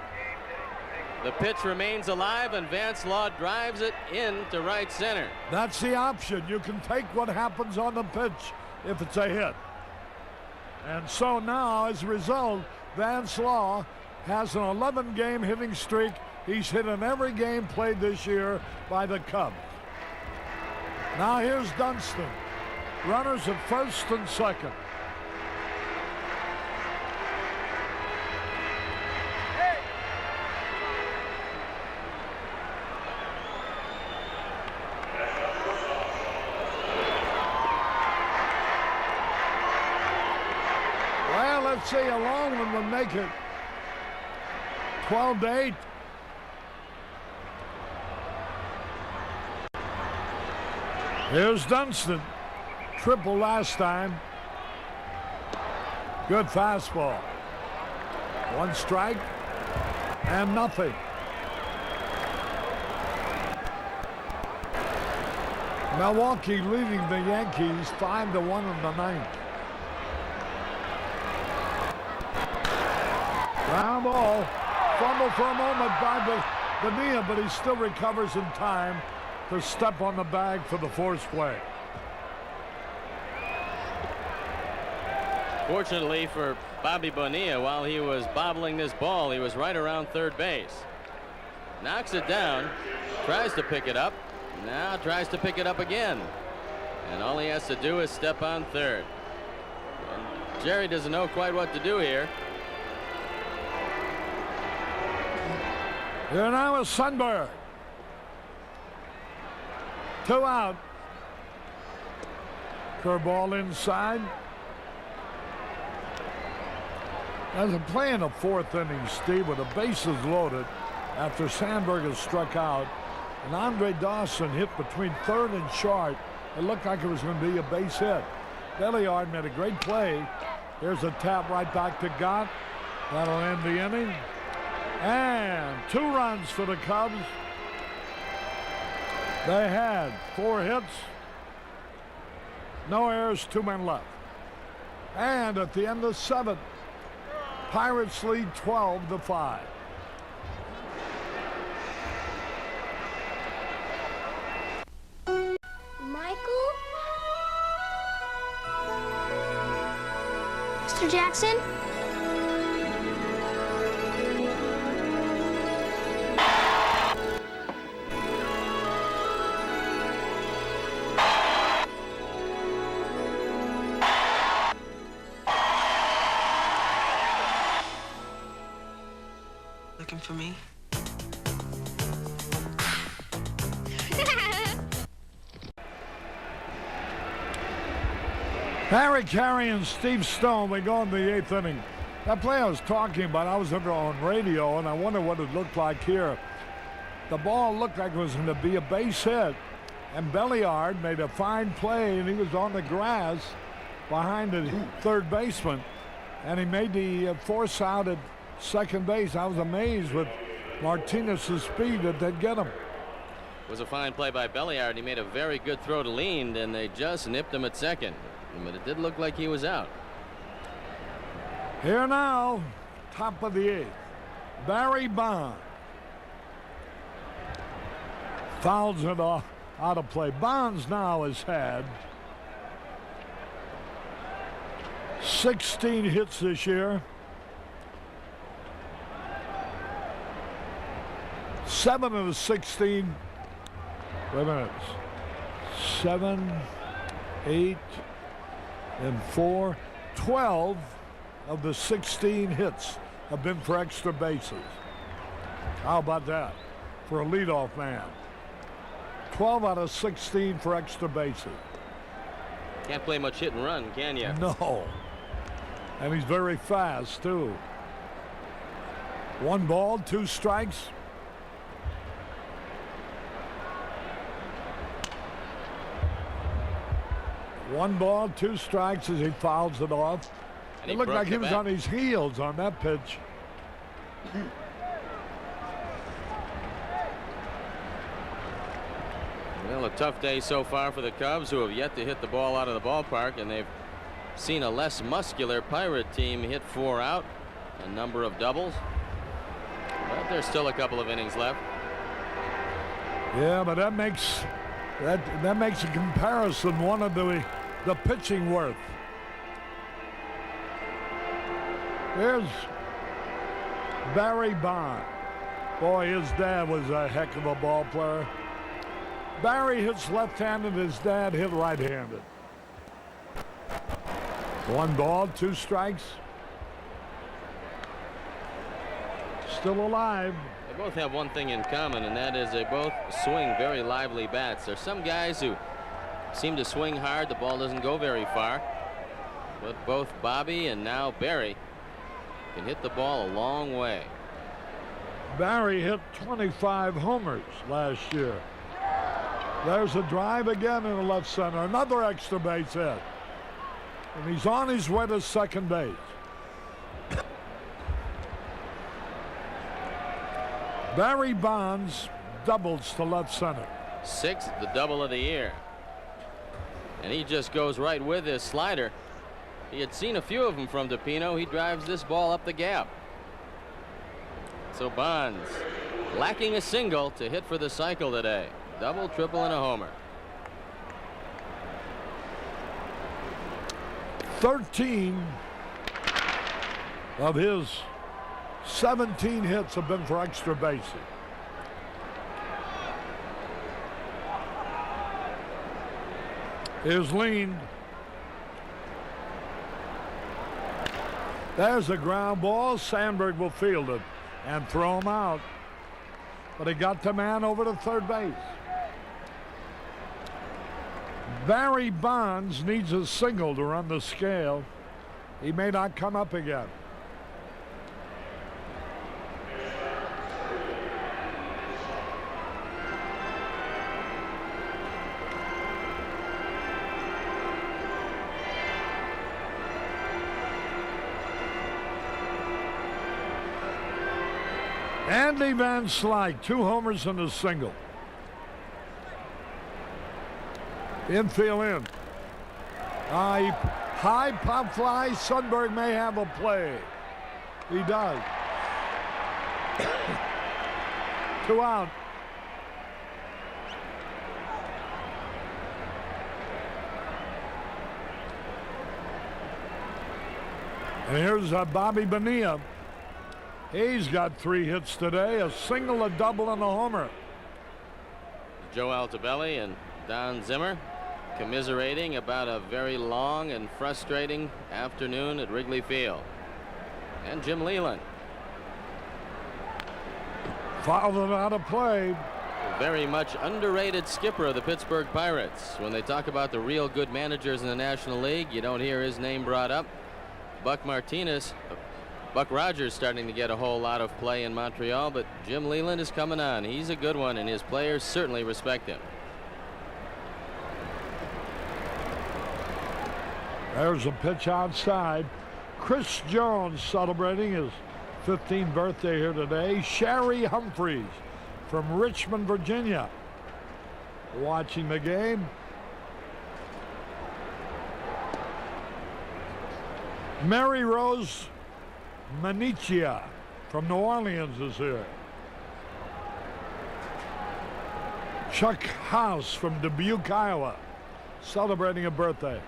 [SPEAKER 2] The pitch remains alive, and Vance Law drives it into right center.
[SPEAKER 1] That's the option. You can take what happens on the pitch if it's a hit. And so now, as a result, Vance Law has an 11-game hitting streak. He's hit in every game played this year by the Cubs. Now here's Dunston. Runners at first and second. Well, let's see, a long one will make it 12-8. Here's Dunston. Triple last time. Good fastball. One strike and nothing. Milwaukee leading the Yankees 5-1 in the ninth. Ground ball. Fumble for a moment by Bonilla, but he still recovers in time to step on the bag for the force play.
[SPEAKER 2] Fortunately for Bobby Bonilla, while he was bobbling this ball, he was right around third base. Knocks it down, tries to pick it up, now tries to pick it up again. And all he has to do is step on third. And Jerry doesn't know quite what to do here.
[SPEAKER 1] Here now is Sundberg. 2 out. Curveball inside. As a play in the fourth inning, Steve, with the bases loaded after Sandberg has struck out, and Andre Dawson hit between third and short. It looked like it was going to be a base hit. Belliard made a great play. There's a tap right back to Gott. That'll end the inning. And 2 runs for the Cubs. They had 4 hits, no errors, 2 men left. And at the end of 7th, Pirates lead 12-5.
[SPEAKER 14] Michael? Mr. Jackson?
[SPEAKER 4] Looking for me?
[SPEAKER 1] Harry Carey and Steve Stone, we go in the 8th inning. That play I was talking about, I was under on radio, and I wonder what it looked like here. The ball looked like it was going to be a base hit, and Belliard made a fine play, and he was on the grass behind the third baseman, and he made the force out at second base. I was amazed with Martinez's speed that they'd get him.
[SPEAKER 2] It was a fine play by Belliard. He made a very good throw to Lean, and they just nipped him at second. But it did look like he was out.
[SPEAKER 1] Here now, top of the 8th, Barry Bonds. Fouls it off, out of play. Bonds now has had 16 hits this year. 7 of the 16. Wait a minute. 7, 8, and 4. 12 of the 16 hits have been for extra bases. How about that for a leadoff man? 12 out of 16 for extra bases.
[SPEAKER 2] Can't play much hit and run, can you?
[SPEAKER 1] No. And he's very fast, too. 1 ball, 2 strikes. 1 ball, 2 strikes as he fouls it off.
[SPEAKER 2] And
[SPEAKER 1] It looked like he was on his heels on that pitch.
[SPEAKER 2] Well, a tough day so far for the Cubs, who have yet to hit the ball out of the ballpark, and they've seen a less muscular Pirate team hit 4 out, a number of doubles. But there's still a couple of innings left.
[SPEAKER 1] Yeah, but that makes a comparison one of the pitching worth. Here's Barry Bonds. Boy, his dad was a heck of a ball player. Barry hits left-handed, his dad hit right-handed. 1 ball, 2 strikes. Still alive.
[SPEAKER 2] They both have one thing in common, and that is they both swing very lively bats. There's some guys who seem to swing hard, the ball doesn't go very far. But both Bobby and now Barry can hit the ball a long way.
[SPEAKER 1] Barry hit 25 homers last year. There's a drive again in the left center. Another extra base hit. And he's on his way to second base. Barry Bonds doubles to left center.
[SPEAKER 2] 6th, the double of the year. And he just goes right with his slider. He had seen a few of them from DePino. He drives this ball up the gap. So Bonds lacking a single to hit for the cycle today. Double, triple, and a homer.
[SPEAKER 1] 13 of his 17 hits have been for extra bases. Here's leaned. There's a ground ball. Sandberg will field it and throw him out. But he got the man over to third base. Barry Bonds needs a single to run the scale. He may not come up again. Andy Van Slyke, 2 homers and a single. Infield in. High pop fly. Sundberg may have a play. He does. 2 out. And here's Bobby Bonilla. He's got 3 hits today, a single, a double, and a homer.
[SPEAKER 2] Joe Altobelli and Don Zimmer commiserating about a very long and frustrating afternoon at Wrigley Field. And Jim Leland.
[SPEAKER 1] Fouled it out of play.
[SPEAKER 2] Very much underrated skipper of the Pittsburgh Pirates. When they talk about the real good managers in the National League, you don't hear his name brought up. Buck Rogers starting to get a whole lot of play in Montreal, but Jim Leland is coming on. He's a good one, and his players certainly respect him.
[SPEAKER 1] There's a pitch outside. Chris Jones celebrating his 15th birthday here today. Sherry Humphreys from Richmond, Virginia, watching the game. Mary Rose Manicia from New Orleans is here. Chuck House from Dubuque, Iowa, celebrating a birthday.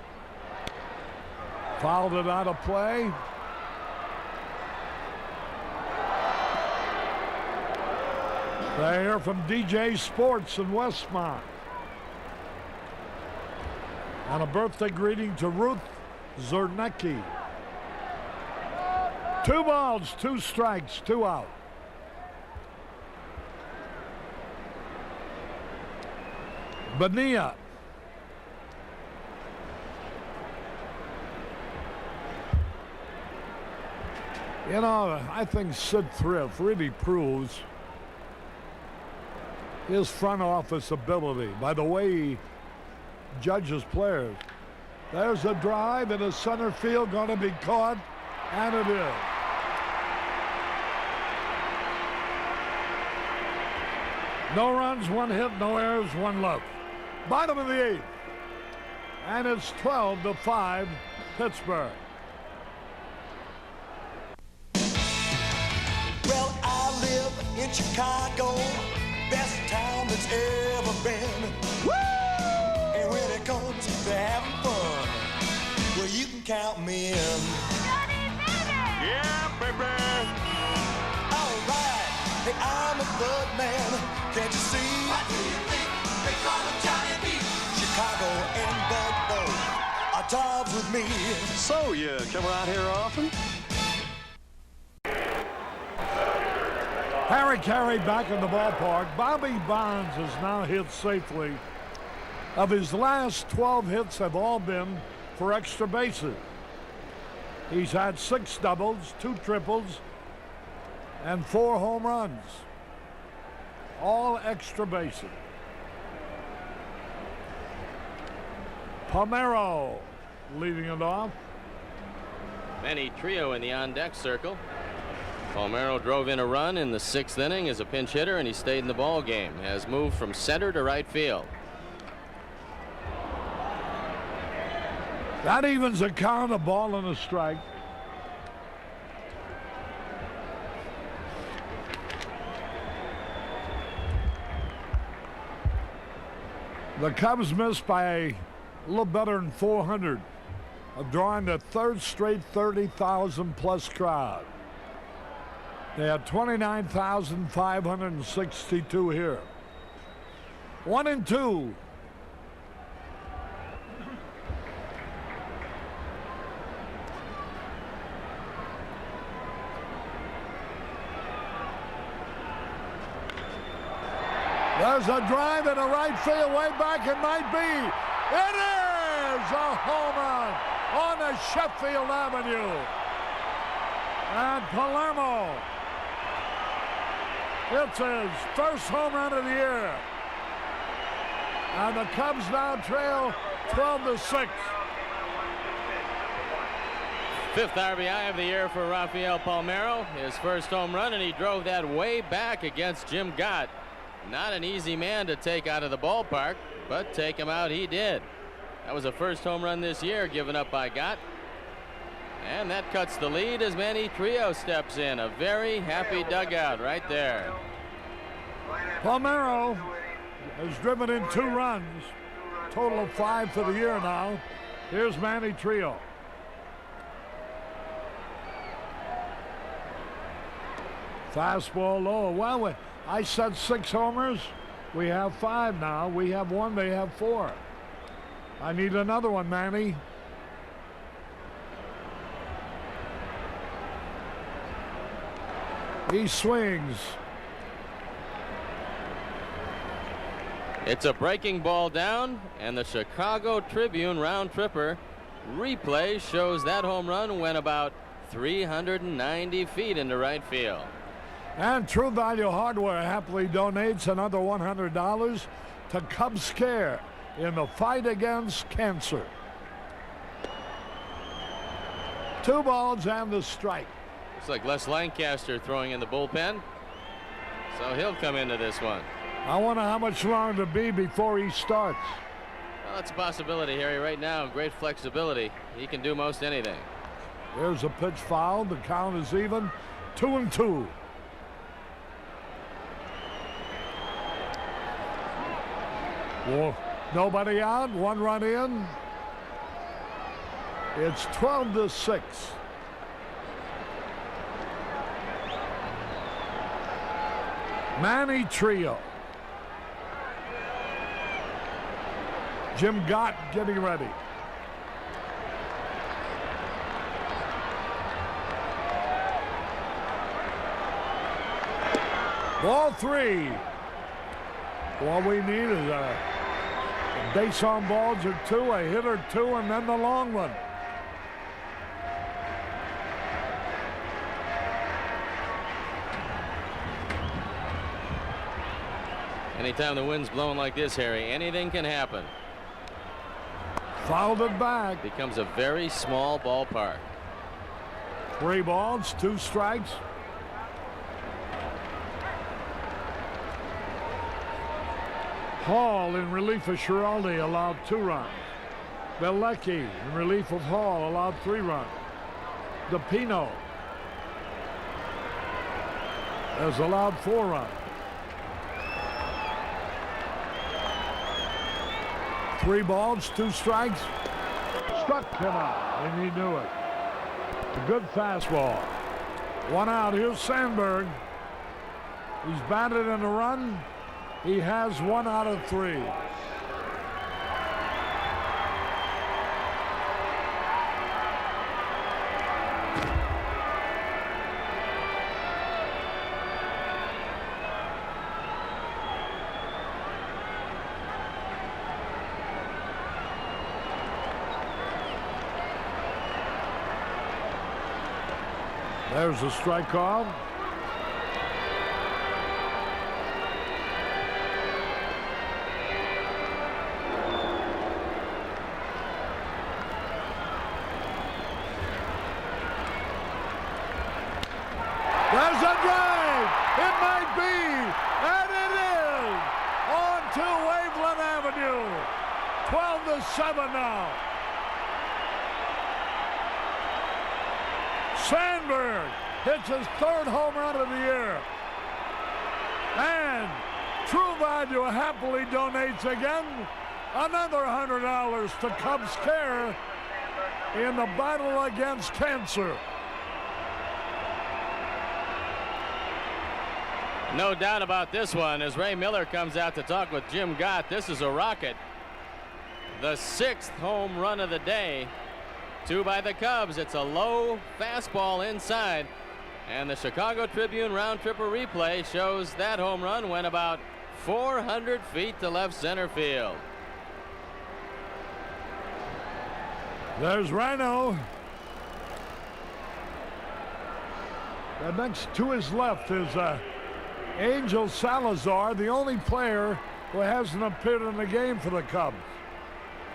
[SPEAKER 1] Fouled it out of play. They hear from DJ Sports in Westmont. And a birthday greeting to Ruth Zernecki. 2 balls, 2 strikes, 2 out. Bonilla. You know, I think Sid Thrift really proves his front office ability by the way he judges players. There's a drive in the center field, going to be caught, and it is. No runs, one hit, no errors, one left. Bottom of the 8th. And it's 12-5 Pittsburgh.
[SPEAKER 7] Well, I live in Chicago, best town that's ever been. Woo! And when it comes to having fun, well, you can count me in. Yeah, baby. All right, hey, I'm a good man. Can't you see? What do you think? They call him Johnny B. Chicago and Bud both are dogs with me.
[SPEAKER 20] So you come around here often?
[SPEAKER 1] Harry Carey back in the ballpark. Bobby Bonds has now hit safely. Of his last 12 hits have all been for extra bases. He's had 6 doubles, 2 triples, and 4 home runs. All extra bases. Palmeiro leading it off.
[SPEAKER 2] Manny Trio in the on-deck circle. Palmeiro drove in a run in the 6th inning as a pinch hitter, and he stayed in the ball game. Has moved from center to right field.
[SPEAKER 1] That evens a count, a ball and a strike. The Cubs missed by a little better than 400 of drawing the 3rd straight 30,000 plus crowd. They had 29,562 here. 1-2. There's a drive in the right field, way back it might be. It is a home run on the Sheffield Avenue. And Palermo hits his first home run of the year. And the Cubs now trail 12-6.
[SPEAKER 2] 5th RBI of the year for Rafael Palmeiro. His first home run, and he drove that way back against Jim Gott. Not an easy man to take out of the ballpark, but take him out he did. That was the first home run this year given up by Gott. And that cuts the lead as Manny Trio steps in. A very happy dugout right there.
[SPEAKER 1] Palmeiro has driven in 2 runs, total of 5 for the year now. Here's Manny Trio. Fastball low. Well, I said 6 homers. We have 5 now. We have 1. They have 4. I need another one, Manny. He swings.
[SPEAKER 2] It's a breaking ball down, and the Chicago Tribune round tripper replay shows that home run went about 390 feet into right field.
[SPEAKER 1] And True Value Hardware happily donates another $100 to Cubs Care in the fight against cancer. 2 balls and the strike.
[SPEAKER 2] Looks like Les Lancaster throwing in the bullpen, so he'll come into this one.
[SPEAKER 1] I wonder how much longer to be before he starts.
[SPEAKER 2] Well, that's a possibility, Harry. Right now, great flexibility. He can do most anything.
[SPEAKER 1] There's a pitch foul. The count is even. 2-2. Well, nobody out. 1 run in. It's 12-6. Manny Trio. Jim Gott getting ready. Ball 3. What we need is a base on balls or 2, a hit or 2, and then the long one.
[SPEAKER 2] Anytime the wind's blowing like this, Harry, anything can happen.
[SPEAKER 1] Fouled it back.
[SPEAKER 2] Becomes a very small ballpark.
[SPEAKER 1] 3 balls, 2 strikes. Hall in relief of Schiraldi allowed 2 runs. Belecki in relief of Hall allowed 3 runs. DePino has allowed 4 runs. 3 balls, 2 strikes. Struck him out, and he knew it. A good fastball. 1 out. Here's Sandberg. He's batted in a run. He has 1 out of 3. There's a strike call. There's a drive. It might be, and it is. On to Waveland Avenue. 12-7 now. Sandberg hits his 3rd home run of the year. And True Value happily donates again another $100 to Cubs Care in the battle against cancer.
[SPEAKER 2] No doubt about this one as Ray Miller comes out to talk with Jim Gott. This is a rocket. The 6th home run of the day. 2 by the Cubs. It's a low fastball inside. And the Chicago Tribune round tripper replay shows that home run went about 400 feet to left center field.
[SPEAKER 1] There's Rhino. And next to his left is Angel Salazar, the only player who hasn't appeared in the game for the Cubs.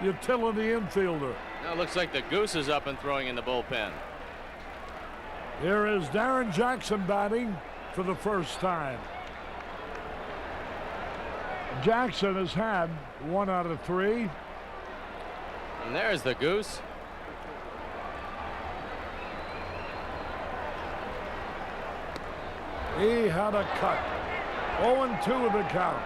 [SPEAKER 1] Utility infielder.
[SPEAKER 2] Now it looks like the Goose is up and throwing in the bullpen.
[SPEAKER 1] Here is Darren Jackson batting for the first time. Jackson has had 1 out of 3.
[SPEAKER 2] And there's the Goose.
[SPEAKER 1] He had a cut. 0-2 with the count.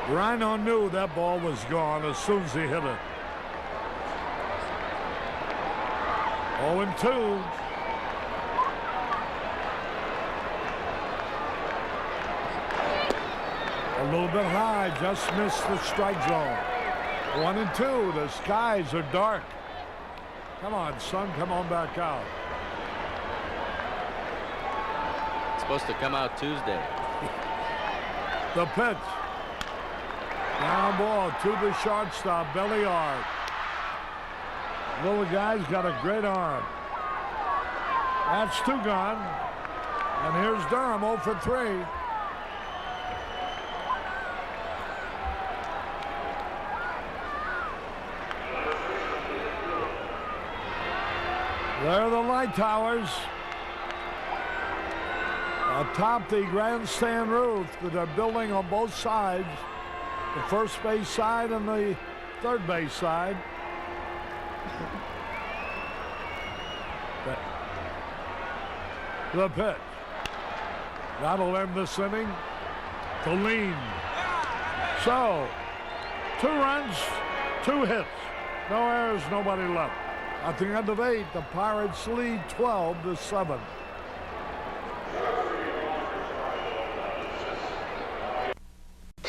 [SPEAKER 1] Rhino knew that ball was gone as soon as he hit it. 0-2. A little bit high, just missed the strike zone. 1-2. The skies are dark. Come on, son, come on back out.
[SPEAKER 2] It's supposed to come out Tuesday.
[SPEAKER 1] The pitch. Down ball to the shortstop, Belliard. Little guy's got a great arm. That's 2 gone. And here's Durham 0 for 3. There are the light towers atop the grandstand roof that are building on both sides, the first base side and the third base side. The pitch. That'll end this inning. To lean. So, 2 runs, 2 hits. No errors, nobody left. At the end of 8, the Pirates lead 12-7.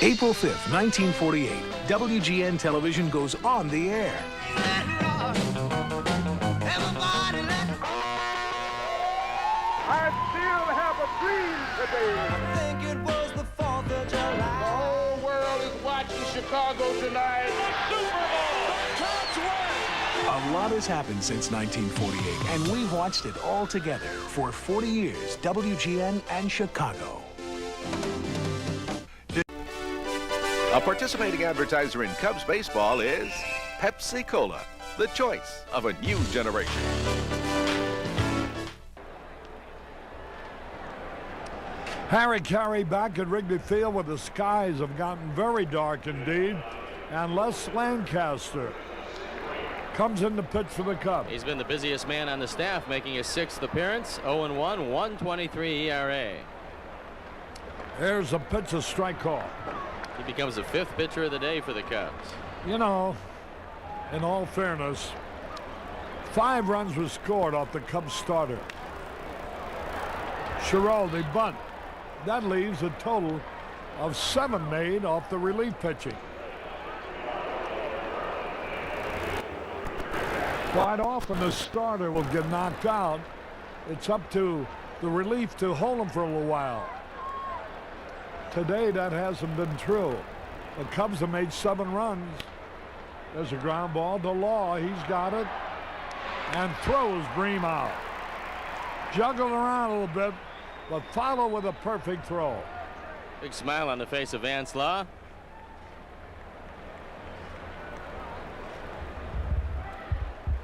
[SPEAKER 5] April 5th, 1948, WGN Television goes on the air.
[SPEAKER 15] I still have a dream today. I think it was the 4th of July. The whole world is watching Chicago tonight. The Super Bowl. The Cubs win.
[SPEAKER 5] A lot has happened since 1948, and we've watched it all together for 40 years, WGN and Chicago.
[SPEAKER 3] A participating advertiser in Cubs baseball is Pepsi Cola, the choice of a new generation.
[SPEAKER 1] Harry Carey back at Wrigley Field where the skies have gotten very dark indeed. And Les Lancaster comes in to pitch for the Cubs.
[SPEAKER 2] He's been the busiest man on the staff, making his 6th appearance. 0-1, 1.23 ERA.
[SPEAKER 1] There's a pitch, a strike call.
[SPEAKER 2] He becomes the 5th pitcher of the day for the Cubs.
[SPEAKER 1] You know, in all fairness, 5 runs were scored off the Cubs starter. Schiraldi bunt. That leaves a total of 7 made off the relief pitching. Quite often the starter will get knocked out. It's up to the relief to hold him for a little while. Today that hasn't been true. The Cubs have made 7 runs. There's a ground ball to Law. He's got it. And throws Bream out. Juggled around a little bit, but followed with a perfect throw.
[SPEAKER 2] Big smile on the face of Vance Law.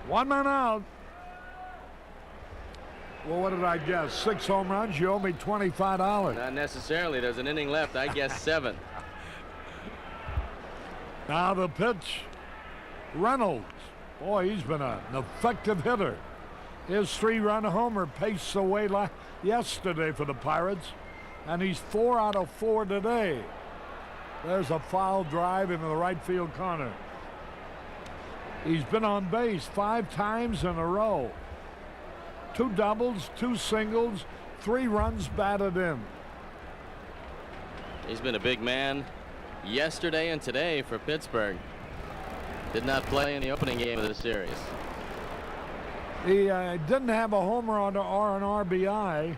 [SPEAKER 1] One man out. Well, what did I guess? 6 home runs. You owe me $25.
[SPEAKER 2] Not necessarily. There's an inning left. I guess 7.
[SPEAKER 1] Now the pitch. Reynolds. Boy, he's been an effective hitter. His 3-run homer paced away yesterday for the Pirates, and he's 4 out of 4 today. There's a foul drive into the right field corner. He's been on base 5 times in a row. 2 doubles, 2 singles, 3 runs batted in.
[SPEAKER 2] He's been a big man yesterday and today for Pittsburgh. Did not play in the opening game of the series.
[SPEAKER 1] He didn't have a homer or an RBI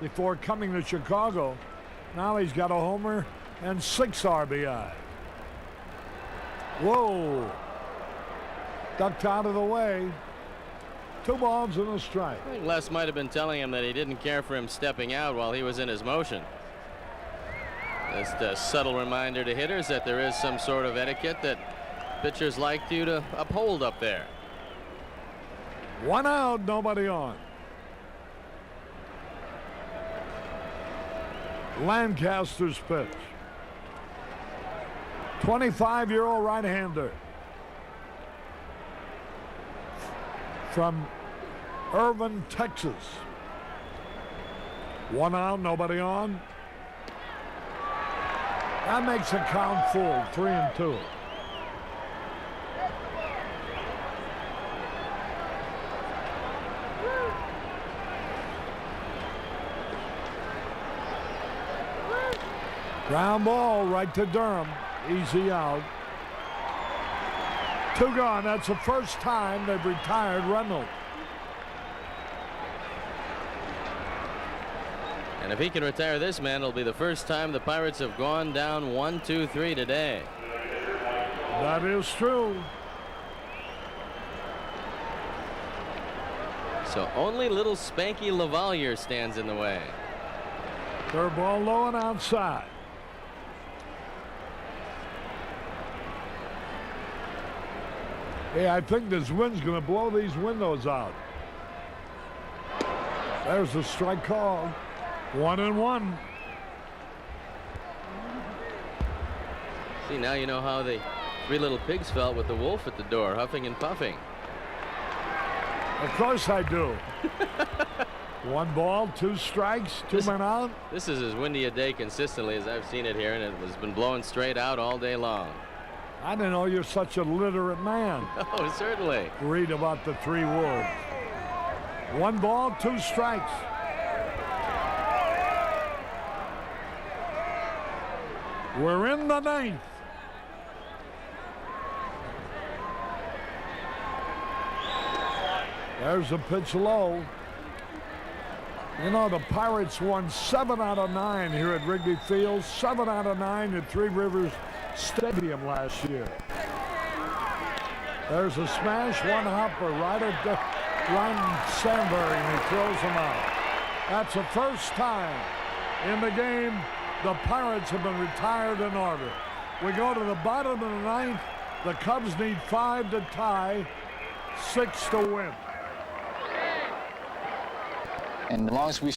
[SPEAKER 1] before coming to Chicago. Now he's got a homer and 6 RBI. Whoa. Ducked out of the way. 2 balls and a strike.
[SPEAKER 2] I think Les might have been telling him that he didn't care for him stepping out while he was in his motion. Just a subtle reminder to hitters that there is some sort of etiquette that pitchers like you to uphold up there.
[SPEAKER 1] 1 out, nobody on. Lancaster's pitch. 25-year-old right-hander from Irving, Texas. 1 out, nobody on. That makes the count full, 3-2. Ground ball right to Durham. Easy out. 2 gone. That's the first time they've retired Reynolds.
[SPEAKER 2] And if he can retire this man, it'll be the first time the Pirates have gone down 1-2-3 today.
[SPEAKER 1] That is true.
[SPEAKER 2] So only little Spanky Lavalier stands in the way.
[SPEAKER 1] Third ball low and outside. Hey, I think this wind's going to blow these windows out. There's the strike call. 1-1.
[SPEAKER 2] See, now you know how the 3 little pigs felt with the wolf at the door, huffing and puffing.
[SPEAKER 1] Of course I do. 1 ball, 2 strikes, 2 men out.
[SPEAKER 2] This is as windy a day consistently as I've seen it here, and it has been blowing straight out all day long.
[SPEAKER 1] I didn't know you're such a literate man.
[SPEAKER 2] Oh, certainly.
[SPEAKER 1] Read about the 3 words. 1 ball, 2 strikes. We're in the 9th. There's a pitch low. You know, the Pirates won 7 out of 9 here at Wrigley Field, 7 out of 9 at Three Rivers Stadium last year. There's a smash, 1 hopper right at Ron Sandberg, and he throws him out. That's the first time in the game the Pirates have been retired in order. We go to the bottom of the ninth. The Cubs need 5 to tie, 6 to win.
[SPEAKER 4] And as long as we